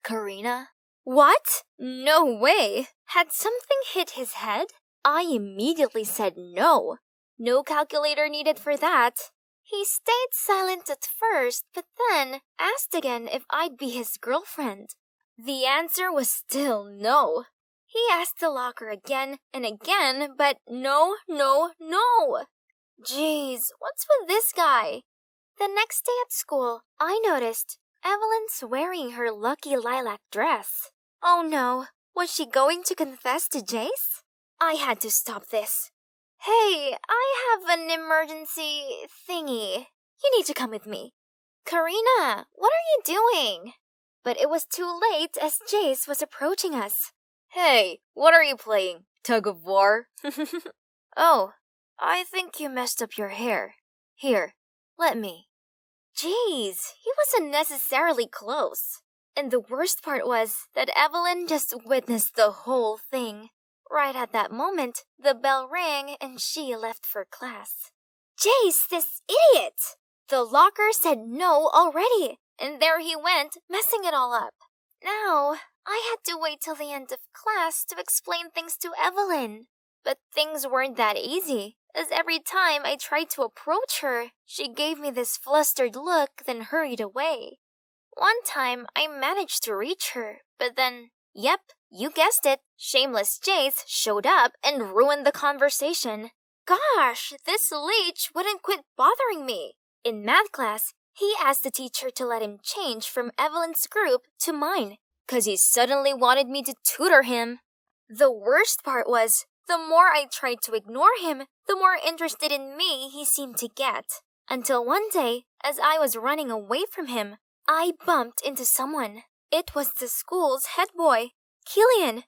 Karina? What? No way! Had something hit his head? I immediately said no. No calculator needed for that. He stayed silent at first, but then asked again if I'd be his girlfriend. The answer was still no. He asked the locker again and again, but no. Jeez, what's with this guy? The next day at school, I noticed Evelyn's wearing her lucky lilac dress. Oh no, was she going to confess to Jace? I had to stop this. Hey, I have an emergency thingy. You need to come with me. Karina, what are you doing? But it was too late as Jace was approaching us. Hey, what are you playing? Tug of war? Oh, I think you messed up your hair. Here, let me. Jeez, he was unnecessarily close. And the worst part was that Evelyn just witnessed the whole thing. Right at that moment, the bell rang and she left for class. Jace, this idiot! The locker said no already, and there he went, messing it all up. Now, I had to wait till the end of class to explain things to Evelyn. But things weren't that easy, as every time I tried to approach her, she gave me this flustered look, then hurried away. One time, I managed to reach her, but then, yep, you guessed it, shameless Jace showed up and ruined the conversation. Gosh, this leech wouldn't quit bothering me. In math class, he asked the teacher to let him change from Evelyn's group to mine, 'cause he suddenly wanted me to tutor him. The worst part was, the more I tried to ignore him, the more interested in me he seemed to get. Until one day, as I was running away from him, I bumped into someone. It was the school's head boy, Killian.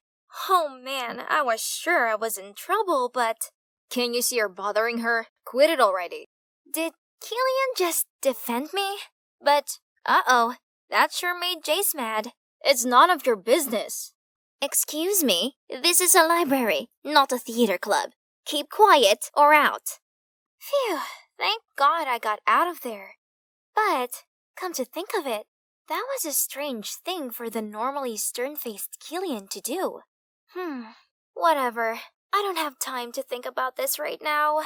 Oh man, I was sure I was in trouble, but... Can you see her bothering her? Quit it already. Did Killian just defend me? But, uh-oh, that sure made Jace mad. It's none of your business. Excuse me, this is a library, not a theater club. Keep quiet or out. Phew, thank God I got out of there. But, come to think of it, that was a strange thing for the normally stern-faced Killian to do. Whatever. I don't have time to think about this right now.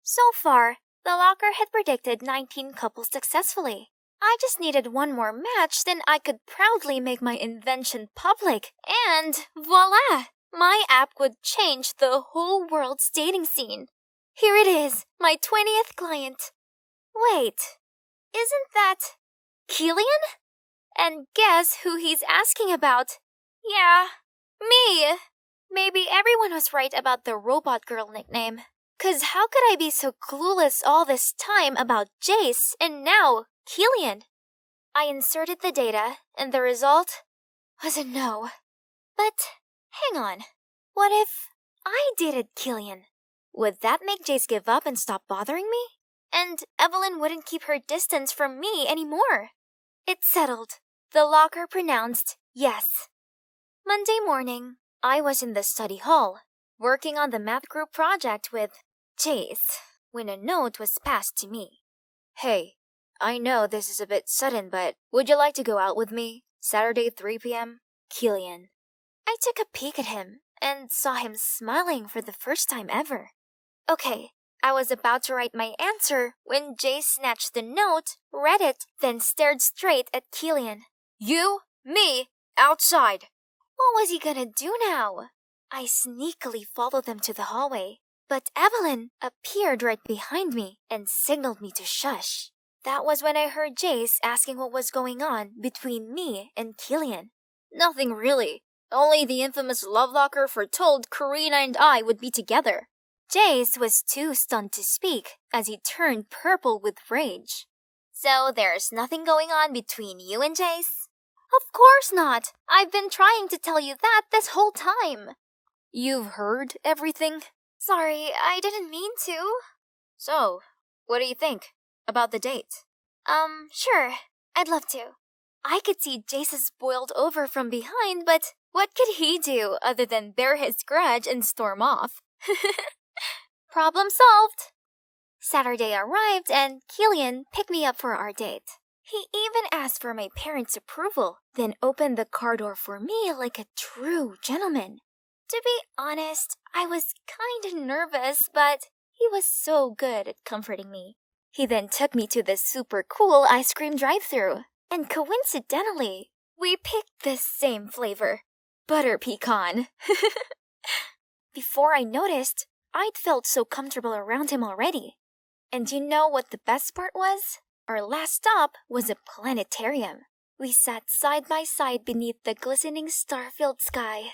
So far, the locker had predicted 19 couples successfully. I just needed one more match, then I could proudly make my invention public, and voila! My app would change the whole world's dating scene. Here it is, my 20th client. Wait, isn't that Killian? And guess who he's asking about? Yeah, me! Maybe everyone was right about the robot girl nickname. 'Cause how could I be so clueless all this time about Jace and now Killian? I inserted the data, and the result? was a no. But hang on. What if I dated Killian? Would that make Jace give up and stop bothering me? And Evelyn wouldn't keep her distance from me anymore. It's settled. The locker pronounced yes. Monday morning, I was in the study hall, working on the math group project with Jace, when a note was passed to me. Hey, I know this is a bit sudden, but would you like to go out with me? Saturday 3 p.m.? Killian. I took a peek at him and saw him smiling for the first time ever. Okay, I was about to write my answer when Jace snatched the note, read it, then stared straight at Killian. You? Me? Outside. What was he gonna do now? I sneakily followed them to the hallway, but Evelyn appeared right behind me and signaled me to shush. That was when I heard Jace asking what was going on between me and Killian. Nothing really. Only the infamous love locker foretold Karina and I would be together. Jace was too stunned to speak as he turned purple with rage. So there's nothing going on between you and Jace? Of course not. I've been trying to tell you that this whole time. You've heard everything? Sorry, I didn't mean to. So, what do you think about the date? Sure. I'd love to. I could see Jace is boiled over from behind, but what could he do other than bear his grudge and storm off? Problem solved. Saturday arrived and Killian picked me up for our date. He even asked for my parents' approval, then opened the car door for me like a true gentleman. To be honest, I was kinda nervous, but he was so good at comforting me. He then took me to the super cool ice cream drive-thru, and coincidentally, we picked the same flavor, butter pecan. Before I noticed, I'd felt so comfortable around him already. And you know what the best part was? Our last stop was a planetarium. We sat side by side beneath the glistening star-filled sky.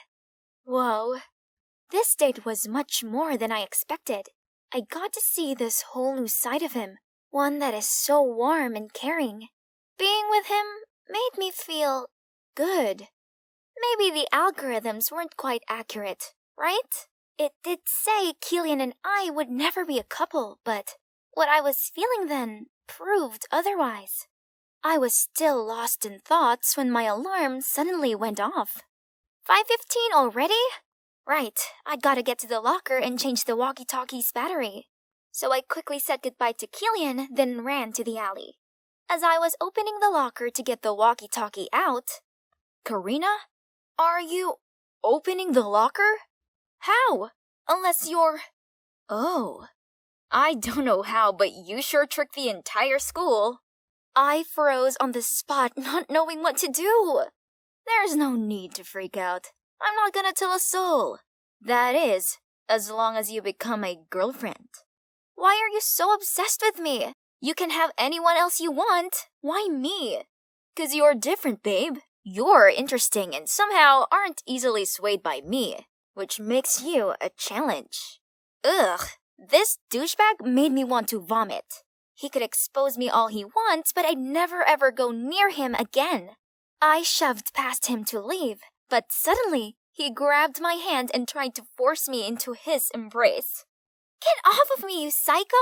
Whoa. This date was much more than I expected. I got to see this whole new side of him, one that is so warm and caring. Being with him made me feel good. Maybe the algorithms weren't quite accurate, right? It did say Killian and I would never be a couple, but what I was feeling then proved otherwise. I was still lost in thoughts when my alarm suddenly went off. 5:15 already? Right, I gotta get to the locker and change the walkie-talkie's battery. So I quickly said goodbye to Killian, then ran to the alley. As I was opening the locker to get the walkie-talkie out, Karina? Are you opening the locker? How? Unless you're... Oh. I don't know how, but you sure tricked the entire school. I froze on the spot, not knowing what to do. There's no need to freak out. I'm not gonna tell a soul. That is, as long as you become my girlfriend. Why are you so obsessed with me? You can have anyone else you want. Why me? 'Cause you're different, babe. You're interesting and somehow aren't easily swayed by me, which makes you a challenge. Ugh, this douchebag made me want to vomit. He could expose me all he wants, but I'd never ever go near him again. I shoved past him to leave, but suddenly he grabbed my hand and tried to force me into his embrace. Get off of me, you psycho!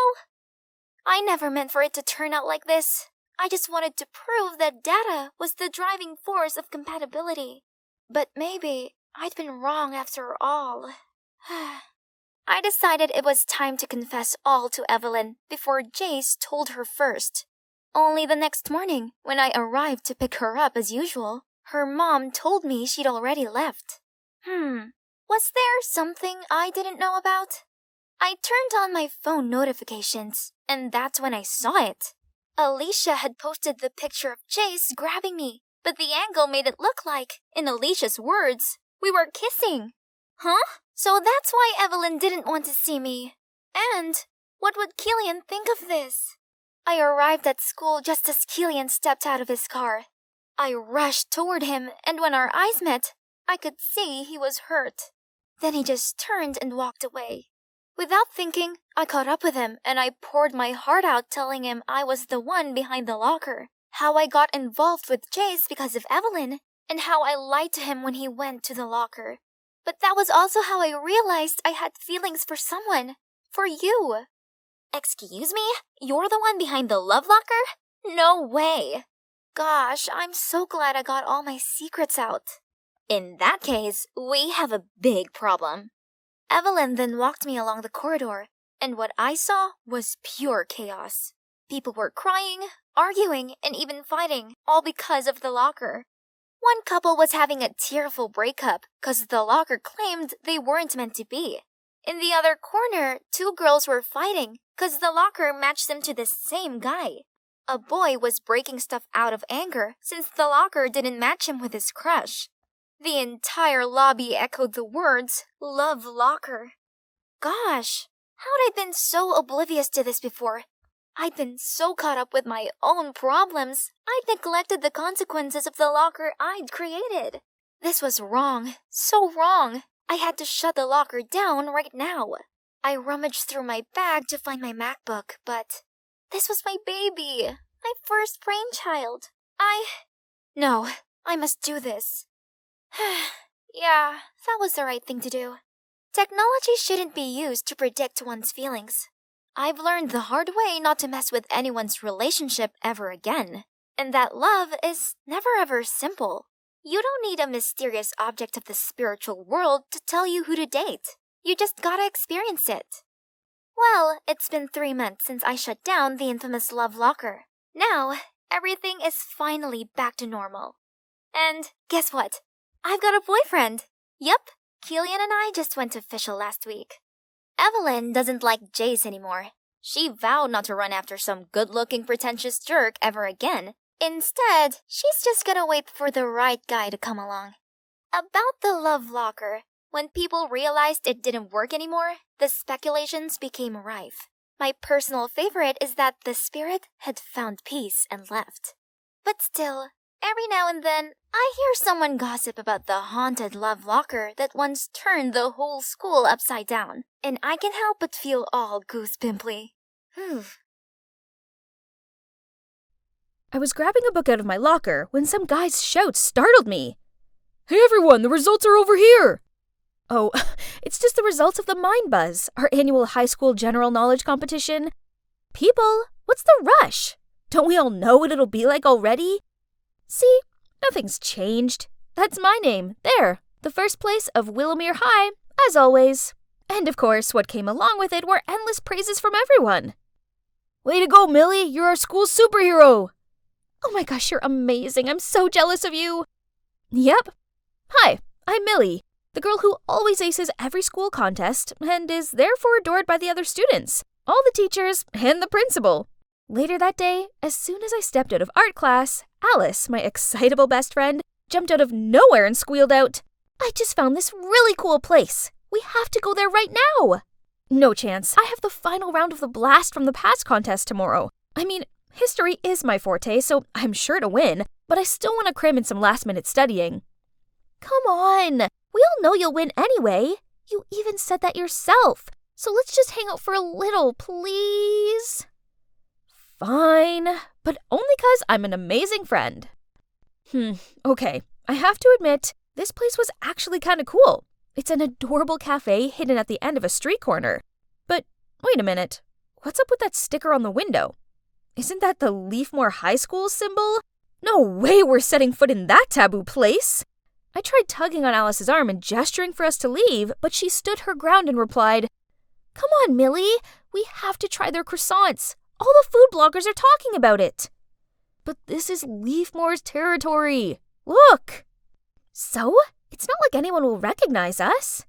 I never meant for it to turn out like this. I just wanted to prove that data was the driving force of compatibility. But maybe I'd been wrong after all. I decided it was time to confess all to Evelyn before Jace told her first. Only the next morning, when I arrived to pick her up as usual, her mom told me she'd already left. Was there something I didn't know about? I turned on my phone notifications, and that's when I saw it. Alicia had posted the picture of Jace grabbing me, but the angle made it look like, in Alicia's words, we were kissing. Huh? So that's why Evelyn didn't want to see me. And what would Killian think of this? I arrived at school just as Killian stepped out of his car. I rushed toward him, and when our eyes met, I could see he was hurt. Then he just turned and walked away. Without thinking, I caught up with him, and I poured my heart out telling him I was the one behind the locker, how I got involved with Jace because of Evelyn, and how I lied to him when he went to the locker. But that was also how I realized I had feelings for someone. For you. Excuse me? You're the one behind the love locker? No way. Gosh, I'm so glad I got all my secrets out. In that case, we have a big problem. Evelyn then walked me along the corridor, and what I saw was pure chaos. People were crying, arguing, and even fighting, all because of the locker. One couple was having a tearful breakup because the locker claimed they weren't meant to be. In the other corner, two girls were fighting because the locker matched them to the same guy. A boy was breaking stuff out of anger since the locker didn't match him with his crush. The entire lobby echoed the words, "Love locker." Gosh, how'd I been so oblivious to this before? I'd been so caught up with my own problems, I'd neglected the consequences of the locker I'd created. This was wrong, so wrong. I had to shut the locker down right now. I rummaged through my bag to find my MacBook, but this was my baby, my first brainchild. No, I must do this. Yeah, that was the right thing to do. Technology shouldn't be used to predict one's feelings. I've learned the hard way not to mess with anyone's relationship ever again, and that love is never ever simple. You don't need a mysterious object of the spiritual world to tell you who to date. You just gotta experience it. Well, it's been 3 months since I shut down the infamous love locker. Now, everything is finally back to normal. And guess what? I've got a boyfriend. Yep, Killian and I just went official last week. Evelyn doesn't like Jace anymore. She vowed not to run after some good-looking pretentious jerk ever again. Instead, she's just gonna wait for the right guy to come along. About the love locker, when people realized it didn't work anymore, the speculations became rife. My personal favorite is that the spirit had found peace and left. But still, every now and then, I hear someone gossip about the haunted love locker that once turned the whole school upside down, and I can help but feel all goosepimply. I was grabbing a book out of my locker when some guy's shout startled me. Hey everyone, the results are over here! Oh, it's just the results of the Mind Buzz, our annual high school general knowledge competition. People, what's the rush? Don't we all know what it'll be like already? See, nothing's changed. That's my name, there, the first place of Willowmere High, as always. And of course, what came along with it were endless praises from everyone. Way to go, Millie, you're our school superhero! Oh my gosh, you're amazing, I'm so jealous of you! Yep. Hi, I'm Millie, the girl who always aces every school contest and is therefore adored by the other students, all the teachers, and the principal. Later that day, as soon as I stepped out of art class, Alice, my excitable best friend, jumped out of nowhere and squealed out, I just found this really cool place. We have to go there right now. No chance. I have the final round of the Blast from the Past contest tomorrow. I mean, history is my forte, so I'm sure to win, but I still want to cram in some last-minute studying. Come on. We all know you'll win anyway. You even said that yourself. So let's just hang out for a little, please. Fine, but only 'cause I'm an amazing friend. Okay. I have to admit, this place was actually kind of cool. It's an adorable cafe hidden at the end of a street corner. But wait a minute. What's up with that sticker on the window? Isn't that the Leafmore High School symbol? No way we're setting foot in that taboo place. I tried tugging on Alice's arm and gesturing for us to leave, but she stood her ground and replied, Come on, Millie. We have to try their croissants. All the food bloggers are talking about it. But this is Leafmore's territory. Look. So? It's not like anyone will recognize us.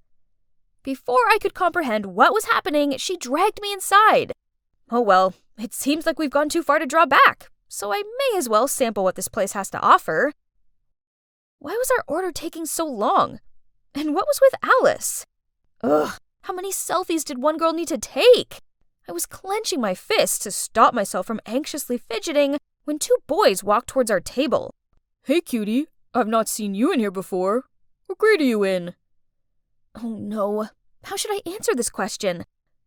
Before I could comprehend what was happening, she dragged me inside. Oh well, it seems like we've gone too far to draw back, so I may as well sample what this place has to offer. Why was our order taking so long? And what was with Alice? Ugh, how many selfies did one girl need to take? I was clenching my fists to stop myself from anxiously fidgeting when two boys walked towards our table. Hey, cutie, I've not seen you in here before. What grade are you in? Oh no, how should I answer this question?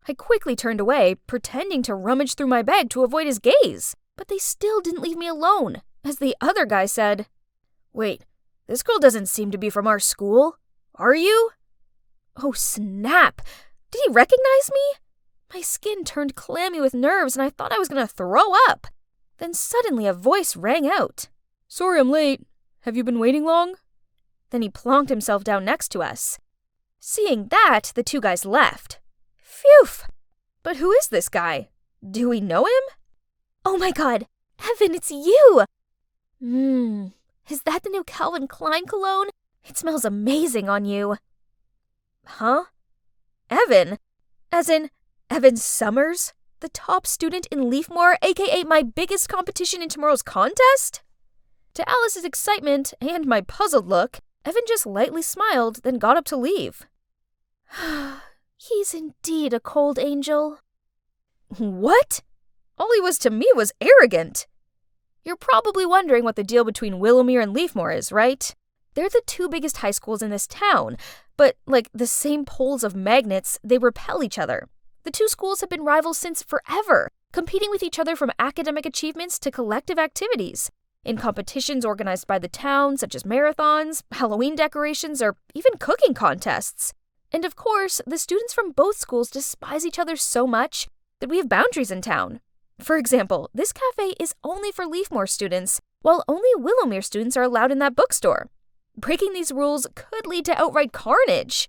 I quickly turned away, pretending to rummage through my bag to avoid his gaze, but they still didn't leave me alone, as the other guy said, Wait, This girl doesn't seem to be from our school. Are you? Oh, snap! Did he recognize me? My skin turned clammy with nerves and I thought I was gonna throw up. Then suddenly a voice rang out. Sorry I'm late. Have you been waiting long? Then he plonked himself down next to us. Seeing that, the two guys left. Phew! But who is this guy? Do we know him? Oh my god, Evan, it's you! Is that the new Calvin Klein cologne? It smells amazing on you. Huh? Evan? As in, Evan Summers? The top student in Leafmore, aka my biggest competition in tomorrow's contest? To Alice's excitement and my puzzled look, Evan just lightly smiled, then got up to leave. He's indeed a cold angel. What? All he was to me was arrogant. You're probably wondering what the deal between Willowmere and Leafmore is, right? They're the two biggest high schools in this town, but like the same poles of magnets, they repel each other. The two schools have been rivals since forever, competing with each other from academic achievements to collective activities. In competitions organized by the town, such as marathons, Halloween decorations, or even cooking contests. And of course, the students from both schools despise each other so much that we have boundaries in town. For example, this cafe is only for Leafmore students, while only Willowmere students are allowed in that bookstore. Breaking these rules could lead to outright carnage.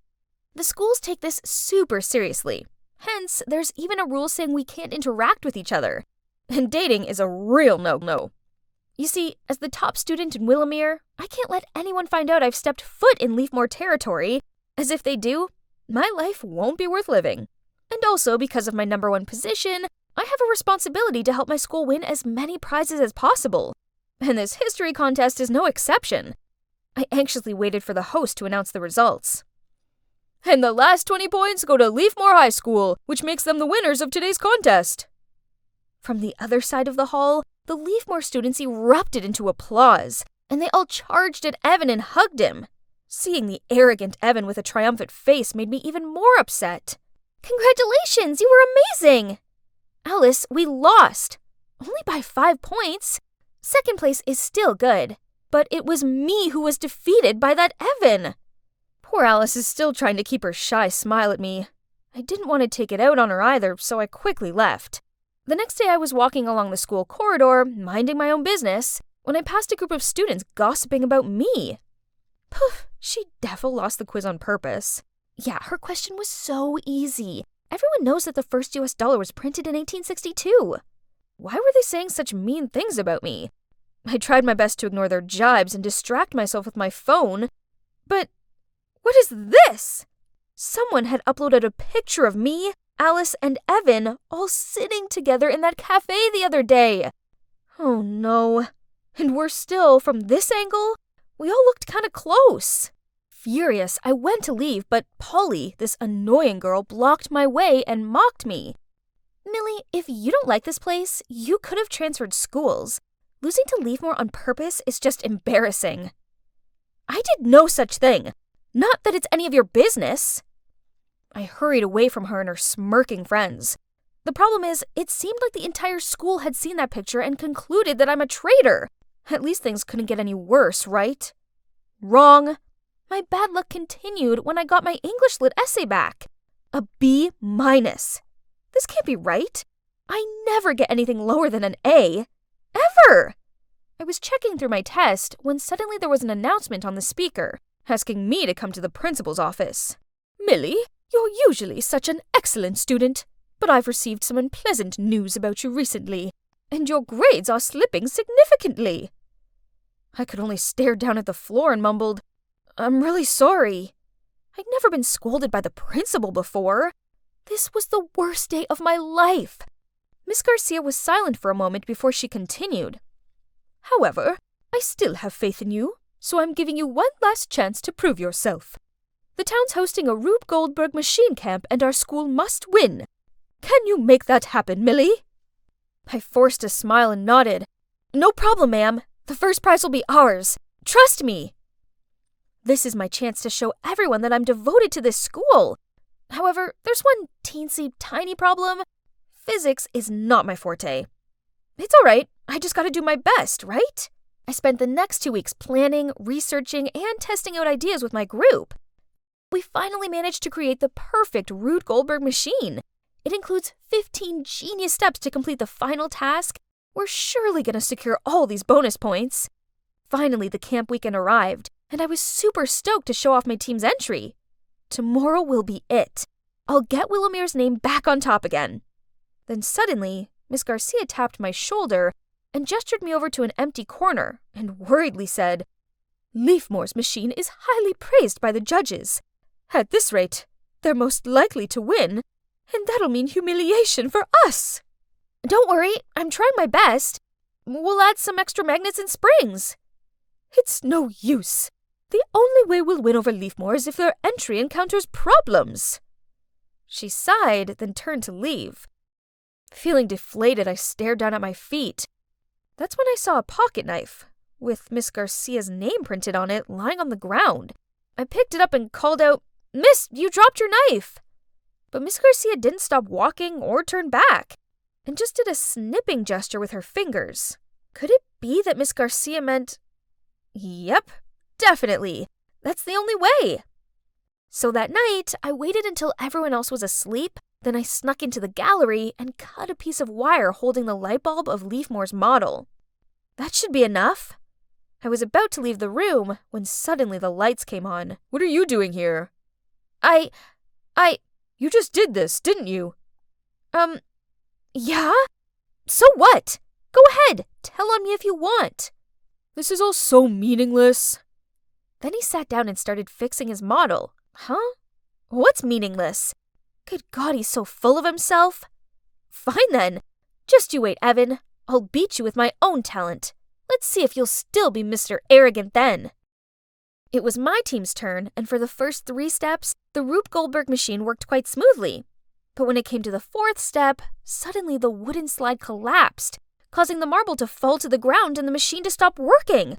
The schools take this super seriously. Hence, there's even a rule saying we can't interact with each other. And dating is a real no-no. You see, as the top student in Willowmere, I can't let anyone find out I've stepped foot in Leafmore territory, as if they do, my life won't be worth living. And also, because of my #1 position, I have a responsibility to help my school win as many prizes as possible. And this history contest is no exception. I anxiously waited for the host to announce the results. And the last 20 points go to Leafmore High School, which makes them the winners of today's contest. From the other side of the hall, the Leafmore students erupted into applause, and they all charged at Evan and hugged him. Seeing the arrogant Evan with a triumphant face made me even more upset. Congratulations, you were amazing! Alice, we lost. Only by 5 points. Second place is still good, but it was me who was defeated by that Evan. Poor Alice is still trying to keep her shy smile at me. I didn't want to take it out on her either, so I quickly left. The next day I was walking along the school corridor, minding my own business, when I passed a group of students gossiping about me. Poof, she defo lost the quiz on purpose. Yeah, her question was so easy. Everyone knows that the first US dollar was printed in 1862. Why were they saying such mean things about me? I tried my best to ignore their jibes and distract myself with my phone, but what is this? Someone had uploaded a picture of me, Alice, and Evan all sitting together in that cafe the other day. Oh no. And worse still, from this angle, we all looked kind of close. Furious, I went to leave, but Polly, this annoying girl, blocked my way and mocked me. Millie, if you don't like this place, you could have transferred schools. Losing to Leafmore on purpose is just embarrassing. I did no such thing. Not that it's any of your business. I hurried away from her and her smirking friends. The problem is, it seemed like the entire school had seen that picture and concluded that I'm a traitor. At least things couldn't get any worse, right? Wrong. My bad luck continued when I got my English Lit essay back. A B-. This can't be right. I never get anything lower than an A. Ever! I was checking through my test when suddenly there was an announcement on the speaker, asking me to come to the principal's office. Millie, you're usually such an excellent student, but I've received some unpleasant news about you recently, and your grades are slipping significantly. I could only stare down at the floor and mumbled, I'm really sorry. I'd never been scolded by the principal before. This was the worst day of my life. Miss Garcia was silent for a moment before she continued. However, I still have faith in you, so I'm giving you one last chance to prove yourself. The town's hosting a Rube Goldberg machine camp and our school must win. Can you make that happen, Millie? I forced a smile and nodded. No problem, ma'am. The first prize will be ours. Trust me. This is my chance to show everyone that I'm devoted to this school. However, there's one teensy tiny problem. Physics is not my forte. It's all right. I just gotta do my best, right? I spent the next 2 weeks planning, researching, and testing out ideas with my group. We finally managed to create the perfect Rube Goldberg machine. It includes 15 genius steps to complete the final task. We're surely going to secure all these bonus points. Finally, the camp weekend arrived, and I was super stoked to show off my team's entry. Tomorrow will be it. I'll get Willomir's name back on top again. Then suddenly, Miss Garcia tapped my shoulder and gestured me over to an empty corner and worriedly said, "Leafmore's machine is highly praised by the judges. At this rate, they're most likely to win, and that'll mean humiliation for us." "Don't worry, I'm trying my best. We'll add some extra magnets and springs." "It's no use. The only way we'll win over Leafmore is if their entry encounters problems." She sighed, then turned to leave. Feeling deflated, I stared down at my feet. That's when I saw a pocket knife, with Miss Garcia's name printed on it, lying on the ground. I picked it up and called out, "Miss, you dropped your knife!" But Miss Garcia didn't stop walking or turn back, and just did a snipping gesture with her fingers. Could it be that Miss Garcia meant... Yep, definitely. That's the only way. So that night, I waited until everyone else was asleep. Then I snuck into the gallery and cut a piece of wire holding the light bulb of Leafmore's model. That should be enough. I was about to leave the room when suddenly the lights came on. "What are you doing here?" You just did this, didn't you?" Yeah? So what? Go ahead, tell on me if you want." "This is all so meaningless." Then he sat down and started fixing his model. Huh? What's meaningless? Good God, he's so full of himself. Fine then. Just you wait, Evan. I'll beat you with my own talent. Let's see if you'll still be Mr. Arrogant then. It was my team's turn, and for the first 3 steps, the Rube Goldberg machine worked quite smoothly. But when it came to the 4th step, suddenly the wooden slide collapsed, causing the marble to fall to the ground and the machine to stop working.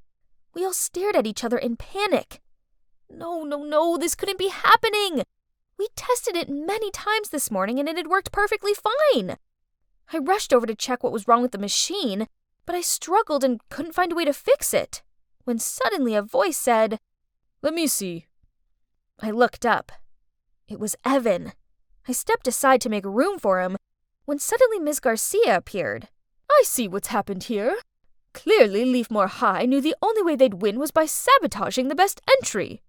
We all stared at each other in panic. No, this couldn't be happening. We tested it many times this morning and it had worked perfectly fine. I rushed over to check what was wrong with the machine, but I struggled and couldn't find a way to fix it, when suddenly a voice said, "Let me see." I looked up. It was Evan. I stepped aside to make room for him, when suddenly Miss Garcia appeared. "I see what's happened here. Clearly Leafmore High knew the only way they'd win was by sabotaging the best entry."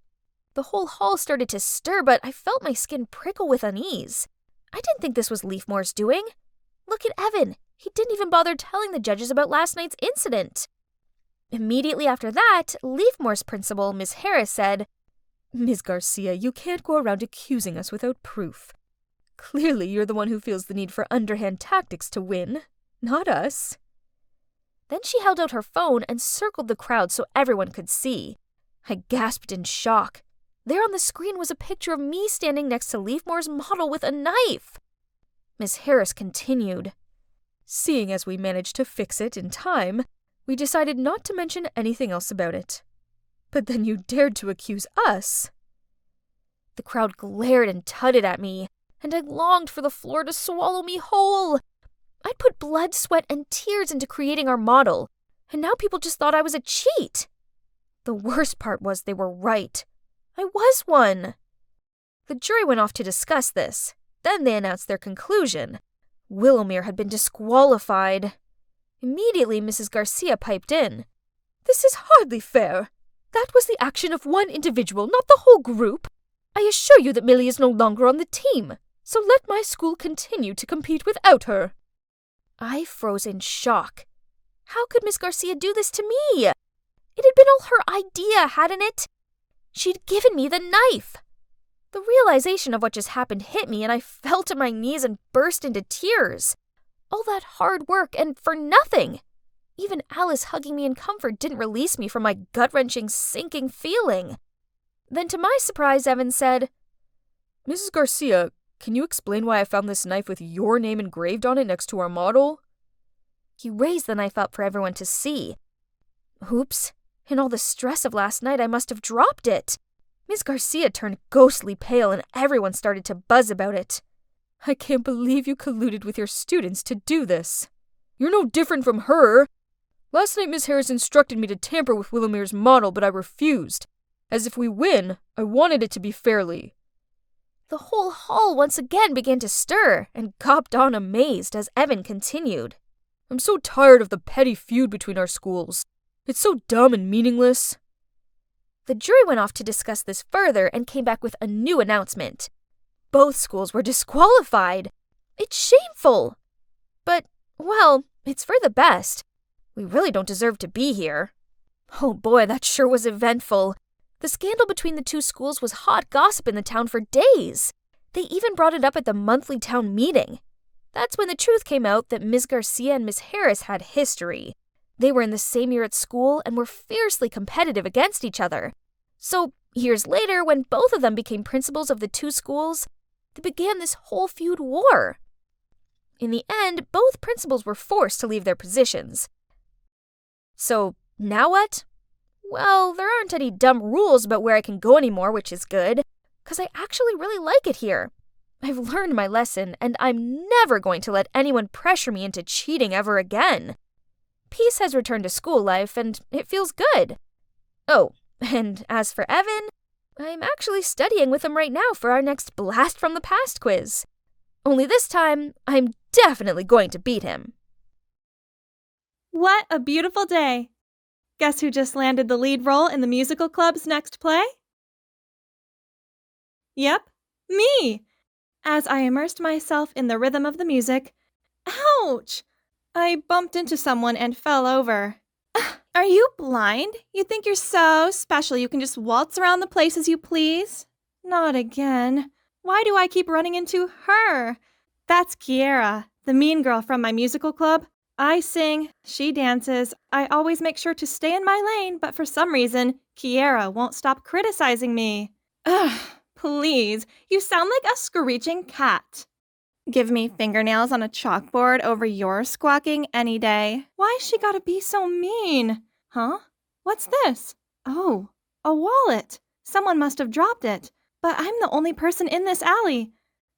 The whole hall started to stir, but I felt my skin prickle with unease. I didn't think this was Leafmore's doing. Look at Evan. He didn't even bother telling the judges about last night's incident. Immediately after that, Leafmore's principal, Miss Harris, said, "Miss Garcia, you can't go around accusing us without proof. Clearly you're the one who feels the need for underhand tactics to win, not us." Then she held out her phone and circled the crowd so everyone could see. I gasped in shock. There on the screen was a picture of me standing next to Leafmore's model with a knife. Miss Harris continued, "Seeing as we managed to fix it in time, we decided not to mention anything else about it. But then you dared to accuse us." The crowd glared and tutted at me, and I longed for the floor to swallow me whole. I'd put blood, sweat, and tears into creating our model, and now people just thought I was a cheat. The worst part was they were right. I was one. The jury went off to discuss this. Then they announced their conclusion. Willowmere had been disqualified. Immediately, Mrs. Garcia piped in. "This is hardly fair. That was the action of one individual, not the whole group. I assure you that Millie is no longer on the team, so let my school continue to compete without her." I froze in shock. How could Miss Garcia do this to me? It had been all her idea, hadn't it? She'd given me the knife. The realization of what just happened hit me, and I fell to my knees and burst into tears. All that hard work, and for nothing. Even Alice hugging me in comfort didn't release me from my gut-wrenching, sinking feeling. Then to my surprise, Evan said, "Mrs. Garcia, can you explain why I found this knife with your name engraved on it next to our model?" He raised the knife up for everyone to see. Oops. In all the stress of last night, I must have dropped it. Miss Garcia turned ghostly pale and everyone started to buzz about it. "I can't believe you colluded with your students to do this. You're no different from her. Last night Miss Harris instructed me to tamper with Willomir's model, but I refused. As if we win, I wanted it to be fairly. The whole hall once again began to stir and gawped on amazed as Evan continued. I'm so tired of the petty feud between our schools. It's so dumb and meaningless. The jury went off to discuss this further and came back with a new announcement. Both schools were disqualified. It's shameful. But, well, it's for the best. We really don't deserve to be here. Oh boy, that sure was eventful. The scandal between the two schools was hot gossip in the town for days. They even brought it up at the monthly town meeting. That's when the truth came out that Ms. Garcia and Ms. Harris had history. They were in the same year at school and were fiercely competitive against each other. So, years later, when both of them became principals of the two schools, they began this whole feud war. In the end, both principals were forced to leave their positions. So, now what? Well, there aren't any dumb rules about where I can go anymore, which is good, because I actually really like it here. I've learned my lesson, and I'm never going to let anyone pressure me into cheating ever again. Peace has returned to school life, and it feels good. Oh, and as for Evan, I'm actually studying with him right now for our next Blast from the Past quiz. Only this time, I'm definitely going to beat him. What a beautiful day! Guess who just landed the lead role in the musical club's next play? Yep, me! As I immersed myself in the rhythm of the music, ouch! I bumped into someone and fell over. Are you blind? You think you're so special you can just waltz around the place as you please? Not again. Why do I keep running into her? That's Kiera, the mean girl from my musical club. I sing, she dances. I always make sure to stay in my lane, but for some reason, Kiera won't stop criticizing me. Ugh, please, you sound like a screeching cat. Give me fingernails on a chalkboard over your squawking any day. Why's she gotta be so mean? Huh? What's this? Oh, a wallet. Someone must have dropped it. But I'm the only person in this alley.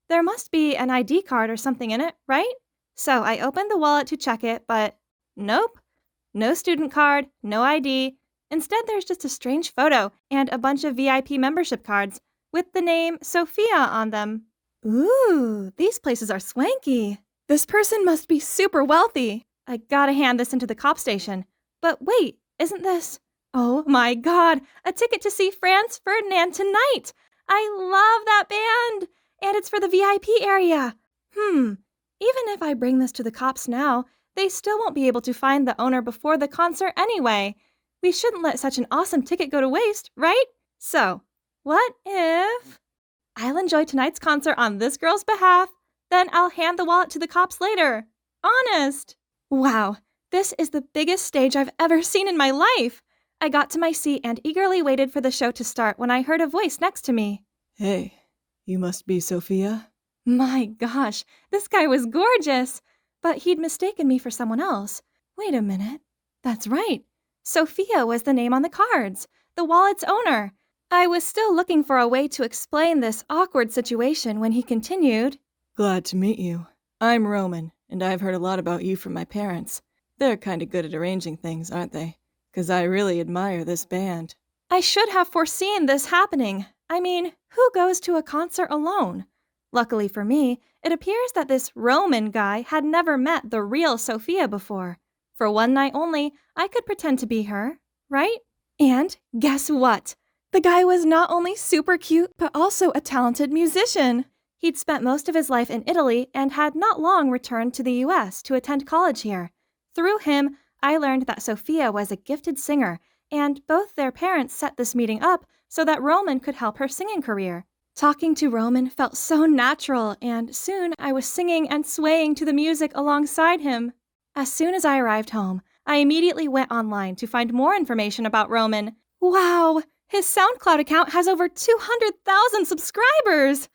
There must be an ID card or something in it, right? So I opened the wallet to check it, but nope. No student card, no ID. Instead, there's just a strange photo and a bunch of VIP membership cards with the name Sophia on them. Ooh, these places are swanky. This person must be super wealthy. I gotta hand this into the cop station. But wait, isn't this... Oh my god, a ticket to see Franz Ferdinand tonight! I love that band! And it's for the VIP area. Even if I bring this to the cops now, they still won't be able to find the owner before the concert anyway. We shouldn't let such an awesome ticket go to waste, right? So, what if... I'll enjoy tonight's concert on this girl's behalf, then I'll hand the wallet to the cops later. Honest! Wow, this is the biggest stage I've ever seen in my life. I got to my seat and eagerly waited for the show to start when I heard a voice next to me. Hey, you must be Sophia? My gosh, this guy was gorgeous! But he'd mistaken me for someone else. Wait a minute. That's right. Sophia was the name on the cards, the wallet's owner. I was still looking for a way to explain this awkward situation when he continued. Glad to meet you. I'm Roman, and I've heard a lot about you from my parents. They're kind of good at arranging things, aren't they? 'Cause I really admire this band. I should have foreseen this happening. I mean, who goes to a concert alone? Luckily for me, it appears that this Roman guy had never met the real Sophia before. For one night only, I could pretend to be her, right? And guess what? The guy was not only super cute, but also a talented musician. He'd spent most of his life in Italy and had not long returned to the US to attend college here. Through him, I learned that Sophia was a gifted singer, and both their parents set this meeting up so that Roman could help her singing career. Talking to Roman felt so natural, and soon I was singing and swaying to the music alongside him. As soon as I arrived home, I immediately went online to find more information about Roman. Wow! His SoundCloud account has over 200,000 subscribers!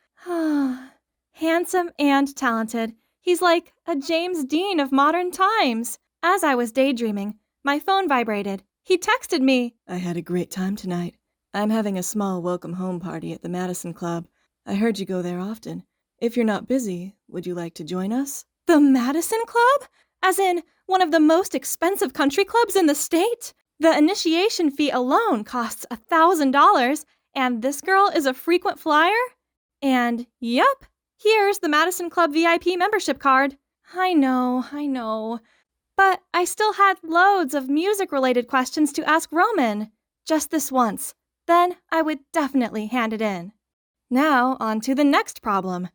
Handsome and talented. He's like a James Dean of modern times. As I was daydreaming, my phone vibrated. He texted me. I had a great time tonight. I'm having a small welcome home party at the Madison Club. I heard you go there often. If you're not busy, would you like to join us? The Madison Club? As in, one of the most expensive country clubs in the state. The initiation fee alone costs $1,000, and this girl is a frequent flyer? And yep, here's the Madison Club VIP membership card. I know. But I still had loads of music-related questions to ask Roman. Just this once. Then I would definitely hand it in. Now, on to the next problem.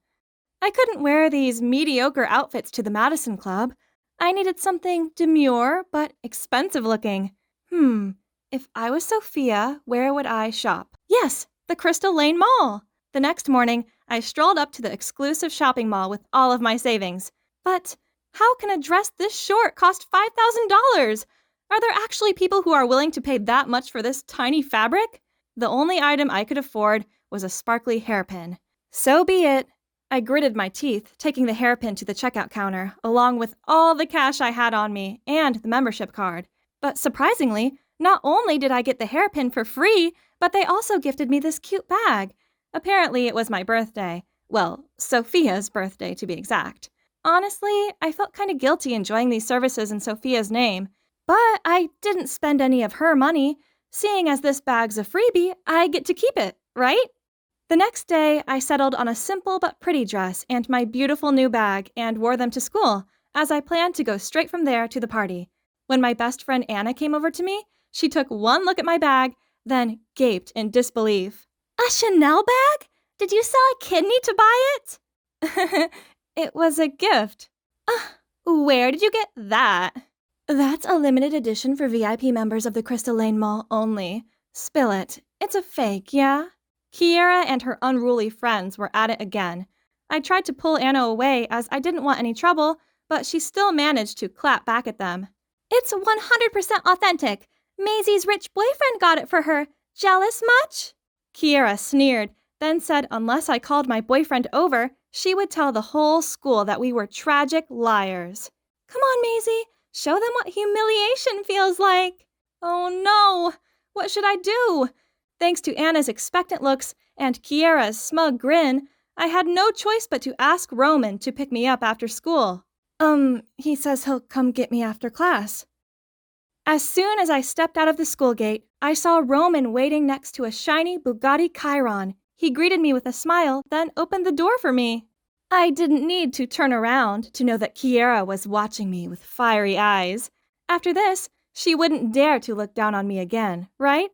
I couldn't wear these mediocre outfits to the Madison Club. I needed something demure but expensive looking. If I was Sophia, where would I shop? Yes, the Crystal Lane Mall. The next morning, I strolled up to the exclusive shopping mall with all of my savings. But how can a dress this short cost $5,000? Are there actually people who are willing to pay that much for this tiny fabric? The only item I could afford was a sparkly hairpin. So be it. I gritted my teeth, taking the hairpin to the checkout counter, along with all the cash I had on me and the membership card. But surprisingly, not only did I get the hairpin for free, but they also gifted me this cute bag. Apparently, it was my birthday. Well, Sophia's birthday, to be exact. Honestly, I felt kind of guilty enjoying these services in Sophia's name. But I didn't spend any of her money. Seeing as this bag's a freebie, I get to keep it, right? The next day, I settled on a simple but pretty dress and my beautiful new bag and wore them to school, as I planned to go straight from there to the party. When my best friend Anna came over to me, she took one look at my bag, then gaped in disbelief. A Chanel bag? Did you sell a kidney to buy it? It was a gift. Where did you get that? That's a limited edition for VIP members of the Crystal Lane Mall only. Spill it. It's a fake, yeah? Kiera and her unruly friends were at it again. I tried to pull Anna away as I didn't want any trouble, but she still managed to clap back at them. It's 100% authentic. Maisie's rich boyfriend got it for her. Jealous much? Kiera sneered, then said unless I called my boyfriend over, she would tell the whole school that we were tragic liars. Come on, Maisie. Show them what humiliation feels like. Oh no! What should I do? Thanks to Anna's expectant looks and Kiera's smug grin, I had no choice but to ask Roman to pick me up after school. He says he'll come get me after class. As soon as I stepped out of the school gate, I saw Roman waiting next to a shiny Bugatti Chiron. He greeted me with a smile, then opened the door for me. I didn't need to turn around to know that Kiera was watching me with fiery eyes. After this, she wouldn't dare to look down on me again, right?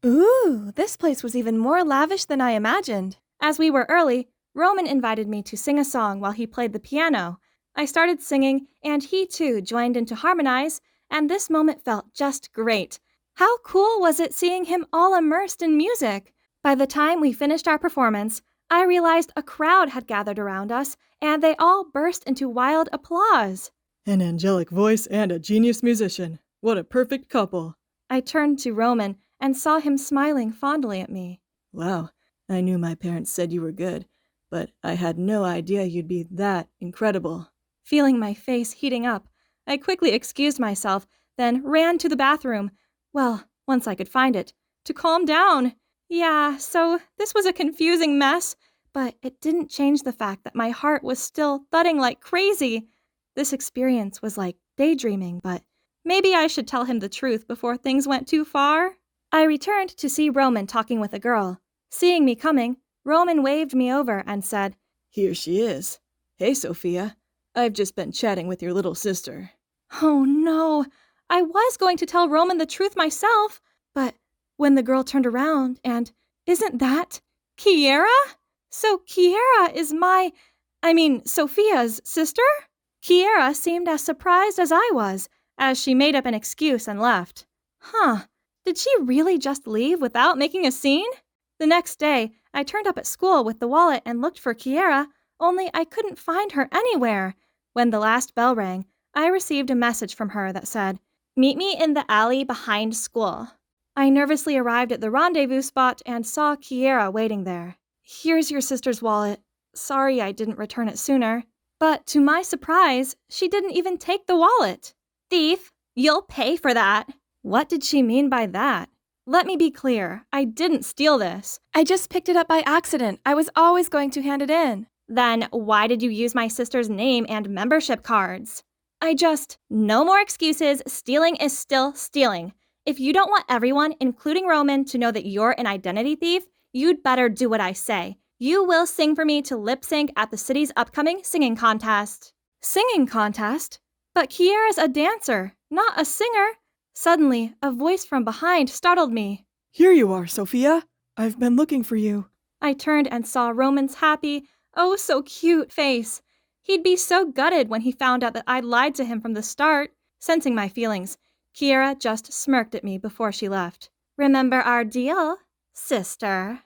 Ooh, this place was even more lavish than I imagined. As we were early, Roman invited me to sing a song while he played the piano. I started singing, and he too joined in to harmonize, and this moment felt just great. How cool was it seeing him all immersed in music? By the time we finished our performance, I realized a crowd had gathered around us, and they all burst into wild applause. An angelic voice and a genius musician. What a perfect couple. I turned to Roman and saw him smiling fondly at me. Wow, I knew my parents said you were good, but I had no idea you'd be that incredible. Feeling my face heating up, I quickly excused myself, then ran to the bathroom. Well, once I could find it, to calm down. Yeah, so this was a confusing mess, but it didn't change the fact that my heart was still thudding like crazy. This experience was like daydreaming, but maybe I should tell him the truth before things went too far. I returned to see Roman talking with a girl. Seeing me coming, Roman waved me over and said, Here she is. Hey, Sophia. I've just been chatting with your little sister. Oh no, I was going to tell Roman the truth myself, but when the girl turned around and, isn't that Kiera? So Kiera is Sophia's sister? Kiera seemed as surprised as I was, as she made up an excuse and left. Did she really just leave without making a scene? The next day, I turned up at school with the wallet and looked for Kiera, only I couldn't find her anywhere. When the last bell rang, I received a message from her that said, Meet me in the alley behind school. I nervously arrived at the rendezvous spot and saw Kiera waiting there. Here's your sister's wallet. Sorry I didn't return it sooner. But to my surprise, she didn't even take the wallet. Thief, you'll pay for that. What did she mean by that? Let me be clear, I didn't steal this. I just picked it up by accident. I was always going to hand it in. Then why did you use my sister's name and membership cards? No more excuses. Stealing is still stealing. If you don't want everyone, including Roman, to know that you're an identity thief, you'd better do what I say. You will sing for me to lip sync at the city's upcoming singing contest. Singing contest? But Kiera's a dancer, not a singer. Suddenly, a voice from behind startled me. Here you are, Sophia. I've been looking for you. I turned and saw Roman's happy, oh so cute face. He'd be so gutted when he found out that I'd lied to him from the start. Sensing my feelings, Kiera just smirked at me before she left. Remember our deal, sister?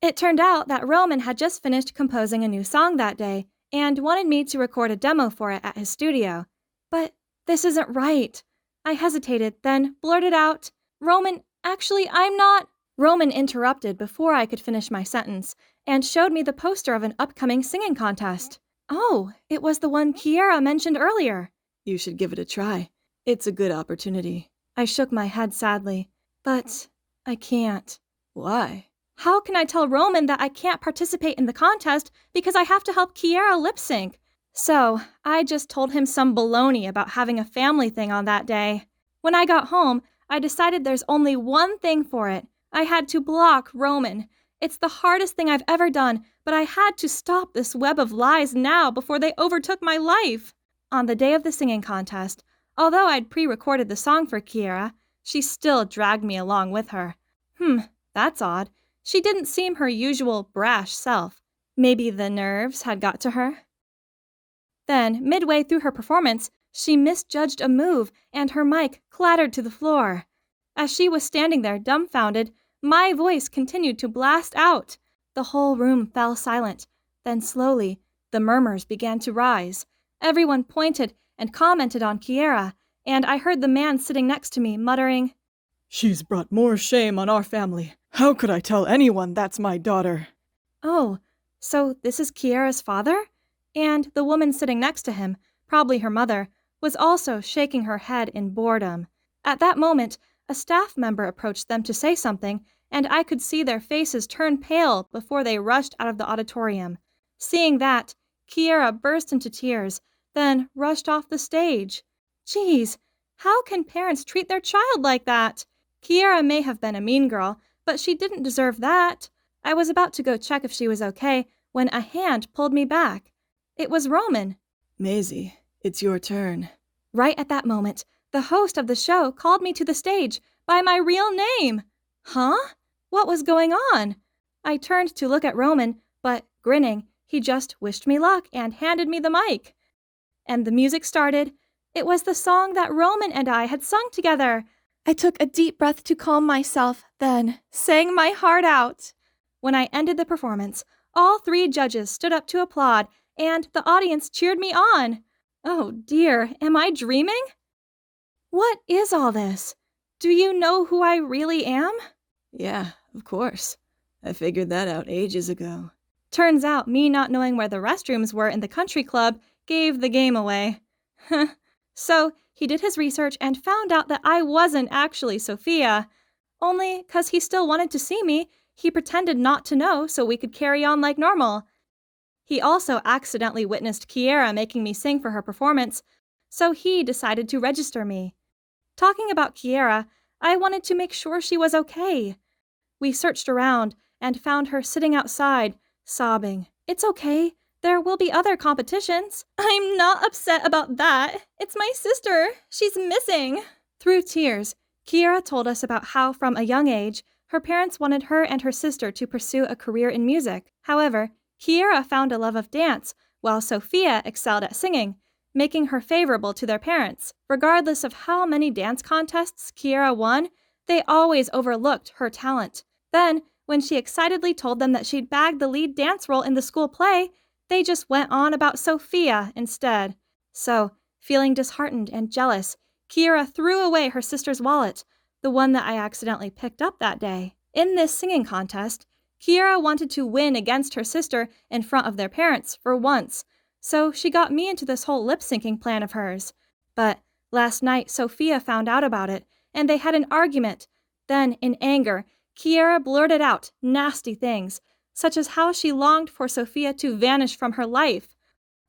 It turned out that Roman had just finished composing a new song that day and wanted me to record a demo for it at his studio. But this isn't right. I hesitated, then blurted out, Roman, actually, I'm not. Roman interrupted before I could finish my sentence and showed me the poster of an upcoming singing contest. Oh, it was the one Kiera mentioned earlier. You should give it a try. It's a good opportunity. I shook my head sadly. But I can't. Why? How can I tell Roman that I can't participate in the contest because I have to help Kiera lip sync? So I just told him some baloney about having a family thing on that day. When I got home, I decided there's only one thing for it. I had to block Roman. It's the hardest thing I've ever done, but I had to stop this web of lies now before they overtook my life. On the day of the singing contest, although I'd pre-recorded the song for Kiera, she still dragged me along with her. That's odd. She didn't seem her usual brash self. Maybe the nerves had got to her. Then, midway through her performance, she misjudged a move and her mic clattered to the floor. As she was standing there dumbfounded, my voice continued to blast out. The whole room fell silent. Then slowly, the murmurs began to rise. Everyone pointed and commented on Kiera, and I heard the man sitting next to me muttering, She's brought more shame on our family. How could I tell anyone that's my daughter? Oh, so this is Kiera's father? And the woman sitting next to him, probably her mother, was also shaking her head in boredom. At that moment, a staff member approached them to say something, and I could see their faces turn pale before they rushed out of the auditorium. Seeing that, Kiera burst into tears, then rushed off the stage. Geez, how can parents treat their child like that? Kiera may have been a mean girl, but she didn't deserve that. I was about to go check if she was okay when a hand pulled me back. It was Roman. Maisie, it's your turn. Right at that moment, the host of the show called me to the stage by my real name. Huh? What was going on? I turned to look at Roman, but grinning, he just wished me luck and handed me the mic. And the music started. It was the song that Roman and I had sung together. I took a deep breath to calm myself, then sang my heart out. When I ended the performance, all 3 judges stood up to applaud, and the audience cheered me on. Oh dear, am I dreaming? What is all this? Do you know who I really am? Yeah, of course. I figured that out ages ago. Turns out me not knowing where the restrooms were in the country club gave the game away. So he did his research and found out that I wasn't actually Sophia. Only 'cause he still wanted to see me, he pretended not to know so we could carry on like normal. He also accidentally witnessed Kiera making me sing for her performance, so he decided to register me. Talking about Kiera, I wanted to make sure she was okay. We searched around and found her sitting outside, sobbing. It's okay. There will be other competitions. I'm not upset about that. It's my sister. She's missing. Through tears, Kiera told us about how, from a young age, her parents wanted her and her sister to pursue a career in music. However, Kiera found a love of dance, while Sophia excelled at singing, making her favorable to their parents. Regardless of how many dance contests Kiera won, they always overlooked her talent. Then, when she excitedly told them that she'd bagged the lead dance role in the school play, they just went on about Sophia instead. So, feeling disheartened and jealous, Kiera threw away her sister's wallet, the one that I accidentally picked up that day. In this singing contest, Kiera wanted to win against her sister in front of their parents for once, so she got me into this whole lip-syncing plan of hers. But last night, Sophia found out about it, and they had an argument. Then, in anger, Kiera blurted out nasty things, such as how she longed for Sophia to vanish from her life.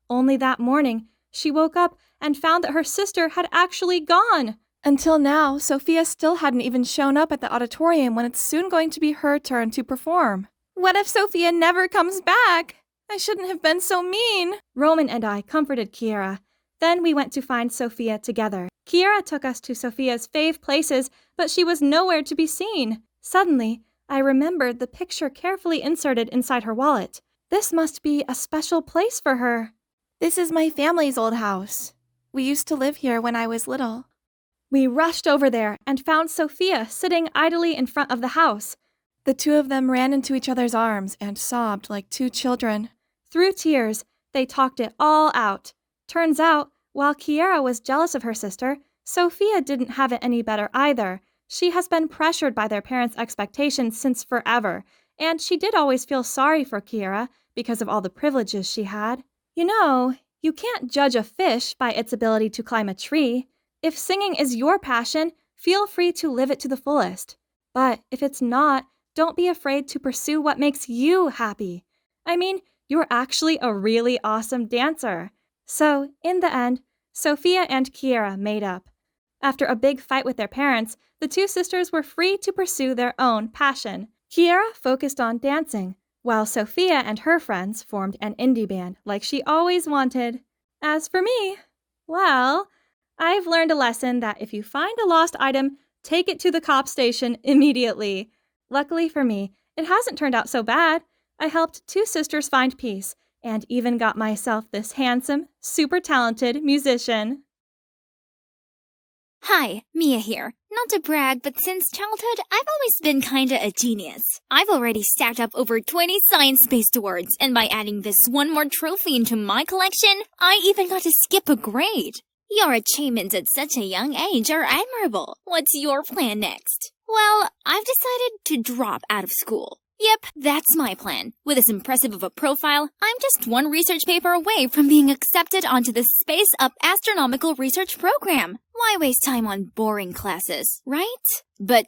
Only that morning, She woke up and found that her sister had actually gone. Until now, Sophia still hadn't even shown up at the auditorium when it's soon going to be her turn to perform. What if Sophia never comes back? I shouldn't have been so mean. Roman and I comforted Kiera. Then we went to find Sophia together. Kiera took us to Sophia's fave places, but she was nowhere to be seen. Suddenly, I remembered the picture carefully inserted inside her wallet. This must be a special place for her. This is my family's old house. We used to live here when I was little. We rushed over there and found Sophia sitting idly in front of the house. The two of them ran into each other's arms and sobbed like two children. Through tears, they talked it all out. Turns out, while Kiera was jealous of her sister, Sophia didn't have it any better either. She has been pressured by their parents' expectations since forever, and she did always feel sorry for Kiera because of all the privileges she had. You know, you can't judge a fish by its ability to climb a tree. If singing is your passion, feel free to live it to the fullest. But if it's not, don't be afraid to pursue what makes you happy. I mean, you're actually a really awesome dancer. So, in the end, Sophia and Kiera made up. After a big fight with their parents, the two sisters were free to pursue their own passion. Kiera focused on dancing, while Sophia and her friends formed an indie band like she always wanted. As for me, well, I've learned a lesson that if you find a lost item, take it to the cop station immediately. Luckily for me, it hasn't turned out so bad. I helped two sisters find peace, and even got myself this handsome, super talented musician. Hi, Mia here. Not to brag, but since childhood, I've always been kinda a genius. I've already stacked up over 20 science-based awards, and by adding this one more trophy into my collection, I even got to skip a grade. Your achievements at such a young age are admirable. What's your plan next? Well, I've decided to drop out of school. Yep, that's my plan. With as impressive of a profile, I'm just one research paper away from being accepted onto the Space Up Astronomical Research Program. Why waste time on boring classes, right? But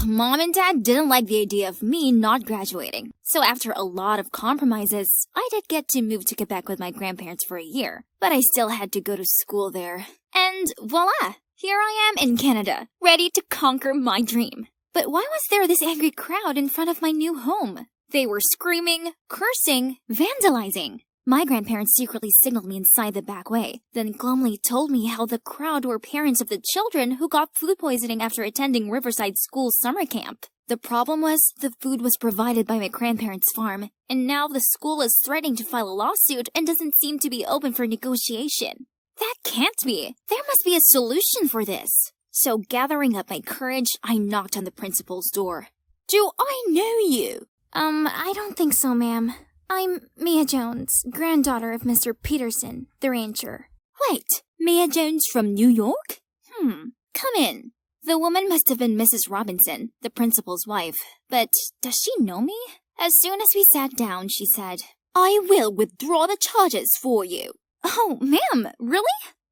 Mom and Dad didn't like the idea of me not graduating. So after a lot of compromises, I did get to move to Quebec with my grandparents for a year. But I still had to go to school there. And voila! Here I am in Canada, ready to conquer my dream. But why was there this angry crowd in front of my new home? They were screaming, cursing, vandalizing. My grandparents secretly signaled me inside the back way, then glumly told me how the crowd were parents of the children who got food poisoning after attending Riverside School summer camp. The problem was the food was provided by my grandparents' farm, and now the school is threatening to file a lawsuit and doesn't seem to be open for negotiation. That can't be. There must be a solution for this. So gathering up my courage, I knocked on the principal's door. Do I know you? I don't think so, ma'am. I'm Mia Jones, granddaughter of Mr. Peterson, the rancher. Wait, Mia Jones from New York? Come in. The woman must have been Mrs. Robinson, the principal's wife. But does she know me? As soon as we sat down, she said, I will withdraw the charges for you. Oh, ma'am, really?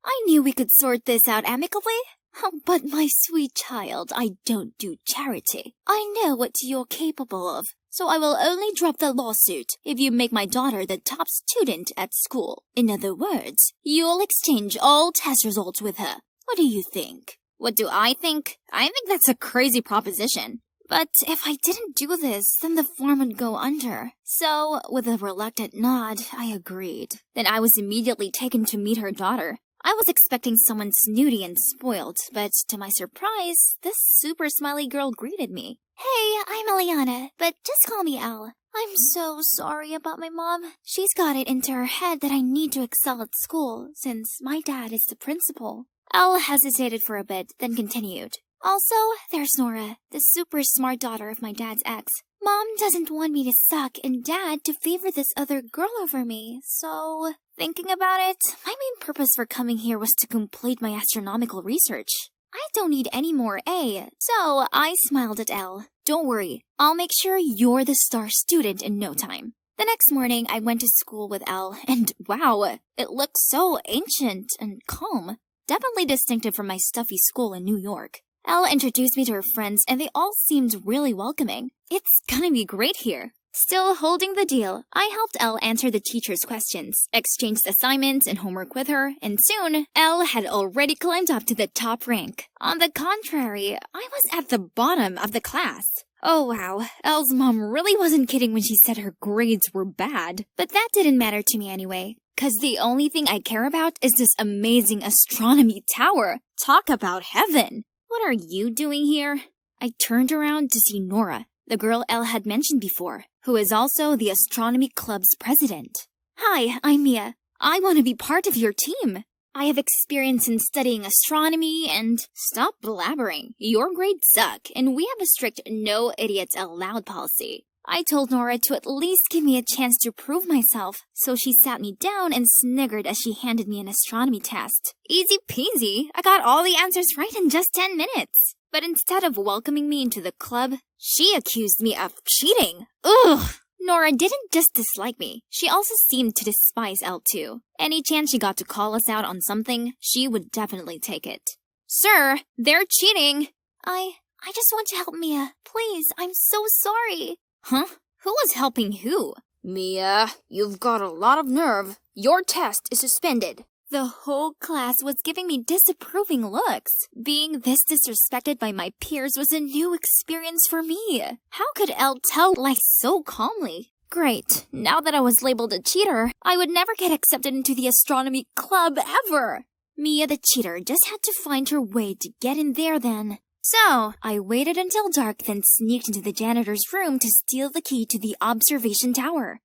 I knew we could sort this out amicably. Oh, but my sweet child, I don't do charity. I know what you're capable of, so I will only drop the lawsuit if you make my daughter the top student at school. In other words, you'll exchange all test results with her. What do you think? What do I think? I think that's a crazy proposition. But if I didn't do this, then the farm would go under. So, with a reluctant nod, I agreed. Then I was immediately taken to meet her daughter. I was expecting someone snooty and spoiled, but to my surprise, this super smiley girl greeted me. Hey, I'm Eliana, but just call me Elle. I'm so sorry about my mom. She's got it into her head that I need to excel at school, since my dad is the principal. Elle hesitated for a bit, then continued. Also, there's Nora, the super smart daughter of my dad's ex. Mom doesn't want me to suck and Dad to favor this other girl over me, so... Thinking about it, my main purpose for coming here was to complete my astronomical research. I don't need any more A, so I smiled at Elle. Don't worry, I'll make sure you're the star student in no time. The next morning, I went to school with Elle, and wow, it looked so ancient and calm. Definitely distinctive from my stuffy school in New York. Elle introduced me to her friends, and they all seemed really welcoming. It's gonna be great here. Still holding the deal, I helped Elle answer the teacher's questions, exchanged assignments and homework with her, and soon, Elle had already climbed up to the top rank. On the contrary, I was at the bottom of the class. Oh wow, Elle's mom really wasn't kidding when she said her grades were bad. But that didn't matter to me anyway, 'cause the only thing I care about is this amazing astronomy tower. Talk about heaven! What are you doing here? I turned around to see Nora, the girl Elle had mentioned before, who is also the astronomy club's president. Hi, I'm Mia. I want to be part of your team. I have experience in studying astronomy and... Stop blabbering. Your grades suck, and we have a strict no idiots allowed policy. I told Nora to at least give me a chance to prove myself, so she sat me down and sniggered as she handed me an astronomy test. Easy peasy. I got all the answers right in just 10 minutes. But instead of welcoming me into the club, she accused me of cheating. Ugh! Nora didn't just dislike me. She also seemed to despise Elle too. Any chance she got to call us out on something, she would definitely take it. Sir, they're cheating! I just want to help Mia. Please, I'm so sorry. Huh? Who was helping who? Mia, you've got a lot of nerve. Your test is suspended. The whole class was giving me disapproving looks. Being this disrespected by my peers was a new experience for me. How could Elle tell lies so calmly? Great. Now that I was labeled a cheater, I would never get accepted into the astronomy club ever. Mia the cheater just had to find her way to get in there then. So, I waited until dark, then sneaked into the janitor's room to steal the key to the observation tower.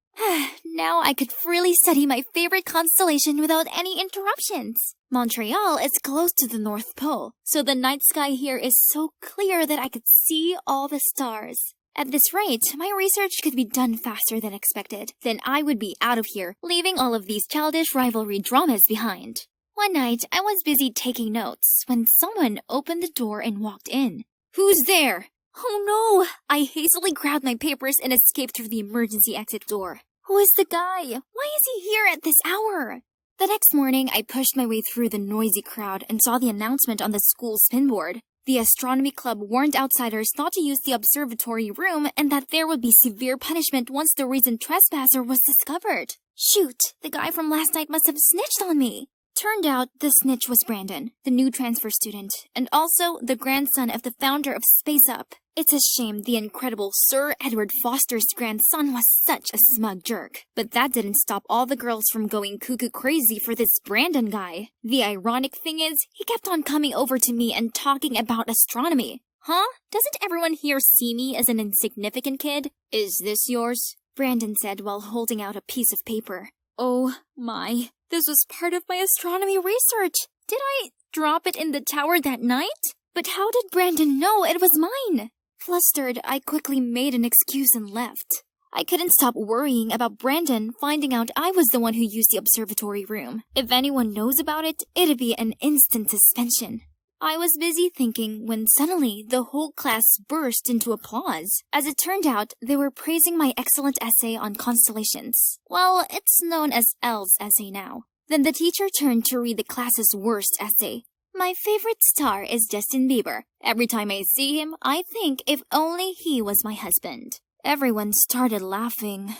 Now I could freely study my favorite constellation without any interruptions. Montreal is close to the North Pole, so the night sky here is so clear that I could see all the stars. At this rate, my research could be done faster than expected. Then I would be out of here, leaving all of these childish rivalry dramas behind. One night, I was busy taking notes when someone opened the door and walked in. Who's there? Oh no! I hastily grabbed my papers and escaped through the emergency exit door. Who is the guy? Why is he here at this hour? The next morning, I pushed my way through the noisy crowd and saw the announcement on the school spinboard. The astronomy club warned outsiders not to use the observatory room and that there would be severe punishment once the recent trespasser was discovered. Shoot, the guy from last night must have snitched on me. Turned out the snitch was Brandon, the new transfer student, and also the grandson of the founder of Space Up. It's a shame the incredible Sir Edward Foster's grandson was such a smug jerk. But that didn't stop all the girls from going cuckoo crazy for this Brandon guy. The ironic thing is, he kept on coming over to me and talking about astronomy. Huh? Doesn't everyone here see me as an insignificant kid? Is this yours? Brandon said while holding out a piece of paper. Oh my, this was part of my astronomy research. Did I drop it in the tower that night? But how did Brandon know it was mine? Flustered, I quickly made an excuse and left. I couldn't stop worrying about Brandon finding out I was the one who used the observatory room. If anyone knows about it, it'd be an instant suspension. I was busy thinking when suddenly the whole class burst into applause. As it turned out, they were praising my excellent essay on constellations. Well, it's known as Elle's essay now. Then the teacher turned to read the class's worst essay. My favorite star is Justin Bieber. Every time I see him, I think if only he was my husband. Everyone started laughing.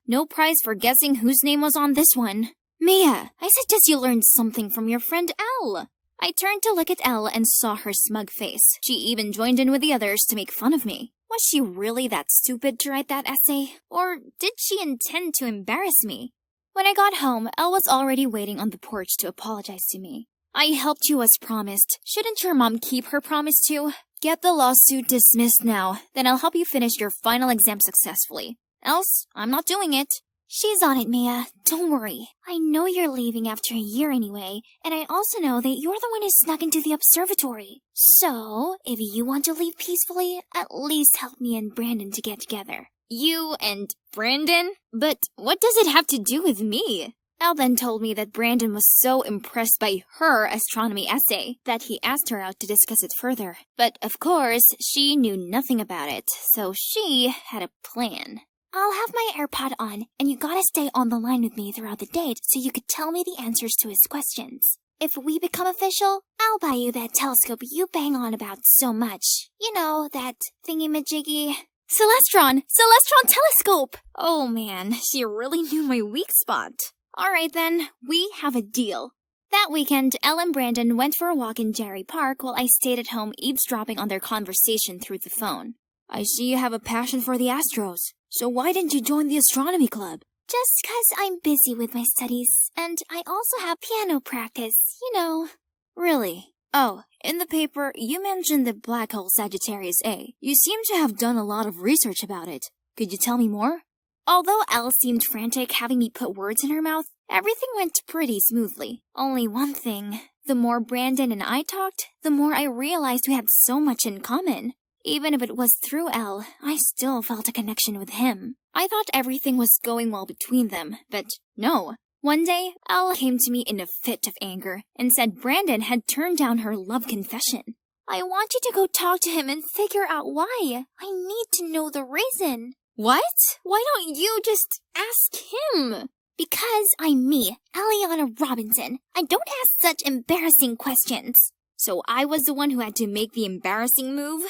No prize for guessing whose name was on this one. Mia, I suggest you learn something from your friend Elle. I turned to look at Elle and saw her smug face. She even joined in with the others to make fun of me. Was she really that stupid to write that essay? Or did she intend to embarrass me? When I got home, Elle was already waiting on the porch to apologize to me. I helped you as promised. Shouldn't your mom keep her promise too? Get the lawsuit dismissed now, then I'll help you finish your final exam successfully. Else, I'm not doing it. She's on it, Mia. Don't worry. I know you're leaving after a year anyway, and I also know that you're the one who snuck into the observatory. So, if you want to leave peacefully, at least help me and Brandon to get together. You and Brandon? But what does it have to do with me? Elle then told me that Brandon was so impressed by her astronomy essay that he asked her out to discuss it further. But of course, she knew nothing about it, so she had a plan. I'll have my AirPod on, and you gotta stay on the line with me throughout the date so you could tell me the answers to his questions. If we become official, I'll buy you that telescope you bang on about so much. You know, that thingy-majiggy. Celestron! Celestron telescope! Oh man, she really knew my weak spot. Alright then, we have a deal. That weekend, Elle and Brandon went for a walk in Jerry Park while I stayed at home eavesdropping on their conversation through the phone. I see you have a passion for the Astros, so why didn't you join the astronomy club? Just 'cause I'm busy with my studies, and I also have piano practice, you know. Really? Oh, in the paper, you mentioned the black hole Sagittarius A. You seem to have done a lot of research about it. Could you tell me more? Although Elle seemed frantic having me put words in her mouth, everything went pretty smoothly. Only one thing. The more Brandon and I talked, the more I realized we had so much in common. Even if it was through Elle, I still felt a connection with him. I thought everything was going well between them, but no. One day, Elle came to me in a fit of anger and said Brandon had turned down her love confession. I want you to go talk to him and figure out why. I need to know the reason. What? Why don't you just ask him? Because I'm me, Eliana Robinson. I don't ask such embarrassing questions. So I was the one who had to make the embarrassing move?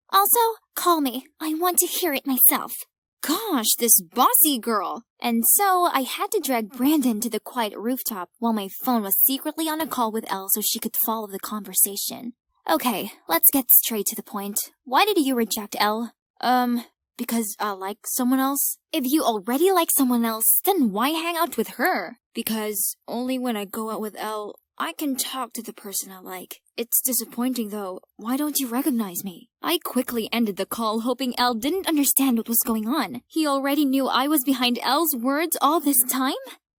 Also, call me. I want to hear it myself. Gosh, this bossy girl. And so I had to drag Brandon to the quiet rooftop while my phone was secretly on a call with Elle so she could follow the conversation. Okay, let's get straight to the point. Why did you reject Elle? Because I like someone else? If you already like someone else, then why hang out with her? Because only when I go out with Elle, I can talk to the person I like. It's disappointing though. Why don't you recognize me? I quickly ended the call hoping Elle didn't understand what was going on. He already knew I was behind Elle's words all this time?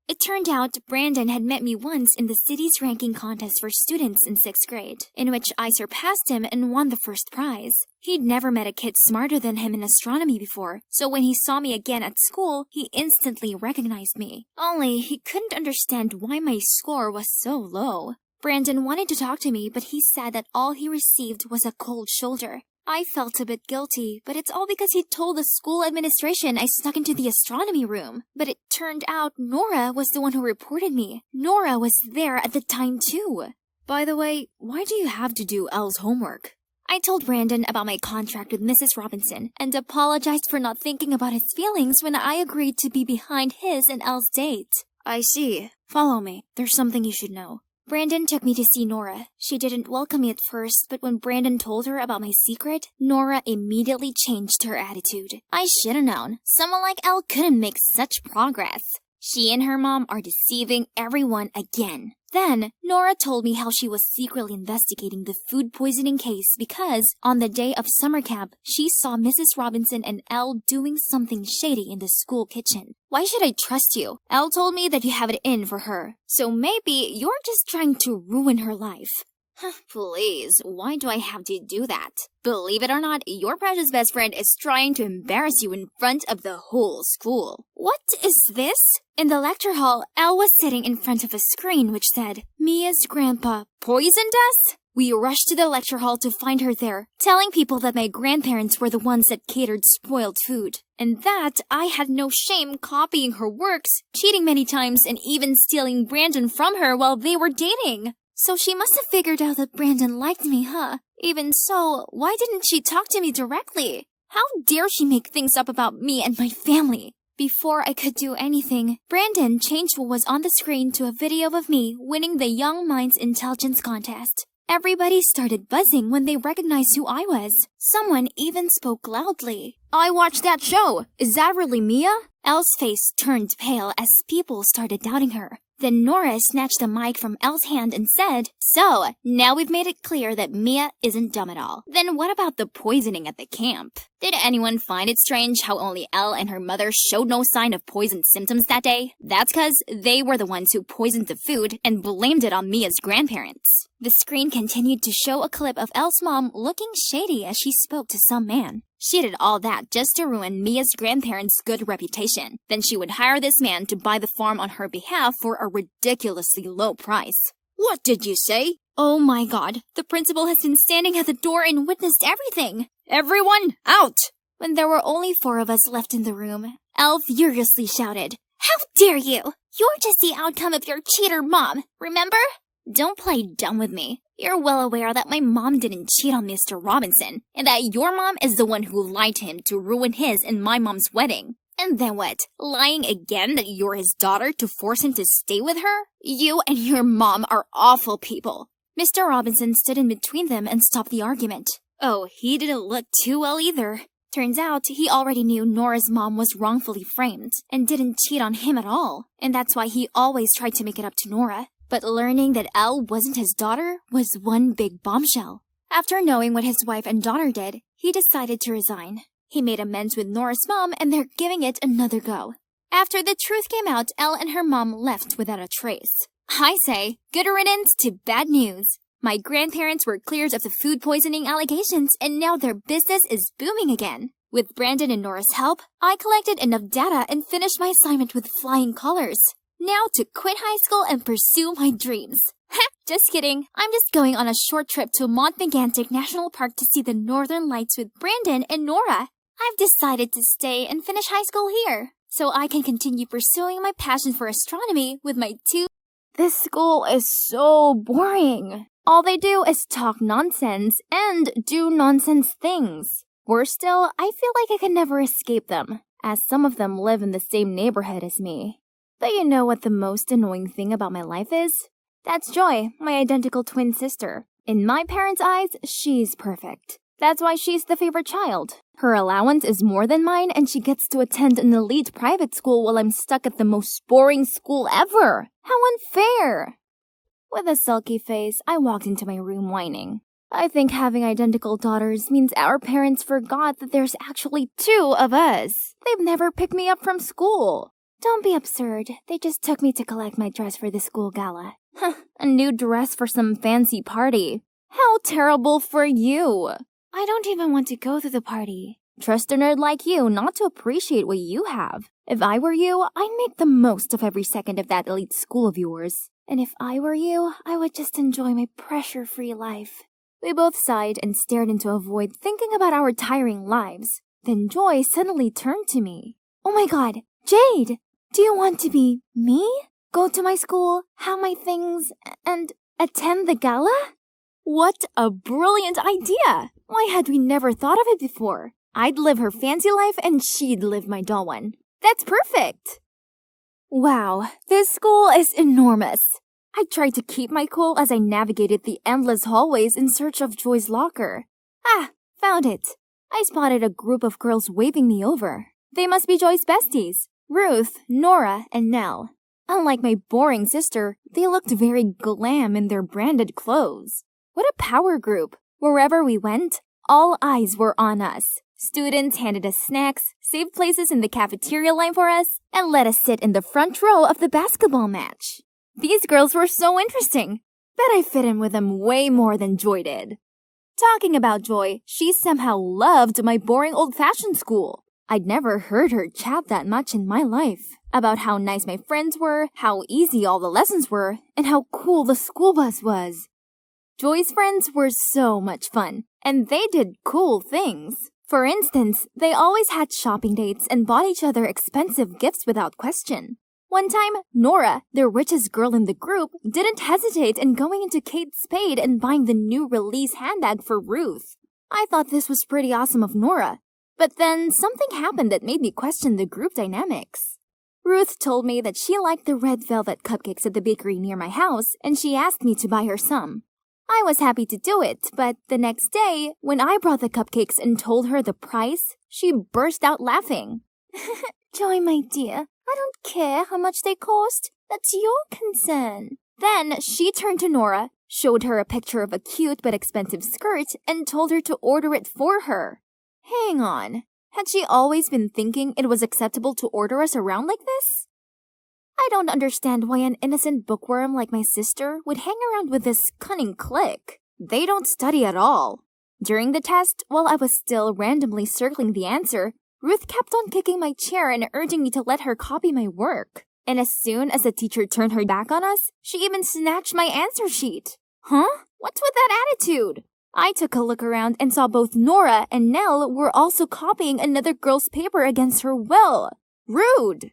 It turned out Brandon had met me once in the city's ranking contest for students in 6th grade, in which I surpassed him and won the first prize. He'd never met a kid smarter than him in astronomy before, so when he saw me again at school, he instantly recognized me. Only he couldn't understand why my score was so low. Brandon wanted to talk to me, but he said that all he received was a cold shoulder. I felt a bit guilty, but it's all because he told the school administration I snuck into the astronomy room. But it turned out Nora was the one who reported me. Nora was there at the time too. By the way, why do you have to do Elle's homework? I told Brandon about my contract with Mrs. Robinson and apologized for not thinking about his feelings when I agreed to be behind his and Elle's date. I see. Follow me. There's something you should know. Brandon took me to see Nora. She didn't welcome me at first, but when Brandon told her about my secret, Nora immediately changed her attitude. I should have known. Someone like Elle couldn't make such progress. She and her mom are deceiving everyone again. Then, Nora told me how she was secretly investigating the food poisoning case because, on the day of summer camp, she saw Mrs. Robinson and Elle doing something shady in the school kitchen. Why should I trust you? Elle told me that you have it in for her, so maybe you're just trying to ruin her life. Please, why do I have to do that? Believe it or not, your precious best friend is trying to embarrass you in front of the whole school. What is this? In the lecture hall, Elle was sitting in front of a screen which said, Mia's grandpa poisoned us? We rushed to the lecture hall to find her there, telling people that my grandparents were the ones that catered spoiled food. And that I had no shame copying her works, cheating many times, and even stealing Brandon from her while they were dating. So she must have figured out that Brandon liked me, huh? Even so, why didn't she talk to me directly? How dare she make things up about me and my family? Before I could do anything, Brandon changed what was on the screen to a video of me winning the Young Minds Intelligence Contest. Everybody started buzzing when they recognized who I was. Someone even spoke loudly. I watched that show. Is that really Mia? Elle's face turned pale as people started doubting her. Then Nora snatched the mic from Elle's hand and said, So, now we've made it clear that Mia isn't dumb at all. Then what about the poisoning at the camp? Did anyone find it strange how only Elle and her mother showed no sign of poison symptoms that day? That's because they were the ones who poisoned the food and blamed it on Mia's grandparents. The screen continued to show a clip of Elle's mom looking shady as she spoke to some man. She did all that just to ruin Mia's grandparents' good reputation. Then she would hire this man to buy the farm on her behalf for a ridiculously low price. What did you say? Oh my god, the principal has been standing at the door and witnessed everything. Everyone, out! When there were only 4 of us left in the room, Elle furiously shouted, How dare you! You're just the outcome of your cheater mom, remember? Don't play dumb with me. You're well aware that my mom didn't cheat on Mr. Robinson, and that your mom is the one who lied to him to ruin his and my mom's wedding. And then what? Lying again that you're his daughter to force him to stay with her? You and your mom are awful people. Mr. Robinson stood in between them and stopped the argument. Oh, he didn't look too well either. Turns out he already knew Nora's mom was wrongfully framed and didn't cheat on him at all, and that's why he always tried to make it up to Nora. But learning that Elle wasn't his daughter was one big bombshell. After knowing what his wife and daughter did, he decided to resign. He made amends with Nora's mom and they're giving it another go. After the truth came out, Elle and her mom left without a trace. I say, good riddance to bad news. My grandparents were cleared of the food poisoning allegations and now their business is booming again. With Brandon and Nora's help, I collected enough data and finished my assignment with flying colors. Now to quit high school and pursue my dreams. Just kidding. I'm just going on a short trip to Montmegantic National Park to see the Northern Lights with Brandon and Nora. I've decided to stay and finish high school here, so I can continue pursuing my passion for astronomy with my two. This school is so boring. All they do is talk nonsense and do nonsense things. Worse still, I feel like I can never escape them, as some of them live in the same neighborhood as me. But you know what the most annoying thing about my life is? That's Joy, my identical twin sister. In my parents' eyes, she's perfect. That's why she's the favorite child. Her allowance is more than mine and she gets to attend an elite private school while I'm stuck at the most boring school ever. How unfair! With a sulky face, I walked into my room whining. I think having identical daughters means our parents forgot that there's actually two of us. They've never picked me up from school. Don't be absurd. They just took me to collect my dress for the school gala. A new dress for some fancy party. How terrible for you. I don't even want to go to the party. Trust a nerd like you not to appreciate what you have. If I were you, I'd make the most of every second of that elite school of yours. And if I were you, I would just enjoy my pressure-free life. We both sighed and stared into a void thinking about our tiring lives. Then Joy suddenly turned to me. Oh my god, Jade! Do you want to be me? Go to my school, have my things, and attend the gala? What a brilliant idea! Why had we never thought of it before? I'd live her fancy life and she'd live my dull one. That's perfect! Wow, this school is enormous. I tried to keep my cool as I navigated the endless hallways in search of Joy's locker. Ah, found it. I spotted a group of girls waving me over. They must be Joy's besties. Ruth, Nora, and Nell. Unlike my boring sister, they looked very glam in their branded clothes. What a power group! Wherever we went, all eyes were on us. Students handed us snacks, saved places in the cafeteria line for us, and let us sit in the front row of the basketball match. These girls were so interesting. Bet I fit in with them way more than Joy did. Talking about Joy, she somehow loved my boring old-fashioned school. I'd never heard her chat that much in my life. About how nice my friends were, how easy all the lessons were, and how cool the school bus was. Joy's friends were so much fun, and they did cool things. For instance, they always had shopping dates and bought each other expensive gifts without question. One time, Nora, the richest girl in the group, didn't hesitate in going into Kate Spade and buying the new release handbag for Ruth. I thought this was pretty awesome of Nora. But then something happened that made me question the group dynamics. Ruth told me that she liked the red velvet cupcakes at the bakery near my house, and she asked me to buy her some. I was happy to do it, but the next day, when I brought the cupcakes and told her the price, she burst out laughing. Joy, my dear, I don't care how much they cost. That's your concern. Then she turned to Nora, showed her a picture of a cute but expensive skirt, and told her to order it for her. Hang on. Had she always been thinking it was acceptable to order us around like this? I don't understand why an innocent bookworm like my sister would hang around with this cunning clique. They don't study at all. During the test, while I was still randomly circling the answer, Ruth kept on kicking my chair and urging me to let her copy my work. And as soon as the teacher turned her back on us, she even snatched my answer sheet. Huh? What's with that attitude? I took a look around and saw both Nora and Nell were also copying another girl's paper against her will. Rude!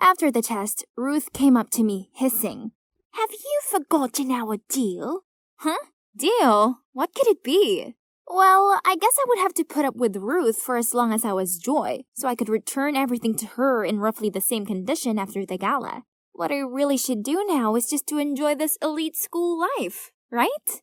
After the test, Ruth came up to me, hissing. Have you forgotten our deal? Huh? Deal? What could it be? Well, I guess I would have to put up with Ruth for as long as I was Joy, so I could return everything to her in roughly the same condition after the gala. What I really should do now is just to enjoy this elite school life, right?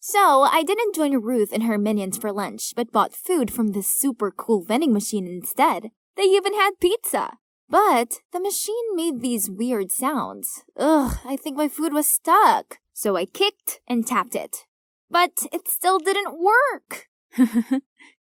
So, I didn't join Ruth and her minions for lunch, but bought food from this super cool vending machine instead. They even had pizza. But the machine made these weird sounds. Ugh, I think my food was stuck. So I kicked and tapped it. But it still didn't work.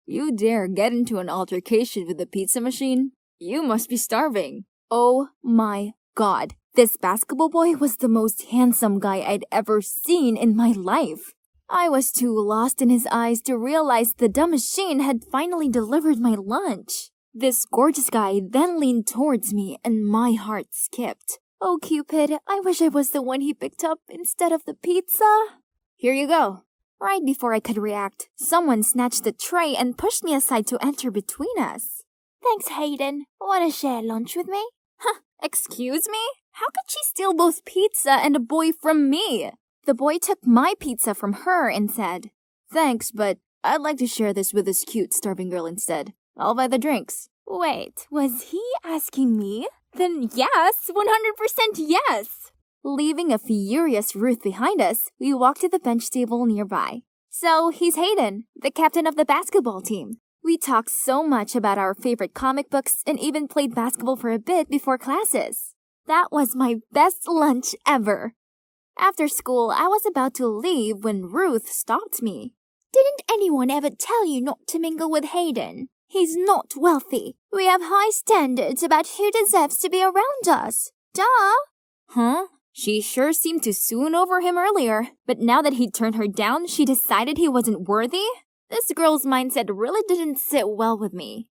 You dare get into an altercation with the pizza machine? You must be starving. Oh my God. This basketball boy was the most handsome guy I'd ever seen in my life. I was too lost in his eyes to realize the dumb machine had finally delivered my lunch. This gorgeous guy then leaned towards me and my heart skipped. Oh, Cupid, I wish I was the one he picked up instead of the pizza. Here you go. Right before I could react, someone snatched the tray and pushed me aside to enter between us. Thanks, Hayden. Want to share lunch with me? Huh, excuse me? How could she steal both pizza and a boy from me? The boy took my pizza from her and said, Thanks, but I'd like to share this with this cute starving girl instead. I'll buy the drinks. Wait, was he asking me? Then yes, 100% yes. Leaving a furious Ruth behind us, we walked to the bench table nearby. So, he's Hayden, the captain of the basketball team. We talked so much about our favorite comic books and even played basketball for a bit before classes. That was my best lunch ever. After school, I was about to leave when Ruth stopped me. Didn't anyone ever tell you not to mingle with Hayden? He's not wealthy. We have high standards about who deserves to be around us. Duh! Huh? She sure seemed to swoon over him earlier, but now that he'd turned her down, she decided he wasn't worthy? This girl's mindset really didn't sit well with me.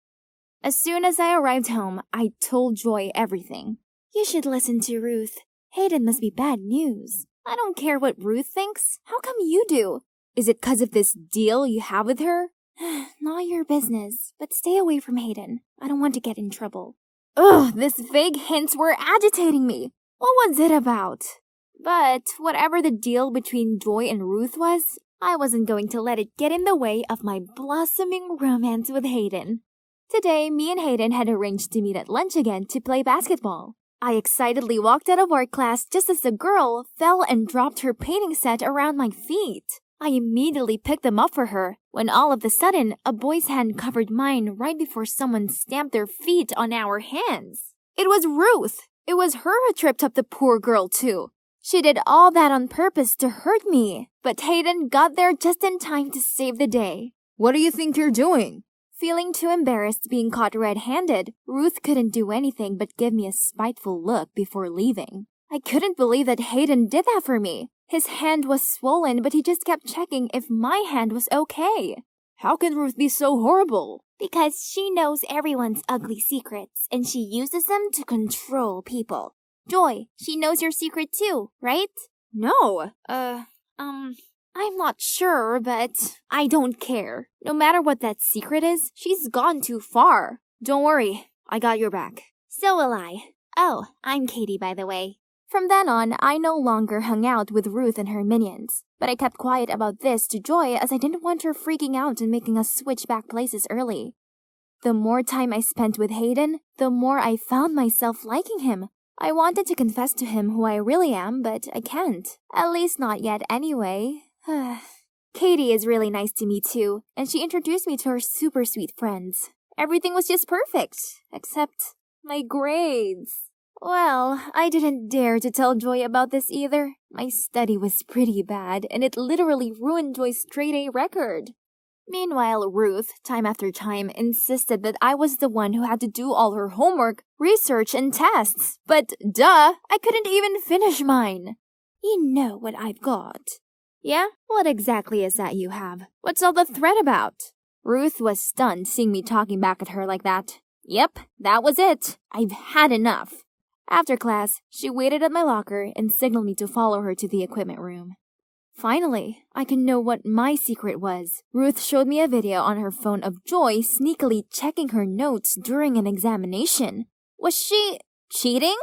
As soon as I arrived home, I told Joy everything. You should listen to Ruth. Hayden must be bad news. I don't care what Ruth thinks. How come you do? Is it 'cause of this deal you have with her? Not your business, but stay away from Hayden. I don't want to get in trouble. Ugh, these vague hints were agitating me. What was it about? But whatever the deal between Joy and Ruth was, I wasn't going to let it get in the way of my blossoming romance with Hayden. Today, me and Hayden had arranged to meet at lunch again to play basketball. I excitedly walked out of art class just as the girl fell and dropped her painting set around my feet. I immediately picked them up for her, when all of a sudden, a boy's hand covered mine right before someone stamped their feet on our hands. It was Ruth! It was her who tripped up the poor girl, too. She did all that on purpose to hurt me, but Hayden got there just in time to save the day. What do you think you're doing? Feeling too embarrassed being caught red-handed, Ruth couldn't do anything but give me a spiteful look before leaving. I couldn't believe that Hayden did that for me. His hand was swollen, but he just kept checking if my hand was okay. How can Ruth be so horrible? Because she knows everyone's ugly secrets, and she uses them to control people. Joy, she knows your secret too, right? No. I'm not sure, but I don't care. No matter what that secret is, she's gone too far. Don't worry, I got your back. So will I. Oh, I'm Katie, by the way. From then on, I no longer hung out with Ruth and her minions. But I kept quiet about this to Joy as I didn't want her freaking out and making us switch back places early. The more time I spent with Hayden, the more I found myself liking him. I wanted to confess to him who I really am, but I can't. At least not yet anyway. Katie is really nice to me too, and she introduced me to her super sweet friends. Everything was just perfect, except my grades. Well, I didn't dare to tell Joy about this either. My study was pretty bad, and it literally ruined Joy's straight-A record. Meanwhile, Ruth, time after time, insisted that I was the one who had to do all her homework, research, and tests. But duh, I couldn't even finish mine. You know what I've got. Yeah? What exactly is that you have? What's all the threat about? Ruth was stunned seeing me talking back at her like that. Yep, that was it. I've had enough. After class, she waited at my locker and signaled me to follow her to the equipment room. Finally, I could know what my secret was. Ruth showed me a video on her phone of Joy sneakily checking her notes during an examination. Was she cheating?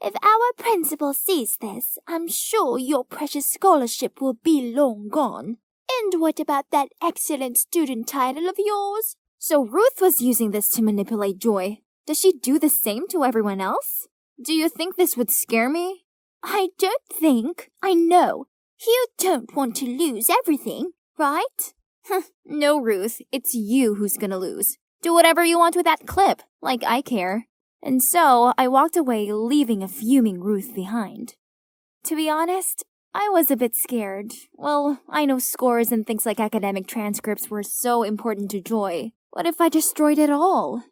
If our principal sees this, I'm sure your precious scholarship will be long gone. And what about that excellent student title of yours? So Ruth was using this to manipulate Joy. Does she do the same to everyone else? Do you think this would scare me? I don't think. I know. You don't want to lose everything, right? No, Ruth. It's you who's gonna lose. Do whatever you want with that clip, like I care. And so I walked away, leaving a fuming Ruth behind. To be honest, I was a bit scared. Well, I know scores and things like academic transcripts were so important to Joy. What if I destroyed it all?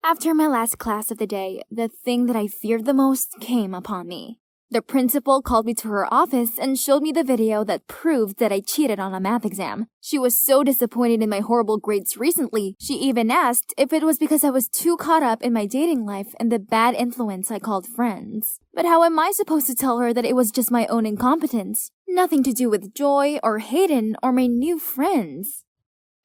After my last class of the day, the thing that I feared the most came upon me. The principal called me to her office and showed me the video that proved that I cheated on a math exam. She was so disappointed in my horrible grades recently, she even asked if it was because I was too caught up in my dating life and the bad influence I called friends. But how am I supposed to tell her that it was just my own incompetence? Nothing to do with Joy or Hayden or my new friends.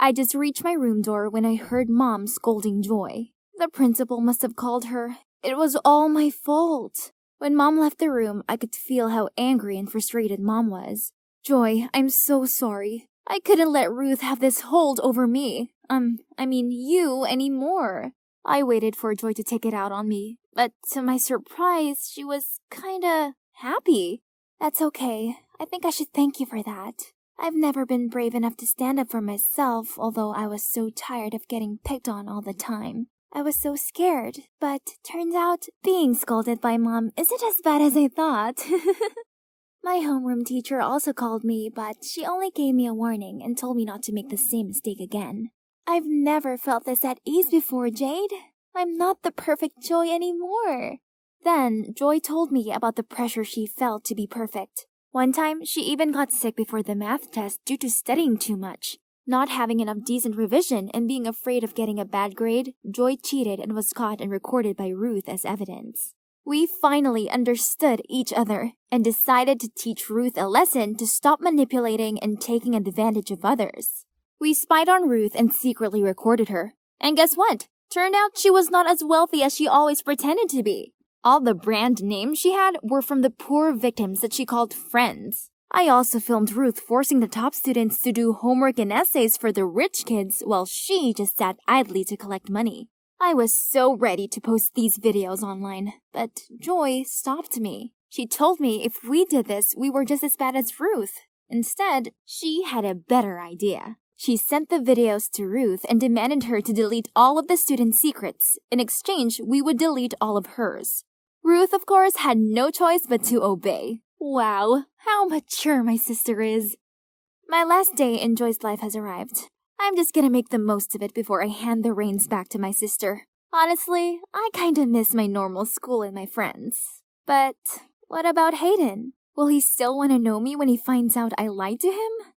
I just reached my room door when I heard Mom scolding Joy. The principal must have called her. It was all my fault. When Mom left the room, I could feel how angry and frustrated Mom was. Joy, I'm so sorry. I couldn't let Ruth have this hold over me. You anymore. I waited for Joy to take it out on me, but to my surprise, she was kinda happy. That's okay. I think I should thank you for that. I've never been brave enough to stand up for myself, although I was so tired of getting picked on all the time. I was so scared, but turns out being scolded by Mom isn't as bad as I thought. My homeroom teacher also called me, but she only gave me a warning and told me not to make the same mistake again. I've never felt this at ease before, Jade. I'm not the perfect Joy anymore. Then Joy told me about the pressure she felt to be perfect. One time, she even got sick before the math test due to studying too much. Not having enough decent revision and being afraid of getting a bad grade, Joy cheated and was caught and recorded by Ruth as evidence. We finally understood each other and decided to teach Ruth a lesson to stop manipulating and taking advantage of others. We spied on Ruth and secretly recorded her. And guess what? Turned out she was not as wealthy as she always pretended to be. All the brand names she had were from the poor victims that she called friends. I also filmed Ruth forcing the top students to do homework and essays for the rich kids while she just sat idly to collect money. I was so ready to post these videos online, but Joy stopped me. She told me if we did this, we were just as bad as Ruth. Instead, she had a better idea. She sent the videos to Ruth and demanded her to delete all of the students' secrets. In exchange, we would delete all of hers. Ruth, of course, had no choice but to obey. Wow, how mature my sister is. My last day in Joy's life has arrived. I'm just gonna make the most of it before I hand the reins back to my sister. Honestly, I kinda miss my normal school and my friends. But what about Hayden? Will he still want to know me when he finds out I lied to him?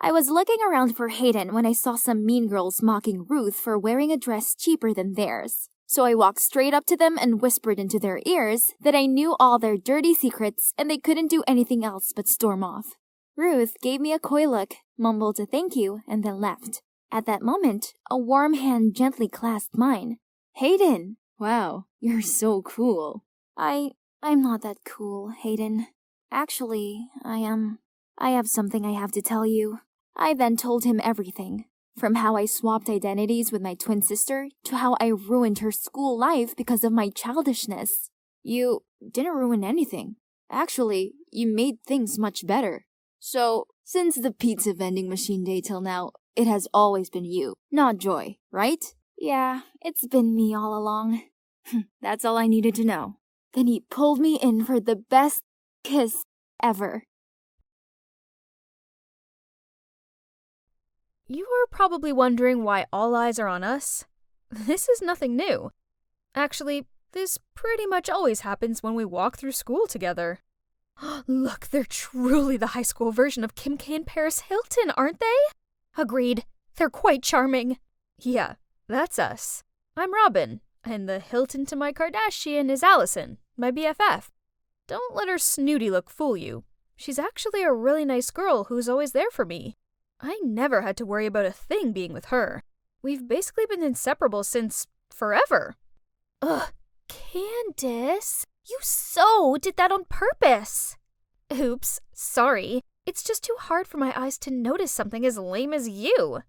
I was looking around for Hayden when I saw some mean girls mocking Ruth for wearing a dress cheaper than theirs. So I walked straight up to them and whispered into their ears that I knew all their dirty secrets and they couldn't do anything else but storm off. Ruth gave me a coy look, mumbled a thank you, and then left. At that moment, a warm hand gently clasped mine. Hayden! Wow, you're so cool. I'm not that cool, Hayden. Actually, I have something I have to tell you. I then told him everything. From how I swapped identities with my twin sister to how I ruined her school life because of my childishness. You didn't ruin anything. Actually, you made things much better. So, since the pizza vending machine day till now, it has always been you, not Joy, right? Yeah, it's been me all along. That's all I needed to know. Then he pulled me in for the best kiss ever. You are probably wondering why all eyes are on us. This is nothing new. Actually, this pretty much always happens when we walk through school together. Look, they're truly the high school version of Kim K and Paris Hilton, aren't they? Agreed. They're quite charming. Yeah, that's us. I'm Robin, and the Hilton to my Kardashian is Allison, my BFF. Don't let her snooty look fool you. She's actually a really nice girl who's always there for me. I never had to worry about a thing being with her. We've basically been inseparable since forever. Ugh, Candace, You so did that on purpose. Oops, sorry. It's just too hard for my eyes to notice something as lame as you.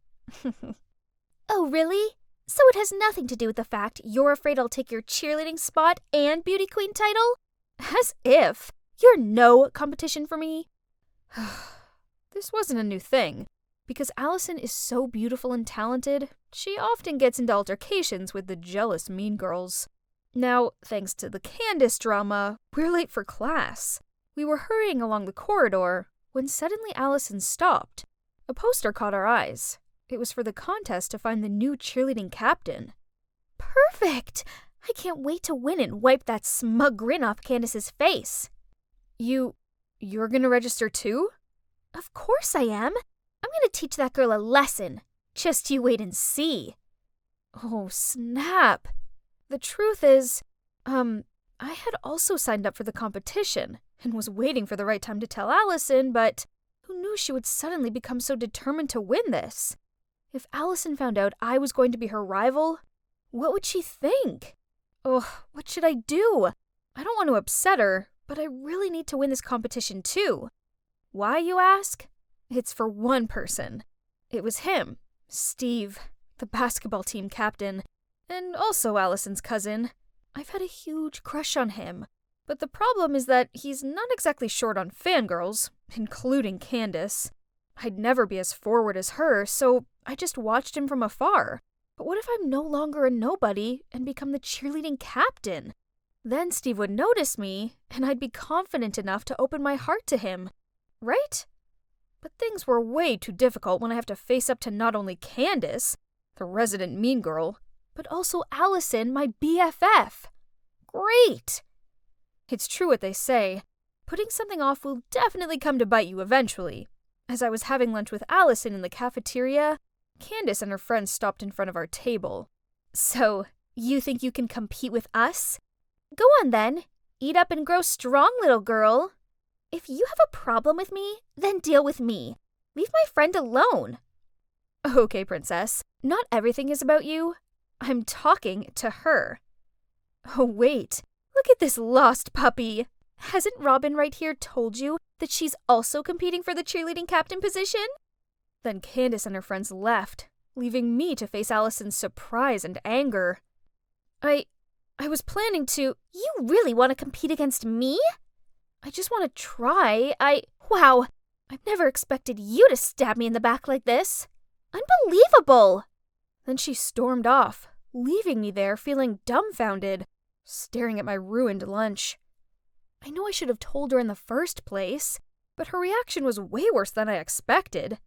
Oh, really? So it has nothing to do with the fact you're afraid I'll take your cheerleading spot and beauty queen title? As if. You're no competition for me. This wasn't a new thing. Because Allison is so beautiful and talented, she often gets into altercations with the jealous mean girls. Now, thanks to the Candace drama, we're late for class. We were hurrying along the corridor when suddenly Allison stopped. A poster caught our eyes. It was for the contest to find the new cheerleading captain. Perfect! I can't wait to win and wipe that smug grin off Candace's face. You're gonna register too? Of course I am. I'm gonna teach that girl a lesson. Just you wait and see. Oh, snap. The truth is, I had also signed up for the competition and was waiting for the right time to tell Allison, but who knew she would suddenly become so determined to win this? If Allison found out I was going to be her rival, what would she think? Ugh, what should I do? I don't want to upset her, but I really need to win this competition too. Why, you ask? It's for one person. It was him, Steve, the basketball team captain, and also Allison's cousin. I've had a huge crush on him, but the problem is that he's not exactly short on fangirls, including Candace. I'd never be as forward as her, so I just watched him from afar. But what if I'm no longer a nobody and become the cheerleading captain? Then Steve would notice me, and I'd be confident enough to open my heart to him. Right? But things were way too difficult when I have to face up to not only Candace, the resident mean girl, but also Allison, my BFF. Great! It's true what they say. Putting something off will definitely come to bite you eventually. As I was having lunch with Allison in the cafeteria, Candace and her friends stopped in front of our table. So, you think you can compete with us? Go on then. Eat up and grow strong, little girl. If you have a problem with me, then deal with me. Leave my friend alone. Okay, princess. Not everything is about you. I'm talking to her. Oh, wait. Look at this lost puppy. Hasn't Robin right here told you that she's also competing for the cheerleading captain position? Then Candace and her friends left, leaving me to face Allison's surprise and anger. I was planning to... You really want to compete against me? I just want to try. Wow, I've never expected you to stab me in the back like this. Unbelievable! Then she stormed off, leaving me there feeling dumbfounded, staring at my ruined lunch. I know I should have told her in the first place, but her reaction was way worse than I expected.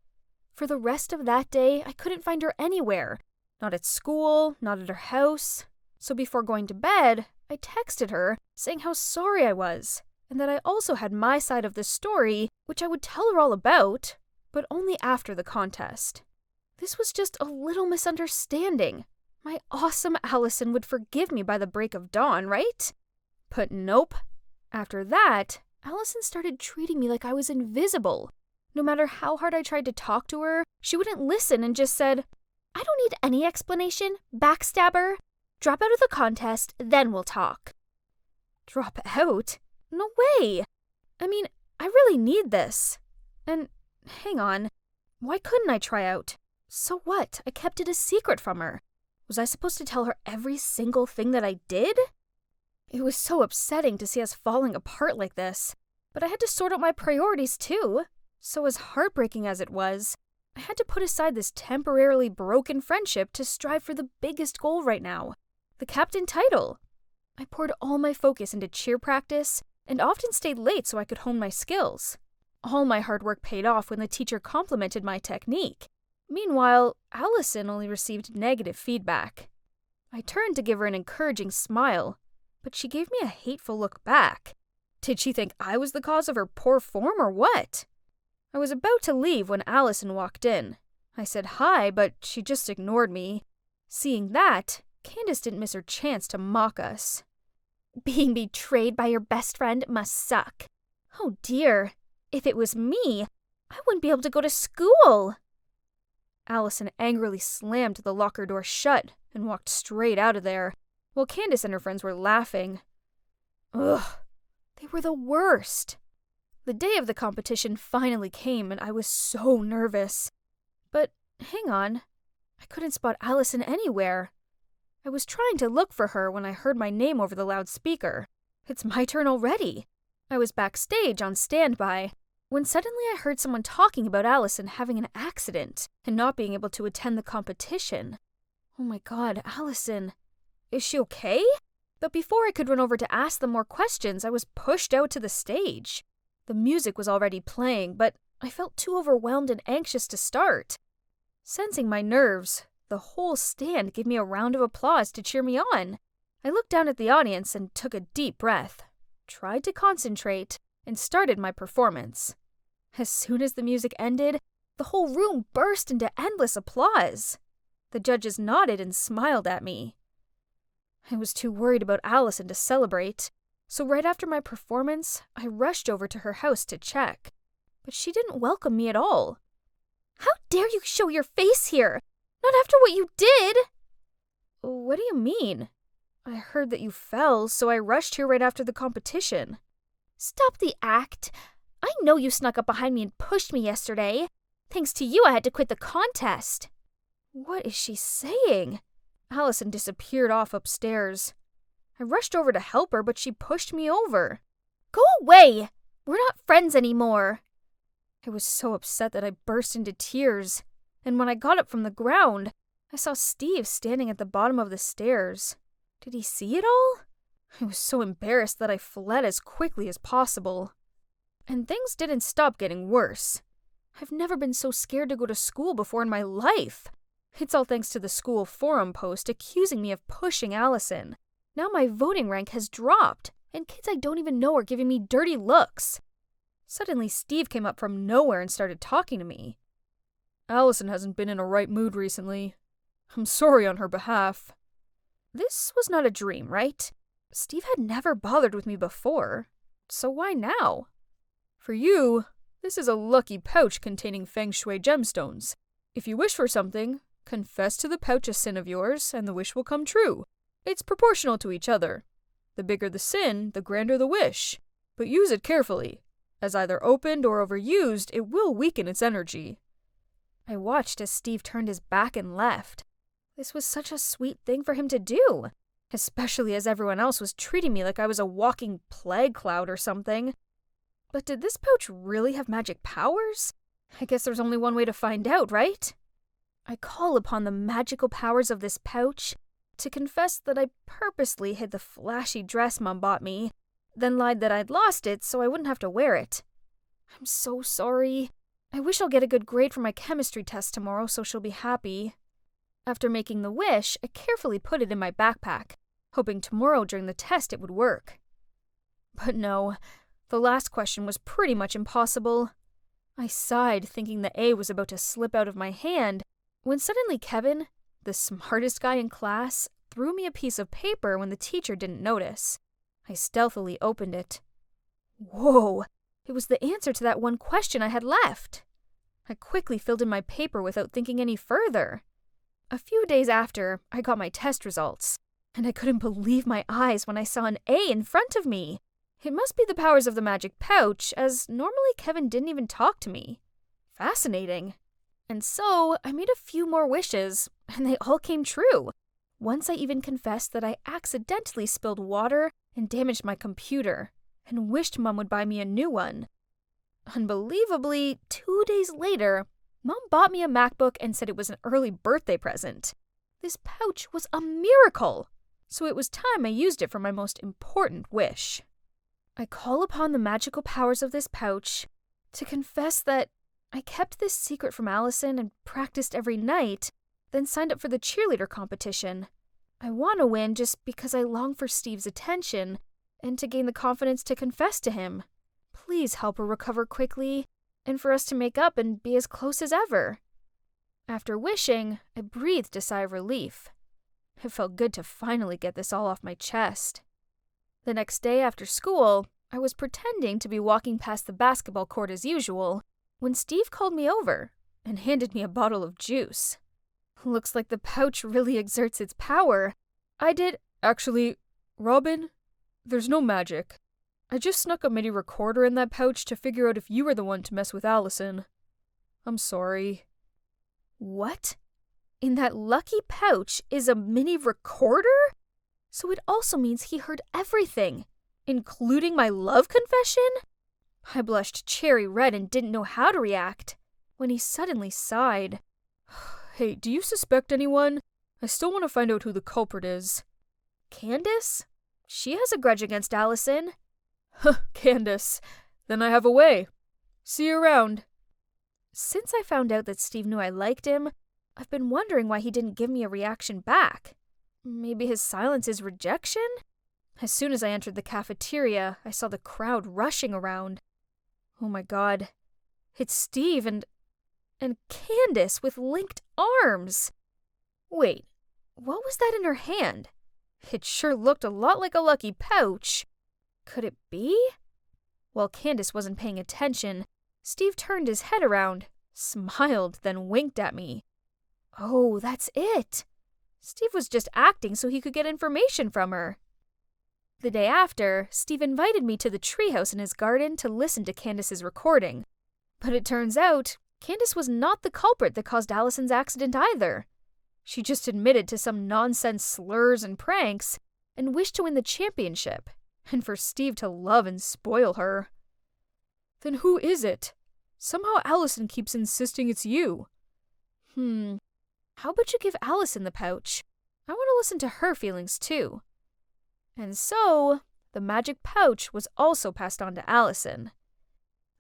For the rest of that day, I couldn't find her anywhere. Not at school, not at her house. So before going to bed, I texted her, saying how sorry I was, and that I also had my side of the story, which I would tell her all about, but only after the contest. This was just a little misunderstanding. My awesome Allison would forgive me by the break of dawn, right? But nope. After that, Allison started treating me like I was invisible. No matter how hard I tried to talk to her, she wouldn't listen and just said, I don't need any explanation, backstabber. Drop out of the contest, then we'll talk. Drop out? No way! I mean, I really need this. And, hang on, why couldn't I try out? So what? I kept it a secret from her. Was I supposed to tell her every single thing that I did? It was so upsetting to see us falling apart like this, but I had to sort out my priorities too. So as heartbreaking as it was, I had to put aside this temporarily broken friendship to strive for the biggest goal right now, the captain title. I poured all my focus into cheer practice and often stayed late so I could hone my skills. All my hard work paid off when the teacher complimented my technique. Meanwhile, Allison only received negative feedback. I turned to give her an encouraging smile, but she gave me a hateful look back. Did she think I was the cause of her poor form or what? I was about to leave when Allison walked in. I said hi, but she just ignored me. Seeing that, Candace didn't miss her chance to mock us. Being betrayed by your best friend must suck. Oh dear, if it was me, I wouldn't be able to go to school. Allison angrily slammed the locker door shut and walked straight out of there, while Candace and her friends were laughing. Ugh, they were the worst. The day of the competition finally came and I was so nervous. But hang on, I couldn't spot Allison anywhere. I was trying to look for her when I heard my name over the loudspeaker. It's my turn already. I was backstage on standby when suddenly I heard someone talking about Allison having an accident and not being able to attend the competition. Oh my god, Allison. Is she okay? But before I could run over to ask them more questions, I was pushed out to the stage. The music was already playing, but I felt too overwhelmed and anxious to start. Sensing my nerves, the whole stand gave me a round of applause to cheer me on. I looked down at the audience and took a deep breath, tried to concentrate, and started my performance. As soon as the music ended, the whole room burst into endless applause. The judges nodded and smiled at me. I was too worried about Allison to celebrate, so right after my performance, I rushed over to her house to check. But she didn't welcome me at all. How dare you show your face here? Not after what you did! What do you mean? I heard that you fell, so I rushed here right after the competition. Stop the act. I know you snuck up behind me and pushed me yesterday. Thanks to you, I had to quit the contest. What is she saying? Allison disappeared off upstairs. I rushed over to help her, but she pushed me over. Go away! We're not friends anymore. I was so upset that I burst into tears, and when I got up from the ground, I saw Steve standing at the bottom of the stairs. Did he see it all? I was so embarrassed that I fled as quickly as possible. And things didn't stop getting worse. I've never been so scared to go to school before in my life. It's all thanks to the school forum post accusing me of pushing Allison. Now my voting rank has dropped, and kids I don't even know are giving me dirty looks. Suddenly Steve came up from nowhere and started talking to me. Allison hasn't been in a right mood recently. I'm sorry on her behalf. This was not a dream, right? Steve had never bothered with me before, so why now? For you, this is a lucky pouch containing feng shui gemstones. If you wish for something, confess to the pouch a sin of yours, and the wish will come true. It's proportional to each other. The bigger the sin, the grander the wish. But use it carefully, as either opened or overused, it will weaken its energy. I watched as Steve turned his back and left. This was such a sweet thing for him to do, especially as everyone else was treating me like I was a walking plague cloud or something. But did this pouch really have magic powers? I guess there's only one way to find out, right? I call upon the magical powers of this pouch to confess that I purposely hid the flashy dress Mom bought me, then lied that I'd lost it so I wouldn't have to wear it. I'm so sorry. I wish I'll get a good grade for my chemistry test tomorrow so she'll be happy. After making the wish, I carefully put it in my backpack, hoping tomorrow during the test it would work. But no, the last question was pretty much impossible. I sighed, thinking the A was about to slip out of my hand, when suddenly Kevin, the smartest guy in class, threw me a piece of paper when the teacher didn't notice. I stealthily opened it. Whoa! It was the answer to that one question I had left. I quickly filled in my paper without thinking any further. A few days after, I got my test results, and I couldn't believe my eyes when I saw an A in front of me. It must be the powers of the magic pouch, as normally Kevin didn't even talk to me. Fascinating. And so, I made a few more wishes, and they all came true. Once I even confessed that I accidentally spilled water and damaged my computer, and wished Mom would buy me a new one. Unbelievably, 2 days later, Mom bought me a MacBook and said it was an early birthday present. This pouch was a miracle, so it was time I used it for my most important wish. I call upon the magical powers of this pouch to confess that I kept this secret from Allison and practiced every night, then signed up for the cheerleader competition. I want to win just because I long for Steve's attention and to gain the confidence to confess to him. Please help her recover quickly, and for us to make up and be as close as ever. After wishing, I breathed a sigh of relief. It felt good to finally get this all off my chest. The next day after school, I was pretending to be walking past the basketball court as usual when Steve called me over and handed me a bottle of juice. Looks like the pouch really exerts its power. Actually, Robin, there's no magic. I just snuck a MIDI recorder in that pouch to figure out if you were the one to mess with Allison. I'm sorry. What? In that lucky pouch is a mini recorder? So it also means he heard everything, including my love confession? I blushed cherry red and didn't know how to react when he suddenly sighed. Hey, do you suspect anyone? I still want to find out who the culprit is. Candace? She has a grudge against Allison. Candace. Then I have a way. See you around. Since I found out that Steve knew I liked him, I've been wondering why he didn't give me a reaction back. Maybe his silence is rejection? As soon as I entered the cafeteria, I saw the crowd rushing around. Oh my god. It's Steve and Candace with linked arms. Wait, what was that in her hand? It sure looked a lot like a lucky pouch. Could it be? While Candace wasn't paying attention, Steve turned his head around, smiled, then winked at me. Oh, that's it. Steve was just acting so he could get information from her. The day after, Steve invited me to the treehouse in his garden to listen to Candace's recording. But it turns out, Candace was not the culprit that caused Allison's accident either. She just admitted to some nonsense slurs and pranks and wished to win the championship, and for Steve to love and spoil her. Then who is it? Somehow Allison keeps insisting it's you. How about you give Allison the pouch? I want to listen to her feelings too. And so, the magic pouch was also passed on to Allison.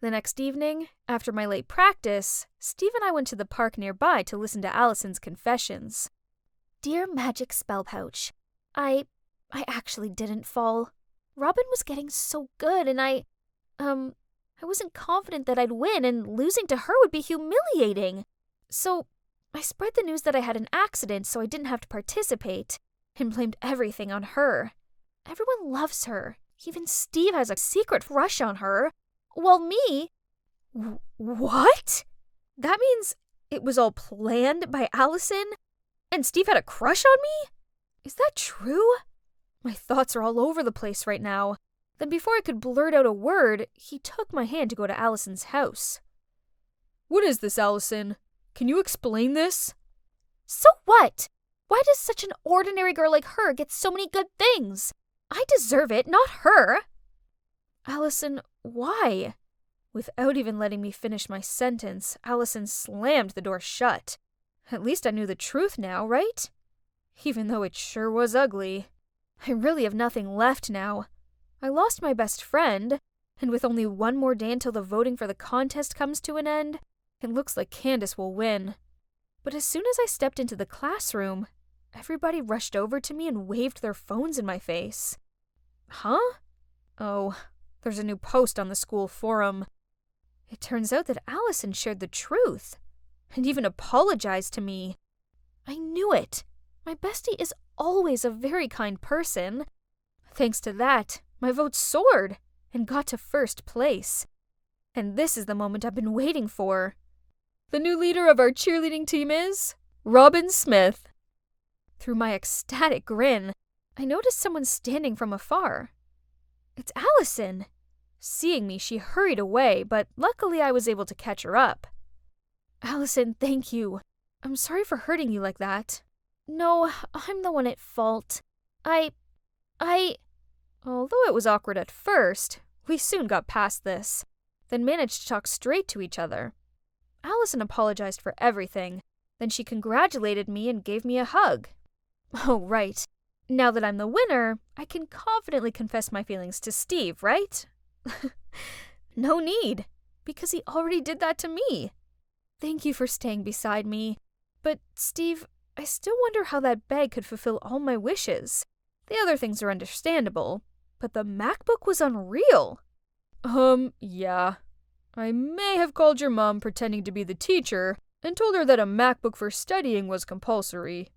The next evening, after my late practice, Steve and I went to the park nearby to listen to Allison's confessions. Dear magic spell pouch, I actually didn't fall. Robin was getting so good and I wasn't confident that I'd win and losing to her would be humiliating. So, I spread the news that I had an accident so I didn't have to participate and blamed everything on her. Everyone loves her. Even Steve has a secret crush on her. While me... What? That means it was all planned by Allison? And Steve had a crush on me? Is that true? My thoughts are all over the place right now. Then before I could blurt out a word, he took my hand to go to Allison's house. What is this, Allison? Can you explain this? So what? Why does such an ordinary girl like her get so many good things? I deserve it, not her. Allison, why? Without even letting me finish my sentence, Allison slammed the door shut. At least I knew the truth now, right? Even though it sure was ugly. I really have nothing left now. I lost my best friend, and with only one more day until the voting for the contest comes to an end, it looks like Candace will win. But as soon as I stepped into the classroom, everybody rushed over to me and waved their phones in my face. Huh? Oh, there's a new post on the school forum. It turns out that Allison shared the truth, and even apologized to me. I knew it. My bestie is always a very kind person. Thanks to that, my vote soared and got to first place. And this is the moment I've been waiting for. The new leader of our cheerleading team is Robin Smith. Through my ecstatic grin, I noticed someone standing from afar. It's Allison. Seeing me, she hurried away, but luckily I was able to catch her up. Allison, thank you. I'm sorry for hurting you like that. No, I'm the one at fault. Although it was awkward at first, we soon got past this, then managed to talk straight to each other. Allison apologized for everything, then she congratulated me and gave me a hug. Oh, right. Now that I'm the winner, I can confidently confess my feelings to Steve, right? No need, because he already did that to me. Thank you for staying beside me. But, Steve, I still wonder how that bag could fulfill all my wishes. The other things are understandable, but the MacBook was unreal. Yeah. I may have called your mom pretending to be the teacher and told her that a MacBook for studying was compulsory.